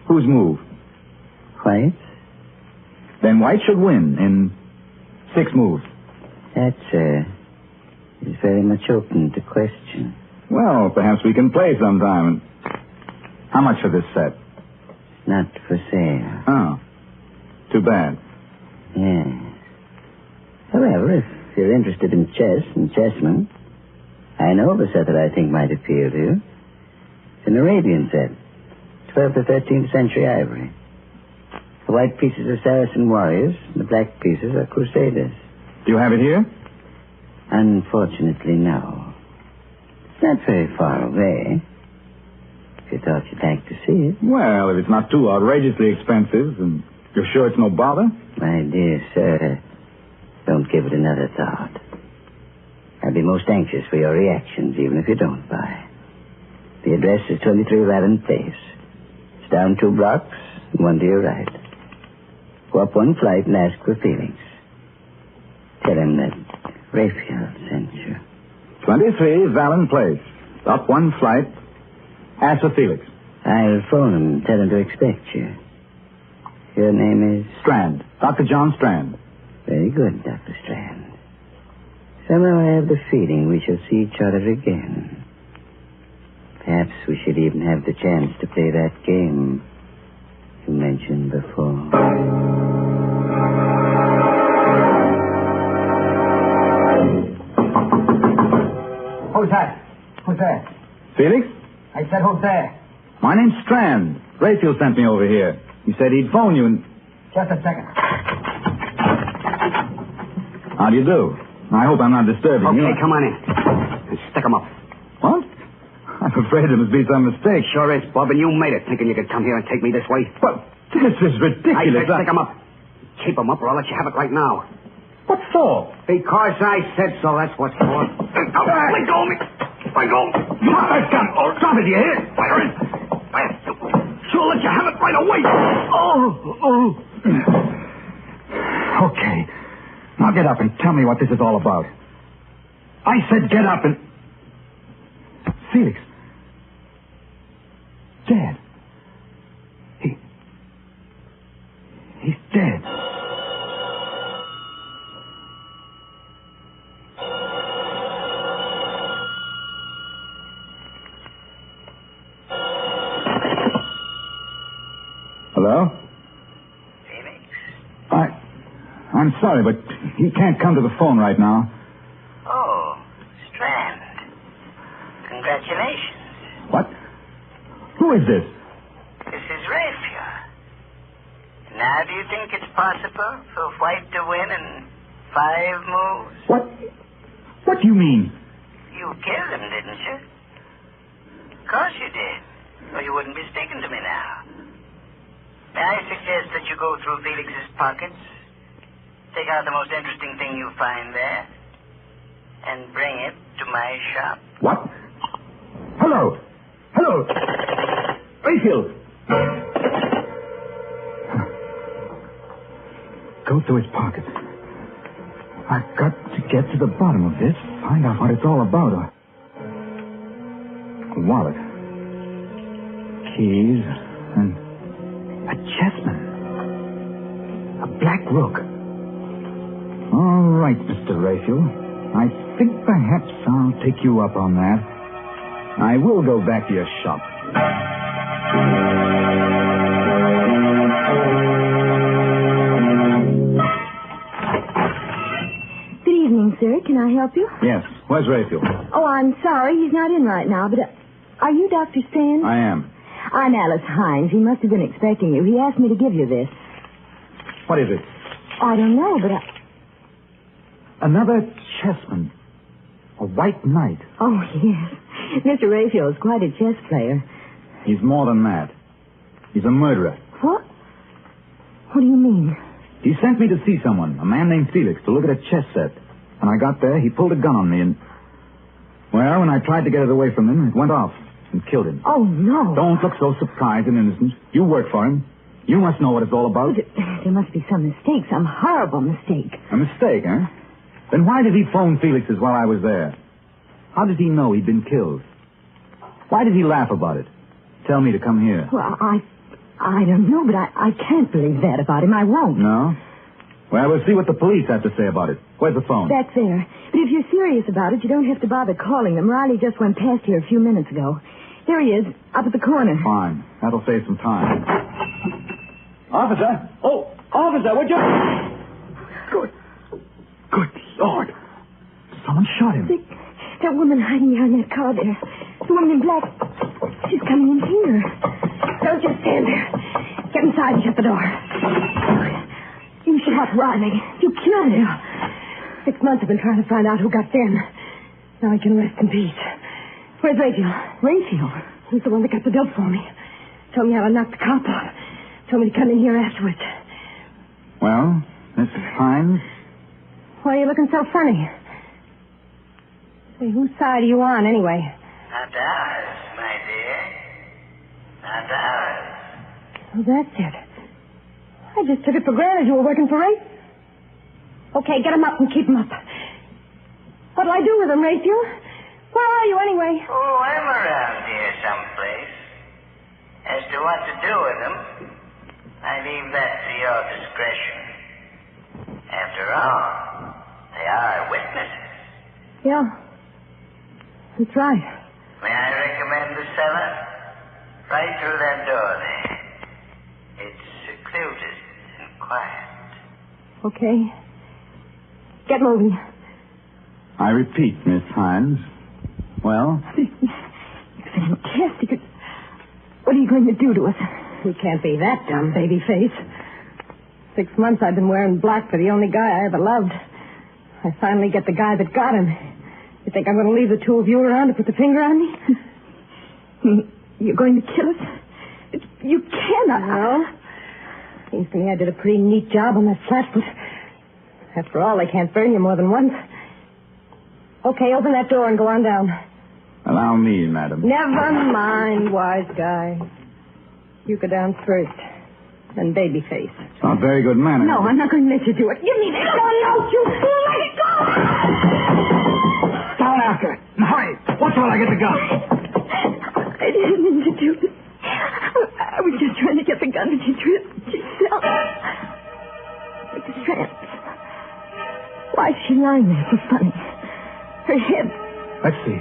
Whose move? White's. Then White should win in 6 moves. That, sir, is very much open to question. Well, perhaps we can play sometime. How much for this set? Not for sale. Oh. Too bad. Yes. However, if you're interested in chess and chessmen, I know of a set that I think might appeal to you. It's an Arabian set. 12th to 13th century ivory. The white pieces are Saracen warriors, and the black pieces are crusaders. Do you have it here? Unfortunately, no. Not very far away. If you thought you'd like to see it. Well, if it's not too outrageously expensive, and you're sure it's no bother? My dear sir, don't give it another thought. I'll be most anxious for your reactions, even if you don't buy. The address is 2311 Place. It's down 2 blocks, and 1 to your right. Go up 1 flight and ask for Felix. Tell him that Raphael sent you. 23 Vallon Place. Up 1 flight. Ask for Felix. I'll phone him and tell him to expect you. Your name is? Strand. Dr. John Strand. Very good, Dr. Strand. Somehow I have the feeling we shall see each other again. Perhaps we should even have the chance to play that game you mentioned before. Who's that? Who's there? Felix? I said, who's there? My name's Strand. Raphael sent me over here. He said he'd phone you and... Just a second. How do you do? I hope I'm not disturbing you. Okay, come on in. And stick 'em up. What? I'm afraid there must be some mistake. Sure is, Bob, and you made it, thinking you could come here and take me this way. But this is ridiculous. I said stick 'em up. Keep 'em up or I'll let you have it right now. What for? Because I said so, that's what for. Let go of me. Let go. Drop that gun. Oh, drop it, you hear? Fire it. Sure, let you have it right away. Oh. Okay. Now get up and tell me what this is all about. I said get up and... Felix. Dead. He's dead. Hello? Felix? I'm sorry, but he can't come to the phone right now. Oh, Strand. Congratulations. What? Who is this? This is Raphael. Now do you think it's possible for White to win in 5 moves? What do you mean? You killed him, didn't you? Of course you did. Or you wouldn't be speaking to me now. May I suggest that you go through Felix's pockets, take out the most interesting thing you find there, and bring it to my shop? What? Hello! Raphael! Go through his pockets. I've got to get to the bottom of this, find out what it's all about. A wallet. Keys, and a chessman. A black rook. All right, Mr. Raphael. I think perhaps I'll take you up on that. I will go back to your shop. Good evening, sir. Can I help you? Yes. Where's Raphael? Oh, I'm sorry. He's not in right now, but are you Dr. Strand? I am. I'm Alice Hines. He must have been expecting you. He asked me to give you this. What is it? I don't know, but Another chessman. A white knight. Oh, yes. Mr. Raphael is quite a chess player. He's more than that. He's a murderer. What? What do you mean? He sent me to see someone, a man named Felix, to look at a chess set. When I got there, he pulled a gun on me and... Well, when I tried to get it away from him, it went off and killed him. Oh, no. Don't look so surprised and innocent. You work for him. You must know what it's all about. There must be some mistake, some horrible mistake. A mistake, huh? Then why did he phone Felix's while I was there? How did he know he'd been killed? Why did he laugh about it? Tell me to come here. Well, I don't know, but I can't believe that about him. I won't. No? Well, we'll see what the police have to say about it. Where's the phone? That's there. But if you're serious about it, you don't have to bother calling them. Riley just went past here a few minutes ago. There he is, up at the corner. Fine. That'll save some time. Officer! Oh, officer, would you... Good Lord. Someone shot him. That woman hiding behind that car there. The woman in black. She's coming in here. Don't just stand there. Get inside and shut the door. You shot Riley. You killed him. 6 months I've been trying to find out who got them. Now I can rest in peace. Where's Raphael? Raphael? He's the one that got the dope for me. Told me how to knock the cop off. Told me to come in here afterwards. Well, Mrs. Hines? Why are you looking so funny? Say, whose side are you on, anyway? Not ours, my dear. Not ours. Oh, that's it. I just took it for granted you were working for Rafe. Okay, get him up and keep him up. What'll I do with him, Raphael? Where are you, anyway? Oh, I'm around here someplace. As to what to do with them, I leave that to your discretion. After all, they are witnesses. Yeah. That's right. May I recommend the cellar? Right through that door there. It's secluded and quiet. Okay. Get moving. I repeat, Miss Hines. Well? You're fantastic. What are you going to do to us? You can't be that dumb, baby face. 6 months I've been wearing black for the only guy I ever loved. I finally get the guy that got him. You think I'm going to leave the two of you around to put the finger on me? You're going to kill us? You cannot. No. Seems to me I did a pretty neat job on that flatfoot. After all, they can't burn you more than once. Okay, open that door and go on down. Allow me, madam. Never mind, wise guy. You go down first. Then Babyface. It's not very good manners. No, I'm not going to let you do it. Give me that gun, don't you fool! Let it go! Down after it. And hurry. Watch while I get the gun. I didn't mean to do this. I was just trying to get the gun, but she tripped. She fell. With the strands. Why is she lying there so funny? Her head. Let's see.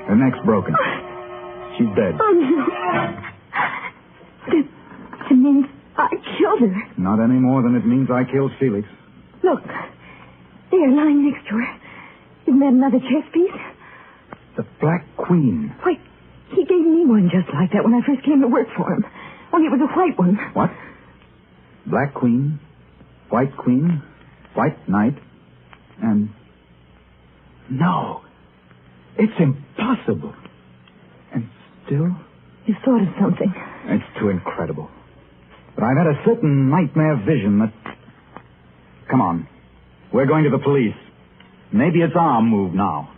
Her neck's broken. She's dead. Oh, no. That means I killed her. Not any more than it means I killed Felix. Look. There, lying next to her. Isn't that another chess piece? The Black Queen. Why, he gave me one just like that when I first came to work for him. Only it was a white one. What? Black Queen, White Queen, White Knight, and... No. It's impossible. And still... You thought of something. It's too incredible. But I've had a certain nightmare vision that... Come on. We're going to the police. Maybe it's our move now.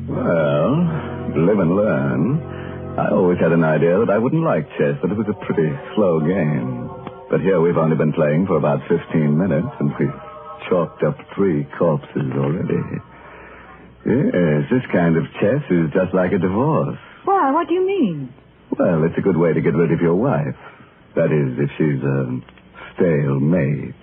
Well, live and learn. I always had an idea that I wouldn't like chess, that it was a pretty slow game. But here we've only been playing for about 15 minutes, and we've chalked up 3 corpses already. Yes, this kind of chess is just like a divorce. Why? What do you mean? Well, it's a good way to get rid of your wife. That is, if she's a stale mate.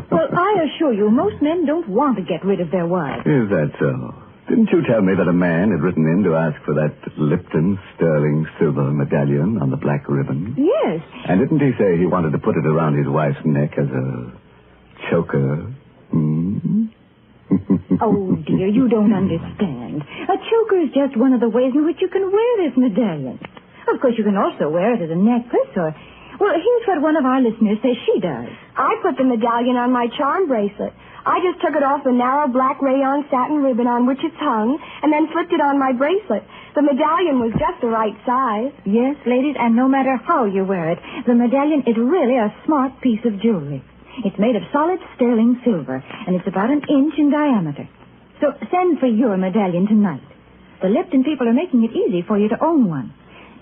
Well, I assure you, most men don't want to get rid of their wives. Is that so? Didn't you tell me that a man had written in to ask for that Lipton sterling silver medallion on the black ribbon? Yes. And didn't he say he wanted to put it around his wife's neck as a choker? Oh, dear, you don't understand. A choker is just one of the ways in which you can wear this medallion. Of course, you can also wear it as a necklace or... Well, here's what one of our listeners says she does. I put the medallion on my charm bracelet. I just took it off the narrow black rayon satin ribbon on which it's hung and then slipped it on my bracelet. The medallion was just the right size. Yes, ladies, and no matter how you wear it, the medallion is really a smart piece of jewelry. It's made of solid sterling silver, and it's about 1 inch in diameter. So send for your medallion tonight. The Lipton people are making it easy for you to own one.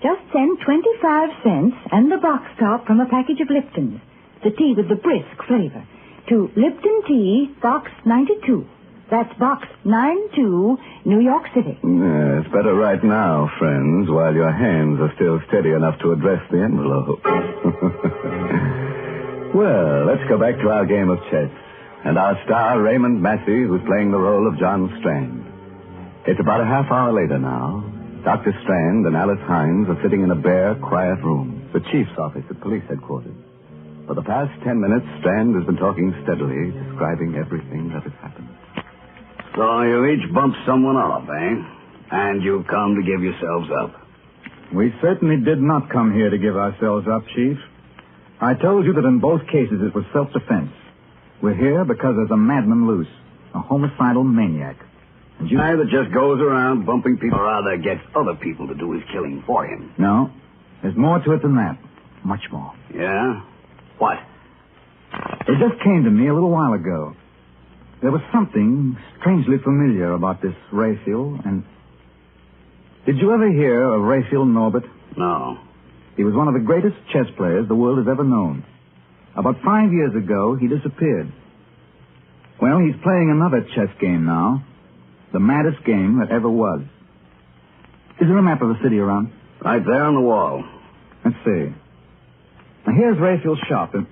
Just send 25 cents and the box top from a package of Liptons, the tea with the brisk flavor, to Lipton Tea, Box 92. That's Box 92, New York City. It's better right now, friends, while your hands are still steady enough to address the envelope. Well, let's go back to our game of chess. And our star, Raymond Massey, who's playing the role of John Strand. It's about a half hour later now. Dr. Strand and Alice Hines are sitting in a bare, quiet room, the chief's office at police headquarters. For the past 10 minutes, Strand has been talking steadily, describing everything that has happened. So you each bumped someone off, eh? And you've come to give yourselves up. We certainly did not come here to give ourselves up, Chief. I told you that in both cases it was self-defense. We're here because there's a madman loose, a homicidal maniac. And you... guy that just goes around bumping people or rather gets other people to do his killing for him. No, there's more to it than that. Much more. Yeah? What? It just came to me a little while ago. There was something strangely familiar about this Raphael, and... Did you ever hear of Raphael Norbert? No. He was one of the greatest chess players the world has ever known. About 5 years ago, he disappeared. Well, he's playing another chess game now. The maddest game that ever was. Is there a map of the city around? Right there on the wall. Let's see. Now, here's Raphael's shop. And...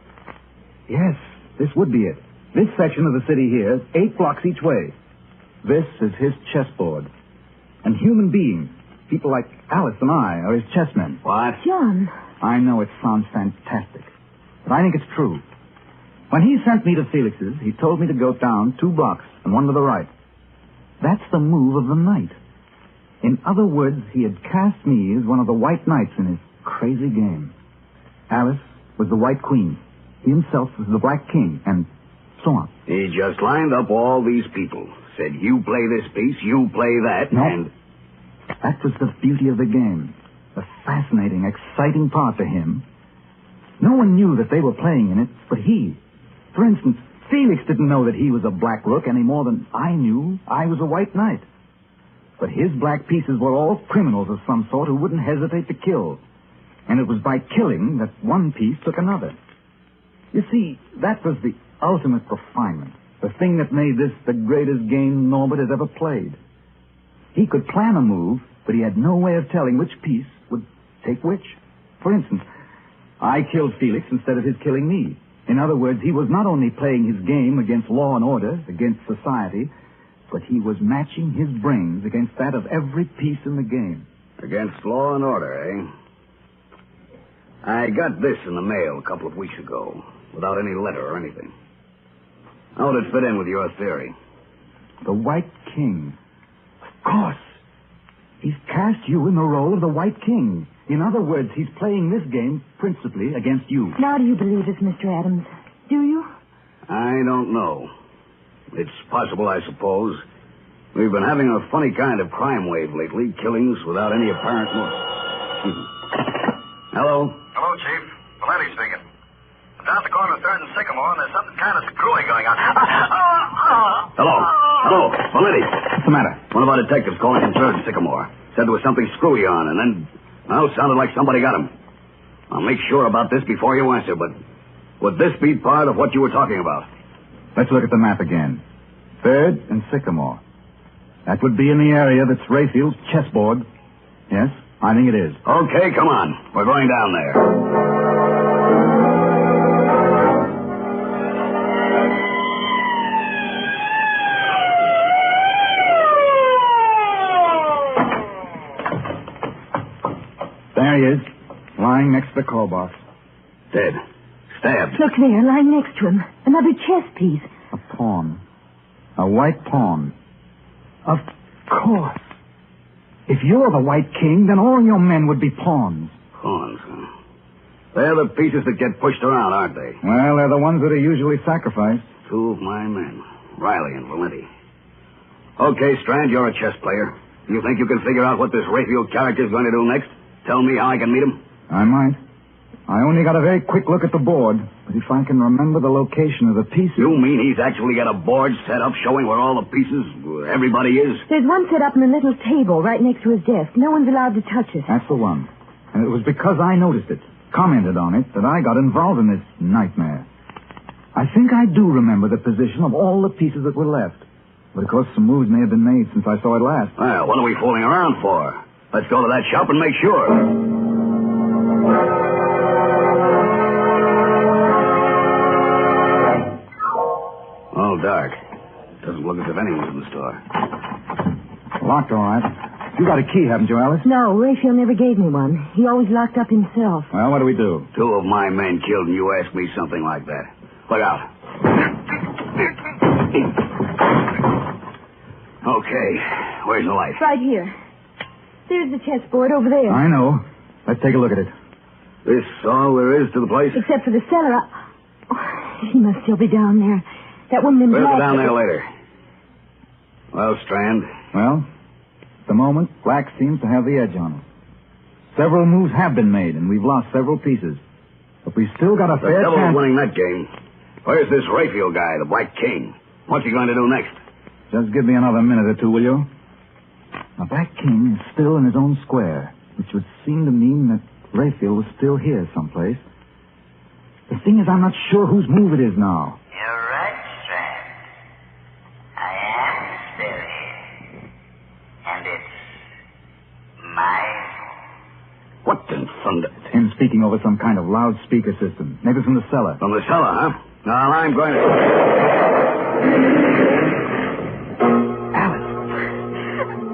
Yes, this would be it. This section of the city here is 8 blocks each way. This is his chessboard. And human beings, people like Alice and I, are his chessmen. What? John. I know it sounds fantastic, but I think it's true. When he sent me to Felix's, he told me to go down 2 blocks and 1 to the right. That's the move of the night. In other words, he had cast me as one of the white knights in his crazy game. Alice was the white queen. He himself was the black king, and so on. He just lined up all these people. Said, you play this piece, you play that, no. And... That was the beauty of the game. The fascinating, exciting part to him. No one knew that they were playing in it, but he. For instance, Felix didn't know that he was a black rook any more than I knew I was a white knight. But his black pieces were all criminals of some sort who wouldn't hesitate to kill. And it was by killing that one piece took another. You see, that was the ultimate refinement. The thing that made this the greatest game Norbert has ever played. He could plan a move, but he had no way of telling which piece would take which. For instance, I killed Felix instead of his killing me. In other words, he was not only playing his game against law and order, against society, but he was matching his brains against that of every piece in the game. Against law and order, eh? I got this in the mail a couple of weeks ago, without any letter or anything. How would it fit in with your theory? The White King. Of course. He's cast you in the role of the White King. In other words, he's playing this game principally against you. Now do you believe us, Mr. Adams? Do you? I don't know. It's possible, I suppose. We've been having a funny kind of crime wave lately, killings without any apparent motive. Hello? Hello, Chief. Valenti speaking. I'm down at the corner of 3rd and Sycamore, and there's something kind of screwy going on. Hello, Valenti. What's the matter? One of our detectives calling from 3rd and Sycamore. Said there was something screwy on, and then, well, it sounded like somebody got him. I'll make sure about this before you answer, but would this be part of what you were talking about? Let's look at the map again. 3rd and Sycamore. That would be in the area that's Raphael's chessboard. Yes, I think it is. Okay, come on. We're going down there. There he is, lying next to the call box. Dead. Stabbed. Look there, lying next to him. Another chess piece. A pawn. A white pawn. Of course. If you're the White King, then all your men would be pawns. Pawns, huh? They're the pieces that get pushed around, aren't they? Well, they're the ones that are usually sacrificed. 2 of my men, Riley and Valenti. Okay, Strand, you're a chess player. You think you can figure out what this Raphael character's going to do next? Tell me how I can meet him? I might. I only got a very quick look at the board, but if I can remember the location of the pieces... You mean he's actually got a board set up showing where all the pieces, everybody is? There's one set up on a little table right next to his desk. No one's allowed to touch it. That's the one. And it was because I noticed it, commented on it, that I got involved in this nightmare. I think I do remember the position of all the pieces that were left. But, of course, some moves may have been made since I saw it last. Well, what are we fooling around for? Let's go to that shop and make sure. All dark. Doesn't look as if anyone's in the store. Locked, all right. You got a key, haven't you, Alice? No, Raphael never gave me one. He always locked up himself. Well, what do we do? 2 of my men killed and you ask me something like that. Look out. Okay. Where's the light? Right here. There's the chessboard over there. I know. Let's take a look at it. This all there is to the place? Except for the cellar. He must still be down there. That woman in We'll black... go down there later. Well, Strand? Well, at the moment, Black seems to have the edge on us. Several moves have been made, and we've lost several pieces. But we've still got a fair chance... The chance... winning that game. Where's this Raphael guy, the Black King? What's he going to do next? Just give me another minute or two, will you? The Black King is still in his own square, which would seem to mean that Raphael was still here someplace. The thing is, I'm not sure whose move it is now. You're right, Strand. I am still here. And it's my... What in thunder? It's him speaking over some kind of loudspeaker system. Maybe from the cellar. From the cellar, huh? Well, I'm going to...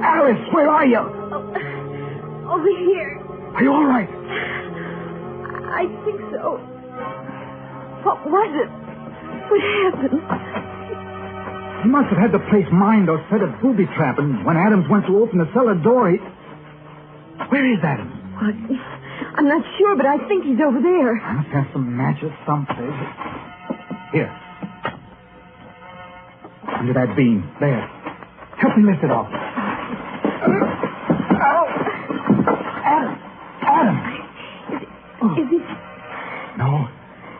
Alice, where are you? Over here. Are you all right? I think so. What was it? What happened? He must have had the place mined or set a booby trap, and when Adams went to open the cellar door, he... Where is Adams? I'm not sure, but I think he's over there. I must have some matches someplace. Here. Under that beam. There. Help me lift it off. Adam! Is he... No,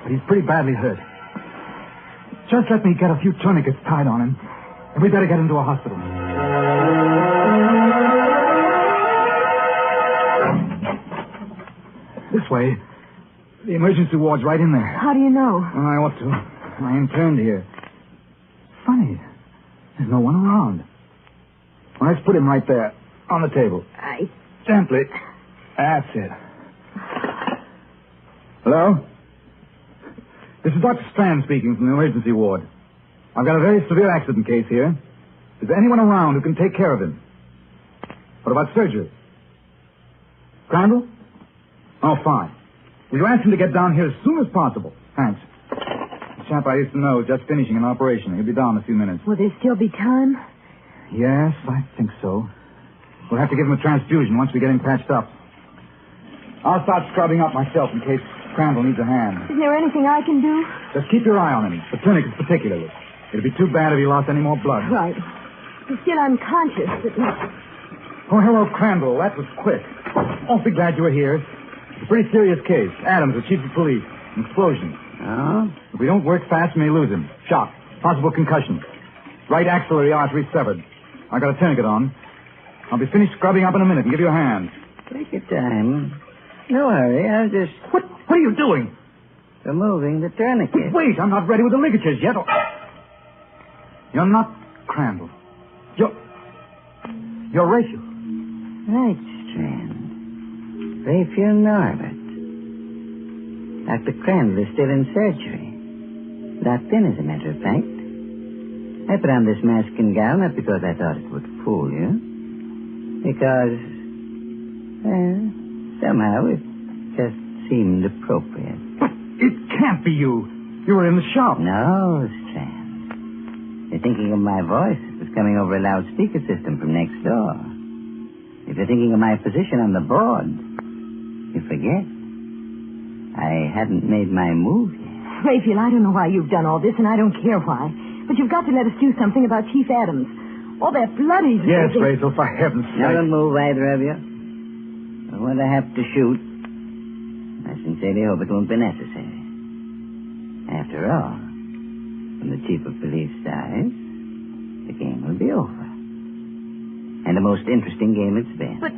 but he's pretty badly hurt. Just let me get a few tourniquets tied on him, and we better get him to a hospital. This way. The emergency ward's right in there. How do you know? Well, I ought to. I interned here. Funny. There's no one around. Well, let's put him right there, on the table. Gently. That's it. Hello? This is Dr. Strand speaking from the emergency ward. I've got a very severe accident case here. Is there anyone around who can take care of him? What about surgery? Crandall? Oh, fine. Will you ask him to get down here as soon as possible? Thanks. The chap I used to know is just finishing an operation. He'll be down in a few minutes. Will there still be time? Yes, I think so. We'll have to give him a transfusion once we get him patched up. I'll start scrubbing up myself in case Crandall needs a hand. Isn't there anything I can do? Just keep your eye on him, the tourniquets particularly. It'd be too bad if he lost any more blood. Right. But still, I'm conscious that... Oh, hello, Crandall. That was quick. Awfully glad you were here. It's a pretty serious case. Adams, the chief of police. An explosion. Oh? If we don't work fast, we may lose him. Shock. Possible concussion. Right axillary artery severed. I got a tourniquet on. I'll be finished scrubbing up in a minute and give you a hand. Take your time. No hurry. I'll just... What are you doing? Removing the tourniquet. Wait, I'm not ready with the ligatures yet. You're not Crandall. You're Rachel. Right, Strand. Raphael Norbert. Dr. Crandall is still in surgery. Locked in, as a matter of fact. I put on this mask and gown not because I thought it would fool you. Because, somehow it just seemed appropriate. But it can't be you. You were in the shop. No, Strand. You're thinking of my voice. It was coming over a loudspeaker system from next door. If you're thinking of my position on the board, you forget. I hadn't made my move yet. Raphael, I don't know why you've done all this, and I don't care why. But you've got to let us do something about Chief Adams. All that blood he's Yes, losing. Rachel, for heaven's sake. Now don't move, either of you. But when I have to shoot, I sincerely hope it won't be necessary. After all, when the chief of police dies, the game will be over. And the most interesting game it's been. But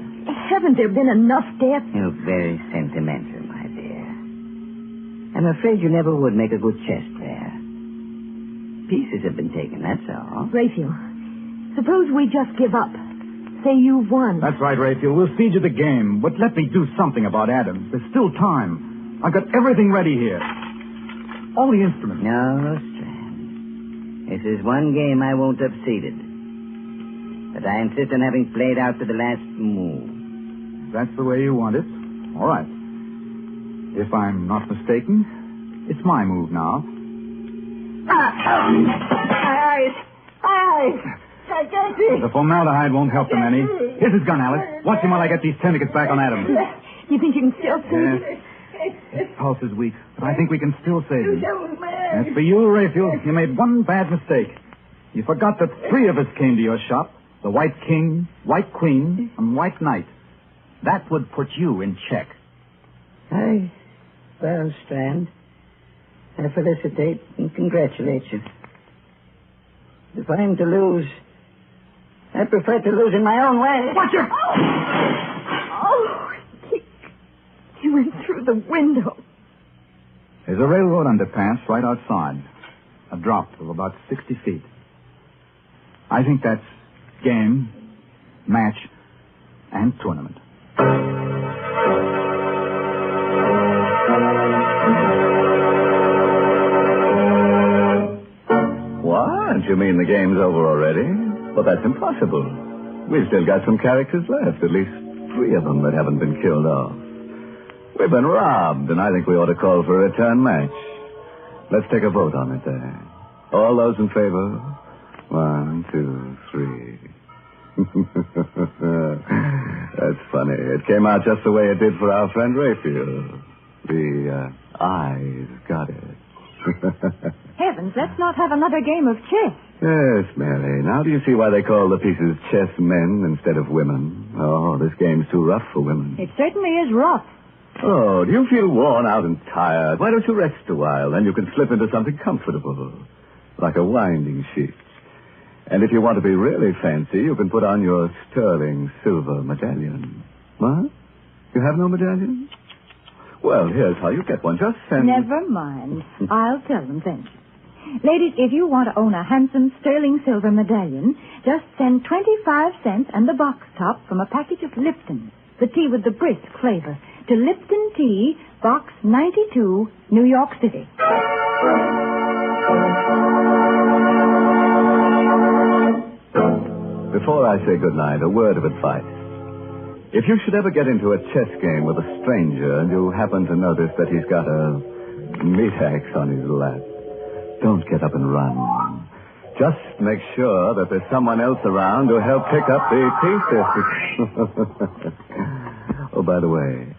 haven't there been enough deaths? You're very sentimental, my dear. I'm afraid you never would make a good chess player. Pieces have been taken, that's all. Raphael, suppose we just give up. Say you've won. That's right, Raphael. We'll siege the game. But let me do something about Adams. There's still time. I've got everything ready here. All the instruments. No, Strand. This is one game I won't have ceded. But I insist on having played out to the last move. That's the way you want it. All right. If I'm not mistaken, it's my move now. My eyes. I can't see. The formaldehyde won't help them any. Here's his gun, Alice. Watch him while I get these tourniquets back on Adams. You think you can still see? Yes. His pulse is weak, but I think we can still save him. Devil's man. As for you, Raphael, you made one bad mistake. You forgot that 3 of us came to your shop. The White King, White Queen, and White Knight. That would put you in check. Well, Strand, I felicitate and congratulate you. If I'm to lose, I prefer to lose in my own way. Watch it! Oh, he went through the window. There's a railroad underpass right outside. A drop of about 60 feet. I think that's game, match, and tournament. What? You mean the game's over already? Well, that's impossible. We've still got some characters left, at least 3 of them that haven't been killed off. We've been robbed, and I think we ought to call for a return match. Let's take a vote on it there. All those in favor? 1, 2, 3. That's funny. It came out just the way it did for our friend Raphael. The eyes got it. Heavens, let's not have another game of chess. Yes, Mary. Now do you see why they call the pieces chess men instead of women? Oh, this game's too rough for women. It certainly is rough. Oh, do you feel worn out and tired? Why don't you rest a while? Then you can slip into something comfortable, like a winding sheet. And if you want to be really fancy, you can put on your sterling silver medallion. What? You have no medallion? Well, here's how you get one. Just send... Never mind. I'll tell them then. Ladies, if you want to own a handsome sterling silver medallion, just send 25 cents and the box top from a package of Lipton, the tea with the brisk flavor, to Lipton Tea, Box 92, New York City. Before I say goodnight, a word of advice. If you should ever get into a chess game with a stranger and you happen to notice that he's got a meat axe on his lap, don't get up and run. Just make sure that there's someone else around to help pick up the pieces. Oh, by the way,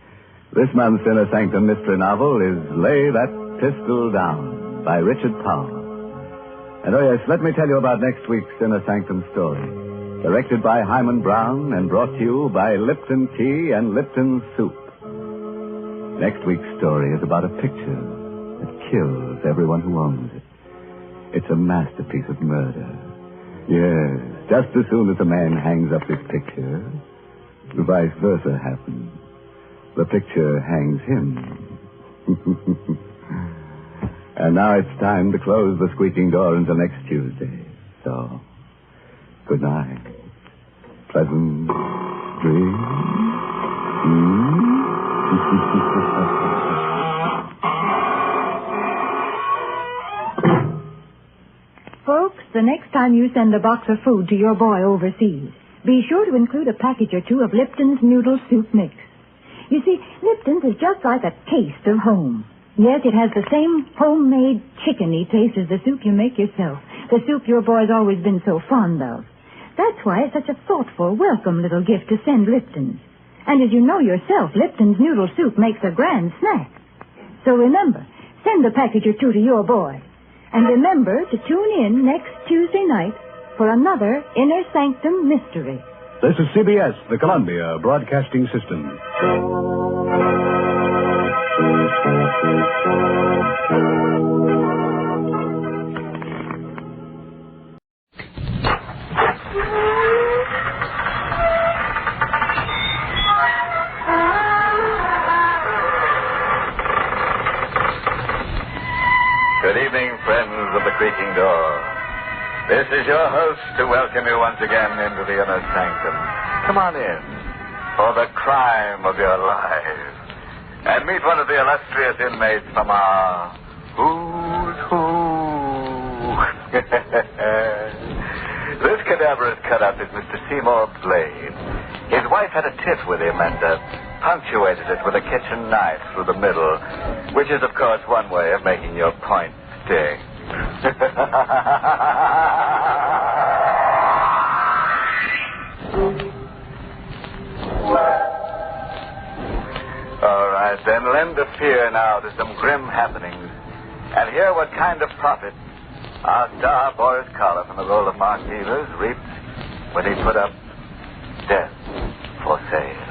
this month's Inner Sanctum mystery novel is Lay That Pistol Down by Richard Powell. And oh yes, let me tell you about next week's Inner Sanctum story. Directed by Hyman Brown and brought to you by Lipton Tea and Lipton Soup. Next week's story is about a picture that kills everyone who owns it. It's a masterpiece of murder. Yes, just as soon as a man hangs up this picture, the vice versa happens. The picture hangs him. And now it's time to close the squeaking door until next Tuesday. So... good night. Pleasant dreams. Folks, the next time you send a box of food to your boy overseas, be sure to include a package or 2 of Lipton's noodle soup mix. You see, Lipton's is just like a taste of home. Yes, it has the same homemade chickeny taste as the soup you make yourself. The soup your boy's always been so fond of. That's why it's such a thoughtful, welcome little gift to send Lipton's. And as you know yourself, Lipton's noodle soup makes a grand snack. So remember, send a package or 2 to your boy. And remember to tune in next Tuesday night for another Inner Sanctum mystery. This is CBS, the Columbia Broadcasting System. Good evening, friends of the creaking door. This is your host to welcome you once again into the Inner Sanctum. Come on in for the crime of your lives and meet one of the illustrious inmates from our Who's Who. This cadaverous cut-up is Mr. Seymour Blade. His wife had a tiff with him and punctuated it with a kitchen knife through the middle, which is, of course, one way of making your point sting. All right, then, lend of fear now to some grim happenings and hear what kind of profit our star Boris Karloff from the role of Mark Dealers reaped when he put up Death for Sale.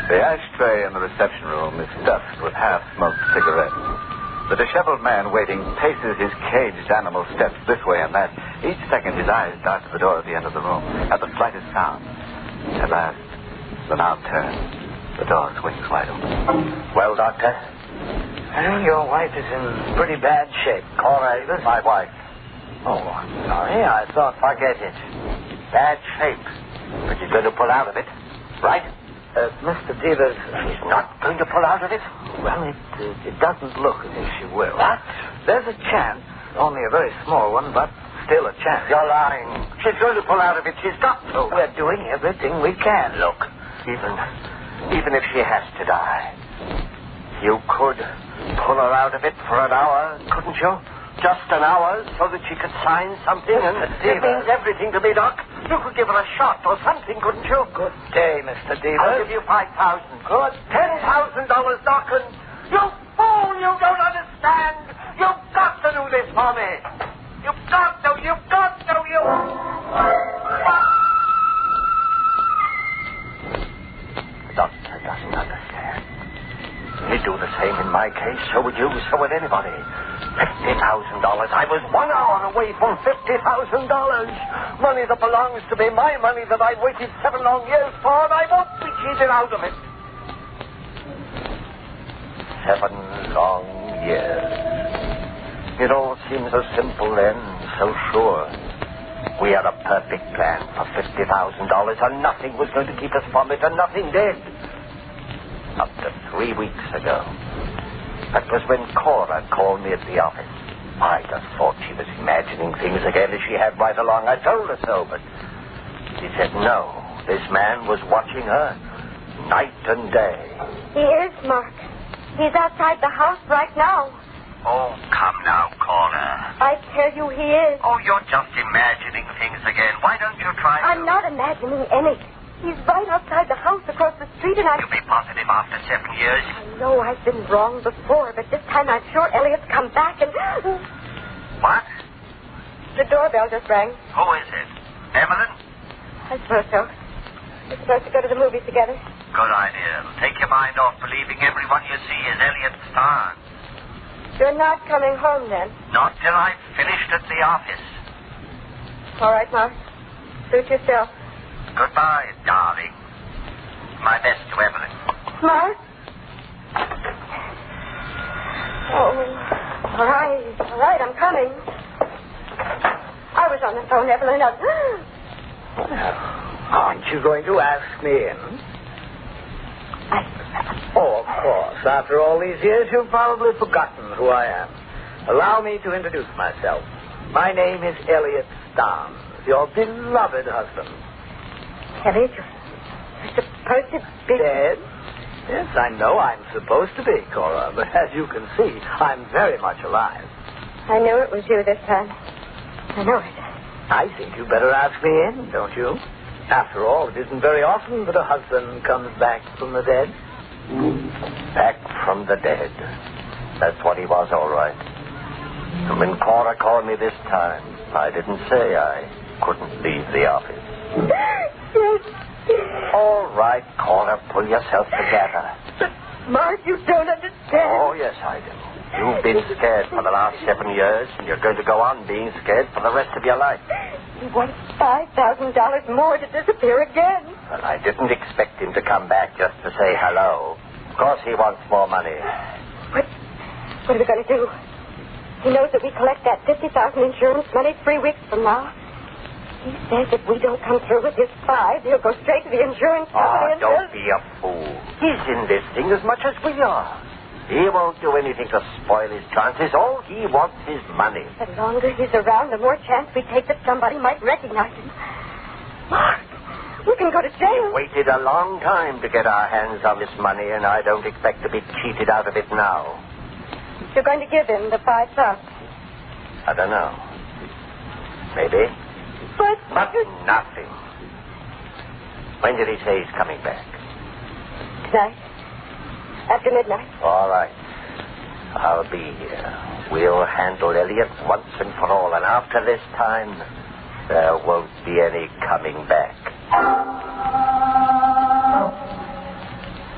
The ashtray in the reception room is stuffed with half-smoked cigarettes. The disheveled man waiting paces his caged animal steps this way and that. Each second his eyes dart to the door at the end of the room at the slightest sound. At last, the knob turns. The door swings wide open. Well, Doctor? Your wife is in pretty bad shape. Cora Davis? My wife. Oh, I'm sorry. I thought, forget it. Bad shape. But she's going to pull out of it, right? Mr. Dealers... She's not going to pull out of it? Well, it doesn't look as if she will. What? There's a chance. Only a very small one, but still a chance. You're lying. She's going to pull out of it. She's got to. We're doing everything we can. Look, even if she has to die, you could pull her out of it for an hour, couldn't you? Just an hour so that she could sign something, and it means everything to me, Doc. You could give her a shot or something, couldn't you? Good day, Mr. Dealer. I'll give you $5,000. Good. $10,000, Doc, and you fool, you don't understand. You've got to do this for me. You've got to, you... The doctor doesn't understand. He'd do the same in my case. So would you, so would anybody. $50,000. I was 1 hour away from $50,000. Money that belongs to me. My money that I've waited 7 long years for, and I won't be cheated out of it. 7 long years. It all seemed so simple then, so sure. We had a perfect plan for $50,000, and nothing was going to keep us from it, and nothing did. Up to 3 weeks ago. That was when Cora called me at the office. I just thought she was imagining things again as she had right along. I told her so, but she said no. This man was watching her night and day. He is, Mark. He's outside the house right now. Oh, come now, Cora. I tell you he is. Oh, you're just imagining things again. Why don't you try I'm not imagining anything. He's right outside the house across the street, and You'll be positive after 7 years? I know I've been wrong before, but this time I'm sure Elliot's come back and... What? The doorbell just rang. Who is it? Evelyn? I suppose so. We're supposed to go to the movies together. Good idea. Take your mind off believing everyone you see is Elliot Starr. You're not coming home, then? Not till I've finished at the office. All right, Mark. Suit yourself. Goodbye, darling. My best to Evelyn. Mark? Oh, all right, I'm coming. I was on the phone, Evelyn. Aren't you going to ask me in? Oh, of course. After all these years, you've probably forgotten who I am. Allow me to introduce myself. My name is Elliot Starnes, your beloved husband. Elliot, you're supposed to be... Dead? Yes, I know I'm supposed to be, Cora, but as you can see, I'm very much alive. I knew it was you this time. I know it. I think you better ask me in, don't you? After all, it isn't very often that a husband comes back from the dead. Back from the dead. That's what he was, all right. And when Cora called me this time, I didn't say I couldn't leave the office. All right, Cora, pull yourself together. But, Mark, you don't understand. Oh, yes, I do. You've been scared for the last 7 years, and you're going to go on being scared for the rest of your life. He wants $5,000 more to disappear again. Well, I didn't expect him to come back just to say hello. Of course he wants more money. What are we going to do? He knows that we collect that $50,000 insurance money 3 weeks from now. He says if we don't come through with his $5,000, he'll go straight to the insurance company. Don't be a fool. He's in this thing as much as we are. He won't do anything to spoil his chances. All he wants is money. The longer he's around, the more chance we take that somebody might recognize him. Mark, we can go to jail. We waited a long time to get our hands on this money, and I don't expect to be cheated out of it now. You're going to give him the $5,000. I don't know. Maybe. But nothing. When did he say he's coming back? Tonight. After midnight. All right. I'll be here. We'll handle Elliot once and for all, and after this time, there won't be any coming back.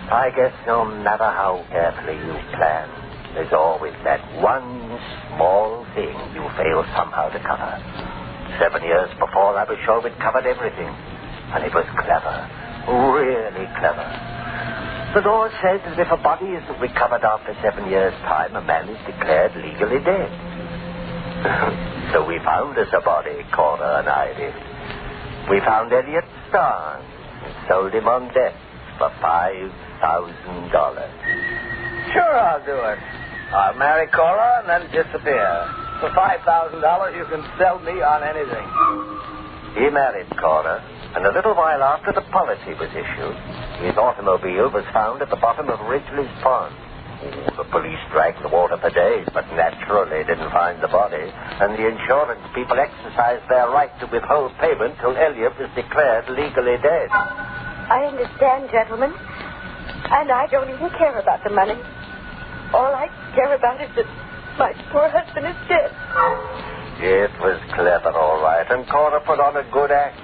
I guess no matter how carefully you plan, there's always that one small thing you fail somehow to cover. 7 years before, I was sure we'd covered everything. And it was clever. Really clever. The law says that if a body isn't recovered after 7 years' time, a man is declared legally dead. So we found us a body, Cora and I did. We found Elliot Starnes and sold him on debt for $5,000. Sure, I'll do it. I'll marry Cora and then disappear. For $5,000, you can sell me on anything. He married Cora, and a little while after the policy was issued, his automobile was found at the bottom of Ridgely's Pond. The police dragged the water for days, but naturally didn't find the body, and the insurance people exercised their right to withhold payment till Elliot was declared legally dead. I understand, gentlemen. And I don't even care about the money. All I care about is that my poor husband is dead. It was clever, all right, and Cora put on a good act.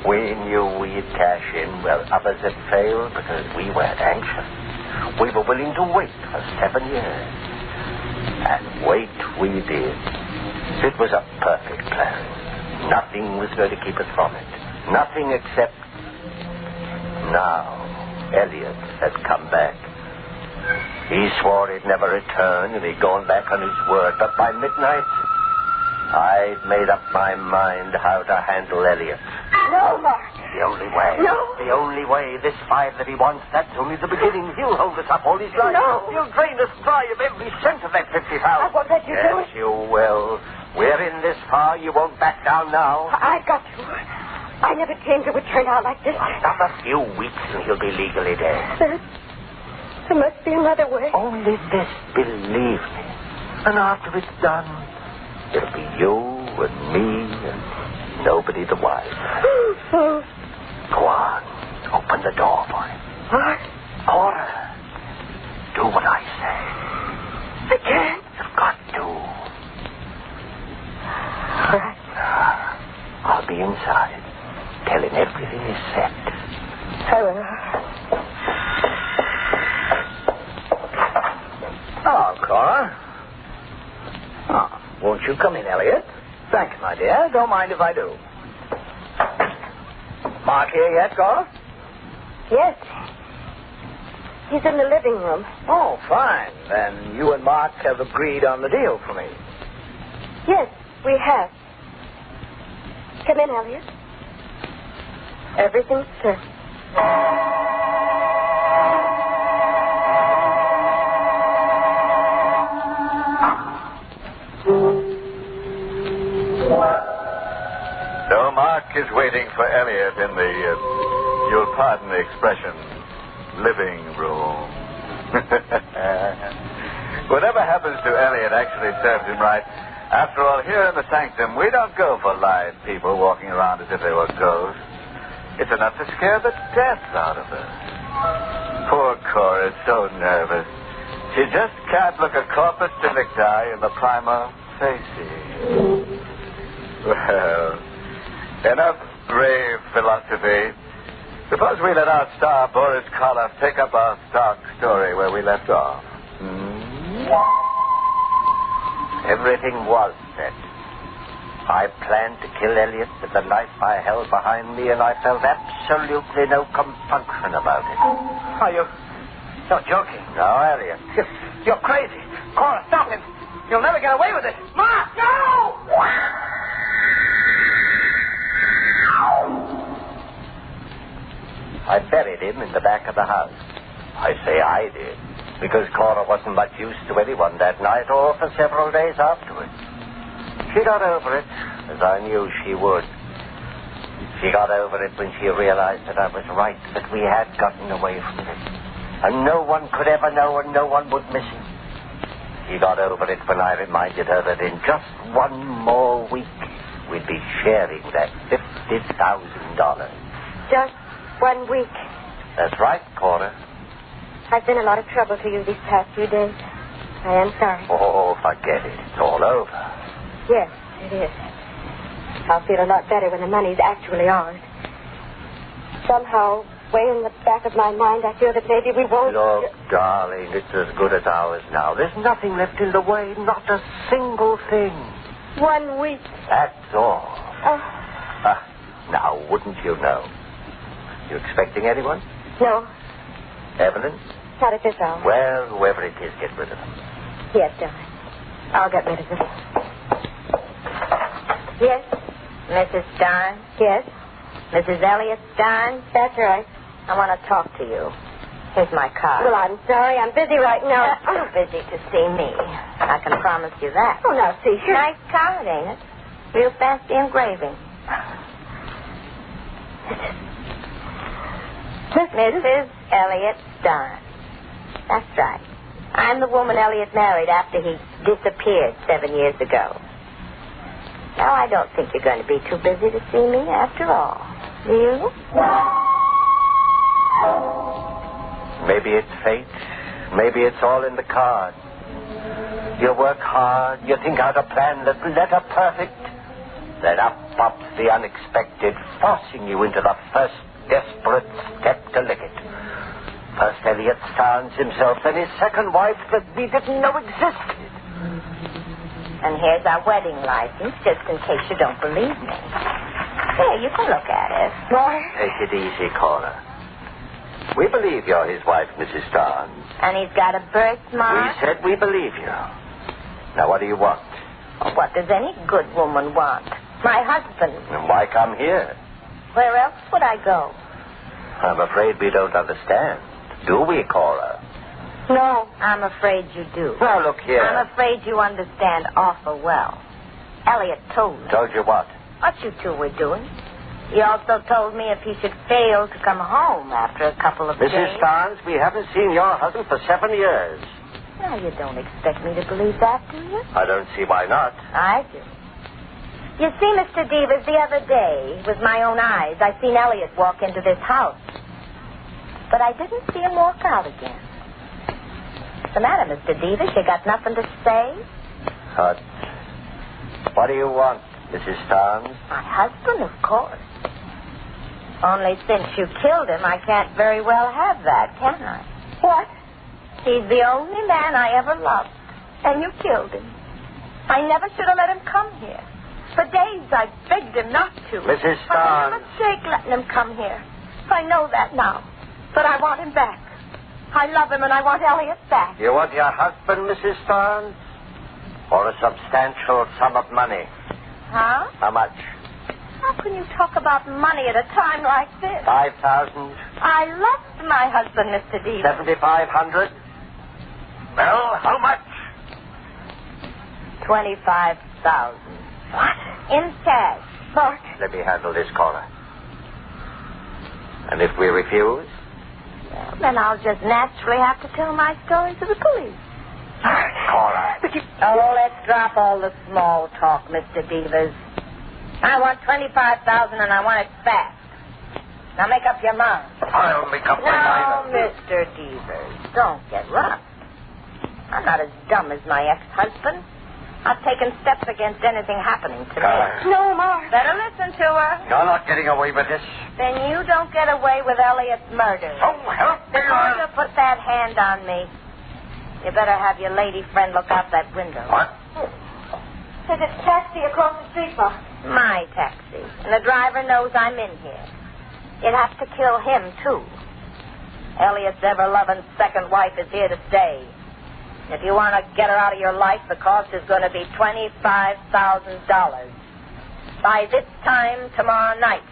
We knew we'd cash in where others had failed because we weren't anxious. We were willing to wait for 7 years. And wait we did. It was a perfect plan. Nothing was going to keep us from it. Nothing except... Now, Elliot had come back. He swore he'd never return, and he'd gone back on his word. But by midnight, I'd made up my mind how to handle Elliot. No, Mark. The only way. No. The only way. This $5 that he wants, that's only the beginning. He'll hold us up all his life. No. He'll drain us dry of every cent of that $50,000. I won't let you do it. Yes, you will. We're in this far. You won't back down now. I've got to. I never dreamed it would turn out like this. Another few weeks and he'll be legally dead. There must be another way. Only this, believe me. And after it's done, it'll be you and me and nobody the wiser. Go on. Open the door for him. What? Cora, do what I say. I can't. You've got to. All right. I'll be inside. Tell him everything is set. I will. Hello, Cora. Oh, won't you come in, Elliot? Thanks, my dear. Don't mind if I do. Mark here yet, Cora? Yes. He's in the living room. Oh, fine. Then you and Mark have agreed on the deal for me. Yes, we have. Come in, Elliot. Everything's set. So Mark is waiting for Elliot in the, you'll pardon the expression, living room. Whatever happens to Elliot actually serves him right. After all, here in the Sanctum, we don't go for live people walking around as if they were ghosts. It's enough to scare the death out of her. Poor Cora is so nervous. She just can't look a corpus delicti in the prima facie. Well, enough brave philosophy. Suppose we let our star, Boris Karloff, pick up our stock story where we left off. Everything was set. I planned to kill Elliot with the knife I held behind me, and I felt absolutely no compunction about it. Oh, you're joking. No, Elliot. You're crazy. Cora, stop him. You'll never get away with it. Mark, no! I buried him in the back of the house. I say I did, because Cora wasn't much use to anyone that night or for several days afterwards. She got over it, as I knew she would. She got over it when she realized that I was right, that we had gotten away from it. And no one could ever know, and no one would miss him. She got over it when I reminded her that in just one more week, we'd be sharing that $50,000. Just 1 week. That's right, Cora. I've been a lot of trouble to you these past few days. I am sorry. Oh, forget it. It's all over. Yes, it is. I'll feel a lot better when the money's actually ours. Somehow, way in the back of my mind, I feel that maybe we won't... Look, darling, it's as good as ours now. There's nothing left in the way. Not a single thing. 1 week. That's all. Now, wouldn't you know? You expecting anyone? No, Evelyn? not at this hour. Well, whoever it is, get rid of them. Yes, darling. I'll get rid of them. Yes? Mrs. Stein? Yes? Mrs. Elliot Stein? That's right. I want to talk to you. Here's my card. Well, I'm sorry. I'm busy right now. Too busy to see me. I can promise you that. Oh, now, see here. Nice card, ain't it? Real fancy engraving. Mrs. Elliot Stein. That's right. I'm the woman Elliot married after he disappeared 7 years ago. Now, I don't think you're going to be too busy to see me after all. Do you? Maybe it's fate. Maybe it's all in the cards. You work hard. You think out a plan that's letter perfect. Then up pops the unexpected, forcing you into the first desperate step to lick it. First Elliot Starnes himself, then his second wife that we didn't know existed. And here's our wedding license, just in case you don't believe me. Here, you can look at it. Take it easy, Cora. We believe you're his wife, Mrs. Starnes. And he's got a birthmark. We said we believe you. Now, what do you want? Oh, what does any good woman want? My husband. And why come here? Where else would I go? I'm afraid we don't understand. Do we, Cora? No, I'm afraid you do. Now, look here. I'm afraid you understand awful well. Elliot told me. Told you what? What you two were doing. He also told me if he should fail to come home after a couple of days. Mrs. Starnes, we haven't seen your husband for 7 years. Now, you don't expect me to believe that, do you? I don't see why not. I do. You see, Mr. Devers, the other day, with my own eyes, I seen Elliot walk into this house. But I didn't see him walk out again. What's the matter, Mr. Devers? You got nothing to say? What do you want, Mrs. Starnes? My husband, of course. Only since you killed him, I can't very well have that, can I? What? He's the only man I ever loved. And you killed him. I never should have let him come here. For days I begged him not to. Mrs. Starnes. I made a mistake letting him come here. I know that now. But I want him back. I love him and I want Elliot back. You want your husband, Mrs. Starnes? Or a substantial sum of money? Huh? How much? How can you talk about money at a time like this? 5,000. I loved my husband, Mr. Devers. 7,500. Well, how much? 25,000. What? In cash. Mark. Let me handle this, Cora. And if we refuse? Well, then I'll just naturally have to tell my story to the police. Cora. Oh, let's drop all the small talk, Mr. Devers. I want 25,000 and I want it fast. Now make up your mind. I'll make up my mind. No, Mr. Devers, don't get rough. I'm not as dumb as my ex-husband. I've taken steps against anything happening to me. No, Mark. Better listen to her. You're not getting away with this. Then you don't get away with Elliot's murder. Oh, help me. Before you put that hand on me, you better have your lady friend look out that window. What? There's a taxi across the street, Mark. My taxi. And the driver knows I'm in here. You'd have to kill him, too. Elliot's ever-loving second wife is here to stay. If you want to get her out of your life, the cost is going to be $25,000. By this time tomorrow night.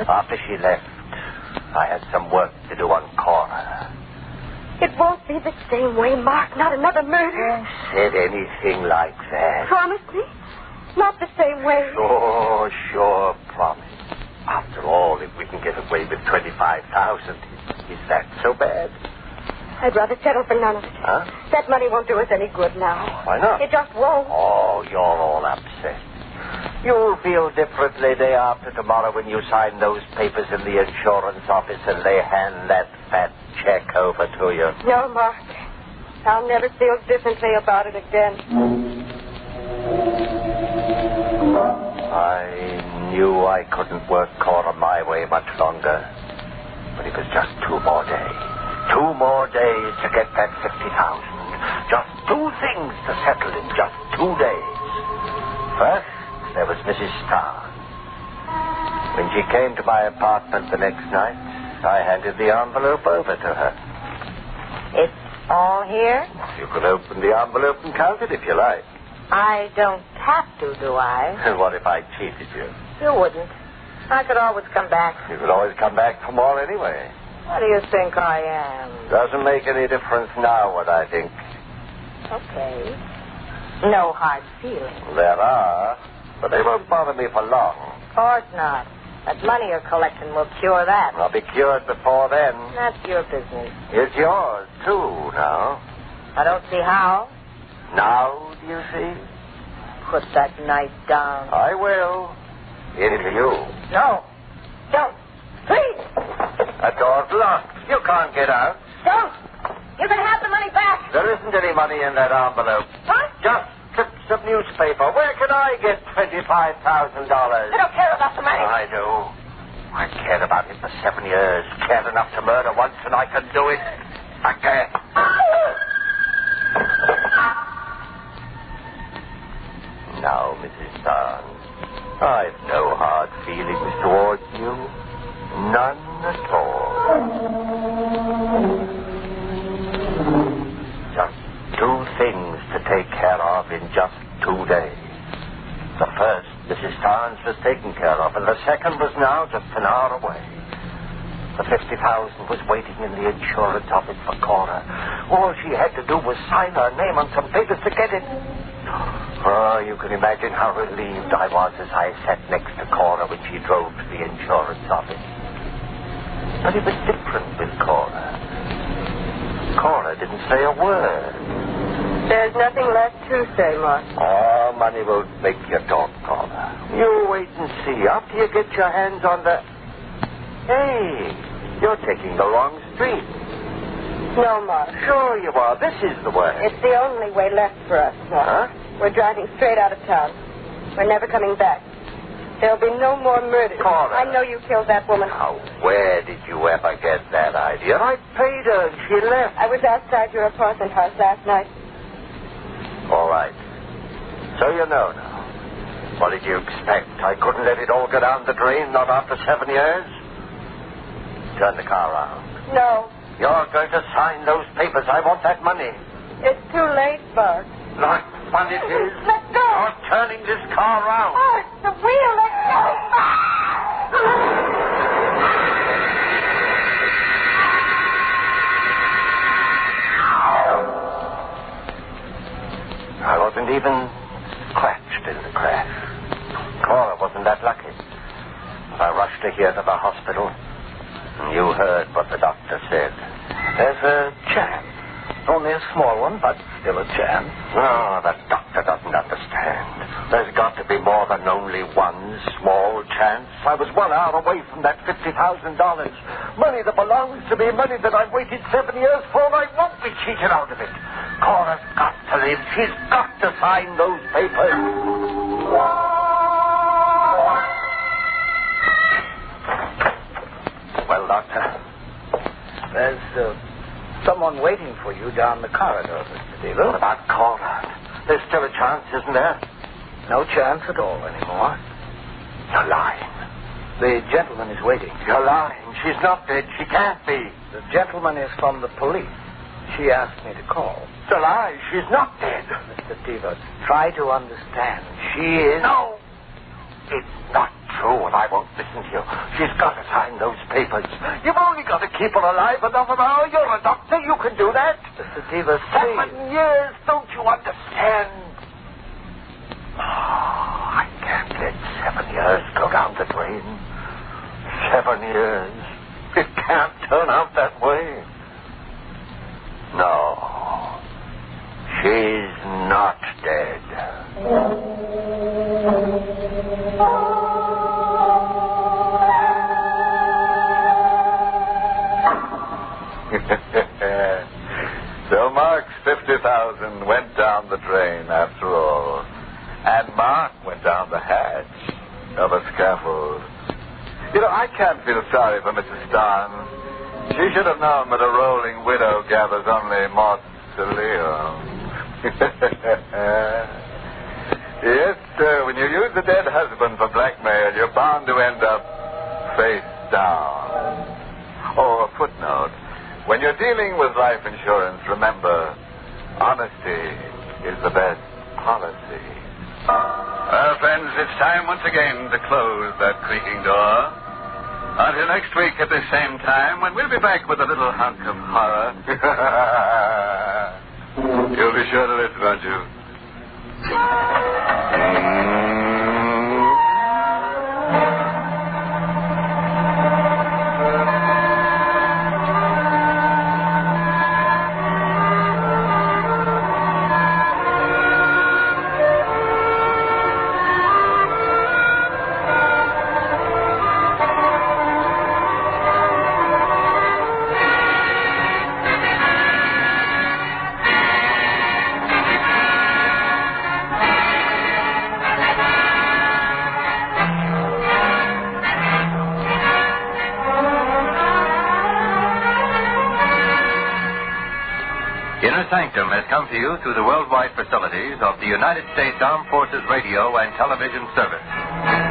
After she left, I had some work to do on Cora. It won't be the same way, Mark. Not another murder. Said anything like that. Promise me? Not the same way. Sure, promise. After all, if we can get away with 25,000, is that so bad? I'd rather settle for none of it. Huh? That money won't do us any good now. Why not? It just won't. Oh, you're all upset. You'll feel differently day after tomorrow when you sign those papers in the insurance office and they hand that fat check over to you. No, Mark. I'll never feel differently about it again. I knew I couldn't work Cora my way much longer. But it was just 2 more days. 2 more days to get that 50,000. Just 2 things to settle in just 2 days. First, there was Mrs. Starr. When she came to my apartment the next night, I handed the envelope over to her. It's all here? You can open the envelope and count it if you like. I don't have to, do I? And what if I cheated you? You wouldn't. I could always come back. You could always come back for more anyway. What do you think I am? Doesn't make any difference now what I think. Okay. No hard feelings. There are, but they won't bother me for long. Of course not. That money you're collecting will cure that. I'll be cured before then. That's your business. It's yours, too, now. I don't see how. Now, do you see? Put that knife down. I will. Into you. No. Don't. Please. That door's locked. You can't get out. Don't. You can have the money back. There isn't any money in that envelope. What? Just strips of newspaper. Where can I get $25,000? I don't care about the money. I do. I cared about it for 7 years. Cared enough to murder once, and I can do it again. Now, Mrs. Barnes, I've no hard feelings towards you. None at all. Just 2 things to take care of in just 2 days. The first, Mrs. Barnes was taken care of, and the second was now just an hour away. The 50,000 was waiting in the insurance office for Cora. All she had to do was sign her name on some papers to get it. Oh, you can imagine how relieved I was as I sat next to Cora when she drove to the insurance office. But it was different with Cora. Cora didn't say a word. There's nothing left to say, Mark. Oh, money won't make you talk, Cora. You wait and see. After you get your hands on the... Hey, you're taking the wrong street. No, Mark. Sure you are. This is the way. It's the only way left for us, Mark. Huh? We're driving straight out of town. We're never coming back. There'll be no more murders. Cora. I know you killed that woman. Now, where did you ever get that idea? I paid her and she left. I was outside your apartment house last night. All right. So you know now. What did you expect? I couldn't let it all go down the drain, not after 7 years? Turn the car around. No. You're going to sign those papers. I want that money. It's too late, Bart. Not fun it is. Let go. You're turning this car around. Oh, it's the wheel. Let go. I wasn't even scratched in the crash. Cora wasn't that lucky. I rushed her here to the hospital. You heard what the doctor said. There's a chance. Only a small one, but still a chance. No, the doctor doesn't understand. There's got to be more than only one small chance. I was 1 hour away from that $50,000. Money that belongs to me, money that I've waited 7 years for, and I won't be cheated out of it. Cora's got to live. She's got to sign those papers. Well, Doctor? There's someone waiting for you down the corridor, Mr. Deaver. What about Cora? There's still a chance, isn't there? No chance at all anymore. You're lying. The gentleman is waiting. You're lying. She's not dead. She can't be. The gentleman is from the police. She asked me to call. It's a lie. She's not dead. Mr. Deaver, try to understand. She is... No. It's not true, and I won't listen to you. She's got to sign those papers. You've only got to keep her alive enough of her. You're a doctor. You can do that. Mr. Deaver, 7 years. Don't you understand? Oh, I can't let 7 years go down the drain. 7 years. It can't turn out that way. No. She's not dead. So Mark's 50,000 went down the drain after all. And Mark went down the hatch of a scaffold. You know, I can't feel sorry for Mrs. Starn. She should have known that a rolling widow gathers only moths to live. Yes, sir, when you use a dead husband for blackmail, you're bound to end up face down. Oh, a footnote. When you're dealing with life insurance, remember, honesty is the best policy. Well, friends, it's time once again to close that creaking door. Until next week at the same time, when we'll be back with a little hunk of horror. You'll be sure to listen, won't you? Sanctum has come to you through the worldwide facilities of the United States Armed Forces Radio and Television Service.